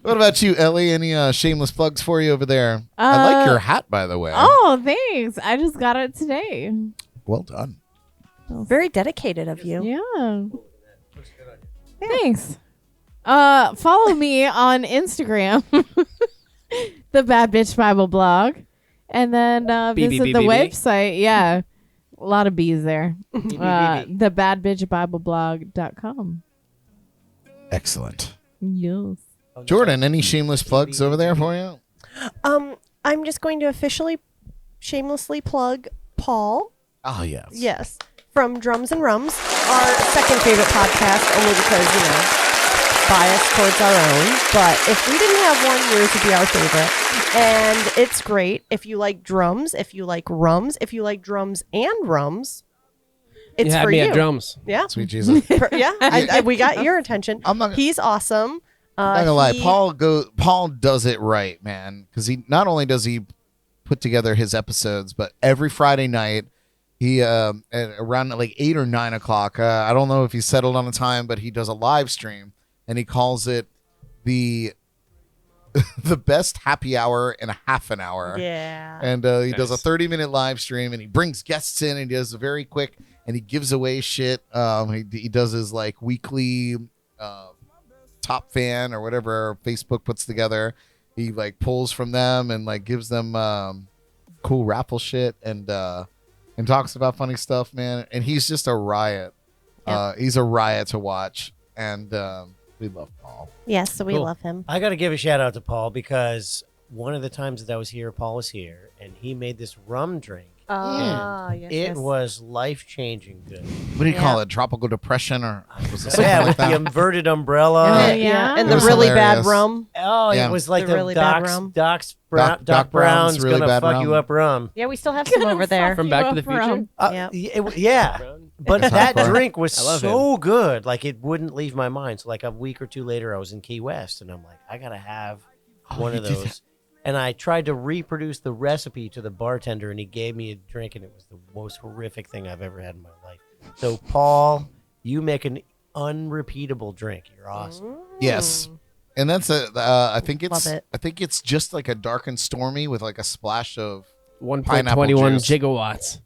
What about you, Ellie? Any shameless plugs for you over there? I like your hat, by the way. Oh, thanks. I just got it today. Well done. Very dedicated of you. Yeah. Thanks. Follow me on Instagram, the Bad Bitch Bible blog, and then visit the website. Yeah, a lot of B's there. The badbitchbibleblog.com. Excellent. Yes. Jordan, any shameless plugs over there for you? I'm just going to officially shamelessly plug Paul. Oh, yes. Yes. From Drums and Rums, our second favorite podcast, only because, bias towards our own. But if we didn't have one, yours would be our favorite. And it's great. If you like drums, if you like rums, if you like drums and rums, it's You had for me you. at drums. Yeah. Sweet Jesus. Yeah. We got your attention. I'm not- He's awesome. Not gonna lie, he- Paul does it right, man. Because he not only does he put together his episodes, but every Friday night he at around like 8 or 9 o'clock. I don't know if he's settled on a time, but he does a live stream and he calls it the the best happy hour in a half an hour. Yeah. And he does a 30-minute live stream and he brings guests in and he does a very quick and he gives away shit. He does his like weekly top fan or whatever Facebook puts together. He like pulls from them and like gives them cool raffle shit and talks about funny stuff, man. And he's just a riot. Yep. He's a riot to watch, and we love Paul. Yes, so we Cool. love him. I got to give a shout out to Paul because one of the times that I was here, Paul was here, and he made this rum drink. Yes. It was life changing good. What do you call it? Tropical depression or was it something Yeah, like with the that? inverted umbrella. Oh, Yeah. yeah. And It the was really hilarious. bad rum. Oh, Yeah. it was like The the really bad Doc's, rum. Doc Brown's Brown's really gonna bad fuck rum. you up rum. Yeah, we still have some over there. From Back to the Future? Yeah. Yeah. But that hardcore. drink was I love so good. Like, it wouldn't leave my mind. So, like, a week or two later, I was in Key West, and I'm like, I got to have one of you did those. And I tried to reproduce the recipe to the bartender, and he gave me a drink, and it was the most horrific thing I've ever had in my life. So, Paul, you make an unrepeatable drink. You're awesome. Yes. And that's I think it's Love it. I think it's just like a dark and stormy with like a splash of 1.21 juice. gigawatts.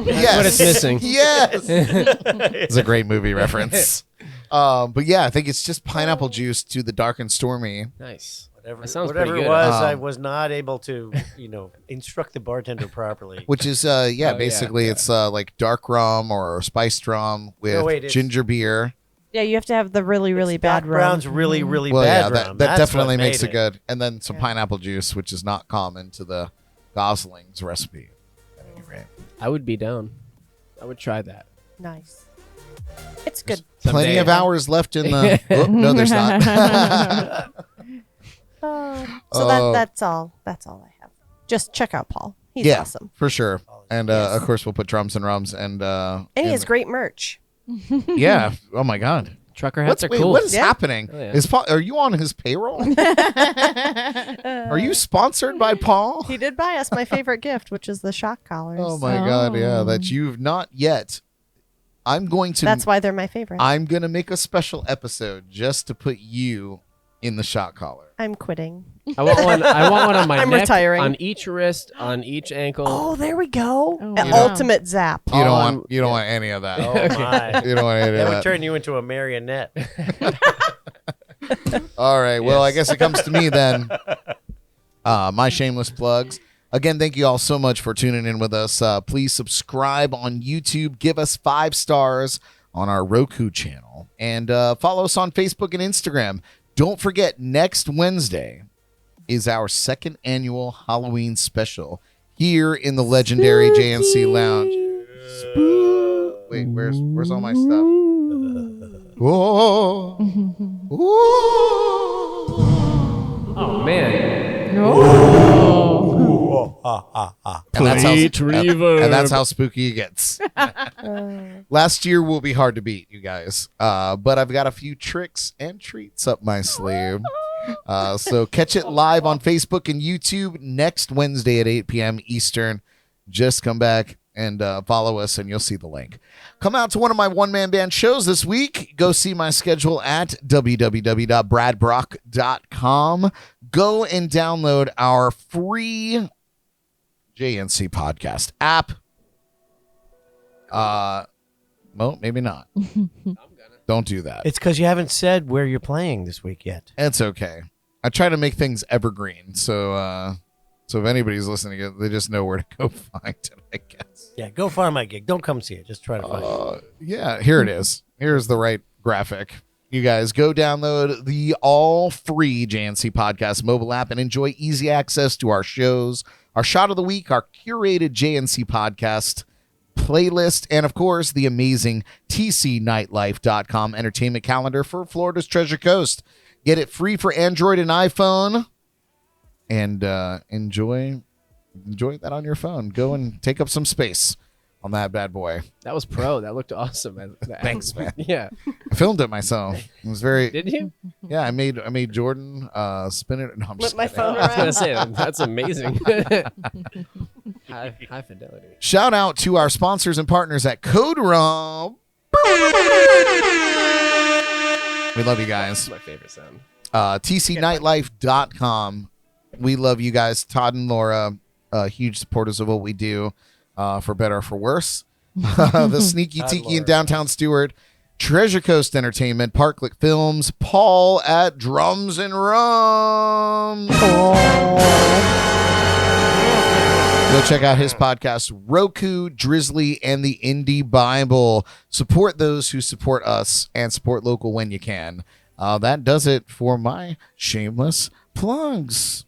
Yes. what it's missing. Yes. It's a great movie reference. But yeah, I think it's just pineapple juice to the dark and stormy. Nice. Whatever, That sounds whatever pretty it good. was, I was not able to, instruct the bartender properly. Which is basically yeah. it's like dark rum or spiced rum with it's- ginger beer. Yeah, you have to have the really, really bad Doc rum. Brown's really, really Well, bad yeah, that, rum. that That's definitely what makes made it good. And then some pineapple juice, which is not common to the Gosling's recipe. At any rate. I would be down. I would try that. Nice. It's good. Plenty Someday. of hours left in the. Oh, no, there's not. So that's all. That's all I have. Just check out Paul. He's yeah, awesome. for sure. And Yes. of course, we'll put drums and rums and. And he has great merch. Yeah. Oh my God. Trucker hats are Wait, cool. what is Yeah. happening? Oh, yeah. Is Paul? Are you on his payroll? Are you sponsored by Paul? He did buy us my favorite gift, which is the shock collars. Oh my God! Yeah, that you've not yet. I'm going to. That's why they're my favorite. I'm gonna make a special episode just to put you in the shot collar. I'm quitting. I want one on my I'm neck, retiring. on each wrist, on each ankle. Oh, there we go. Oh, An wow. ultimate zap. You don't on- want. You don't want any of that. Oh, my. You don't want any That of would that. turn you into a marionette. All right. Well, I guess it comes to me then. My shameless plugs. Again, thank you all so much for tuning in with us. Please subscribe on YouTube. Give us 5 stars on our Roku channel. And follow us on Facebook and Instagram. Don't forget, next Wednesday is our 2nd annual Halloween special here in the legendary JNC Lounge. Wait, where's all my stuff? Whoa. Whoa. Oh man. And that's how, Complete reverb. and that's how spooky it gets. Last year will be hard to beat, you guys. But I've got a few tricks and treats up my sleeve. So catch it live on Facebook and YouTube next Wednesday at 8 p.m. Eastern. Just come back and follow us, and you'll see the link. Come out to one of my one-man band shows this week. Go see my schedule at www.bradbrock.com. Go and download our free JNC podcast app. Well, maybe not. Don't do that. It's because you haven't said where you're playing this week yet. It's okay. I try to make things evergreen, so if anybody's listening, they just know where to go find it, I guess. Yeah, go find my gig. Don't come see it. Just try to find it. Yeah, here it is. Here's the right graphic. You guys go download the all-free JNC Podcast mobile app and enjoy easy access to our shows, our shot of the week, our curated JNC Podcast playlist, and of course, the amazing tcnightlife.com entertainment calendar for Florida's Treasure Coast. Get it free for Android and iPhone, and enjoy that on your phone. Go and take up some space on that bad boy. That was pro. That looked awesome. Thanks, man. Yeah. I filmed it myself. It was very. Did you? Yeah, I made Jordan spin it. No, I'm Flip just my kidding. phone I was gonna around. say that's amazing. high fidelity. Shout out to our sponsors and partners at Code Rum. We love you guys. That's my favorite sound. tcnightlife.com. We love you guys. Todd and Laura, huge supporters of what we do, for better or for worse. The Sneaky Todd, Tiki in Laura. downtown Stewart, Treasure Coast Entertainment, Parklick Films, Paul at Drums and Rum. Go check out his podcast, Roku, Drizzly, and the Indie Bible. Support those who support us and support local when you can. That does it for my shameless plugs.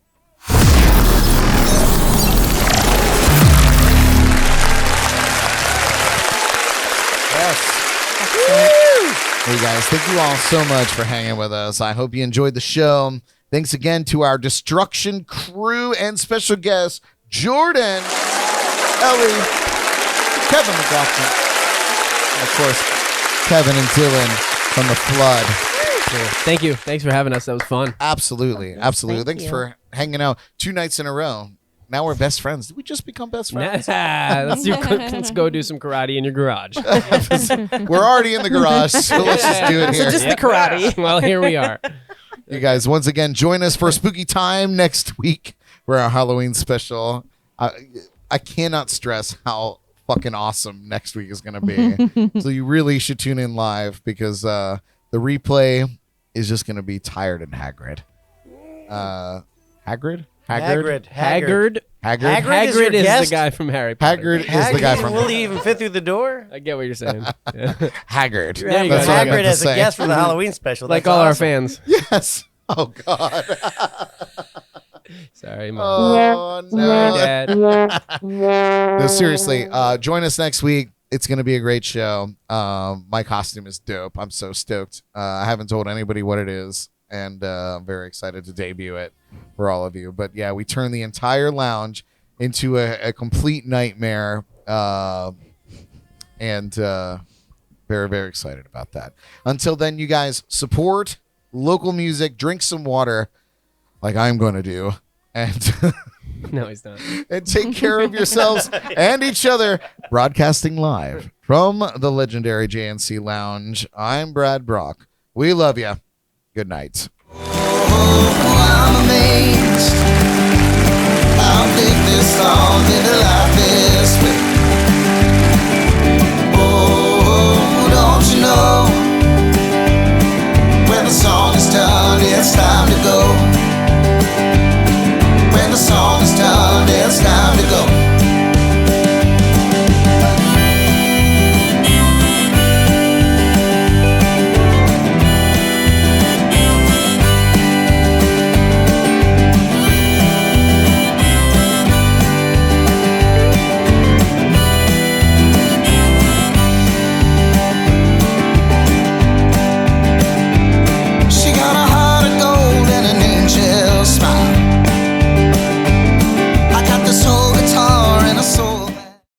Hey guys, thank you all so much for hanging with us. I hope you enjoyed the show. Thanks again to our Destruction crew and special guests, Jordan, Elly, Kevin McLoughlin, and of course, Kevin and Dylan from The Flood. Thank you. Thanks for having us. That was fun. Absolutely. Absolutely. Thank Thanks you. for hanging out 2 nights in a row. Now we're best friends. Did we just become best friends? Let's go do some karate in your garage. We're already in the garage, so let's just do it here. Just the karate. Well, here we are. You guys, once again, join us for Spooky Time next week for our Halloween special. I cannot stress how fucking awesome next week is going to be. So you really should tune in live because the replay is just going to be tired and haggard. Haggard? Haggard. Haggard? Hagrid is your is guest? the guy from Harry Potter. Haggard is the guy from Will he even fit through the door? I get what you're saying. Yeah. Haggard. You're having There you go. Hagrid as a say. guest for the Halloween special. Like That's all our awesome. fans. Yes. Oh, God. Sorry, Mom. Oh, no. Dad. No, seriously, join us next week. It's going to be a great show. My costume is dope. I'm so stoked. I haven't told anybody what it is, and I'm very excited to debut it for all of you. But yeah, we turned the entire lounge into a complete nightmare, and very, very excited about that. Until then, you guys support local music, drink some water like I'm going to do, and No, he's not. and take care of yourselves and each other. Broadcasting live from the legendary JNC Lounge, I'm Brad Brock. We love you. Good night. I'm amazed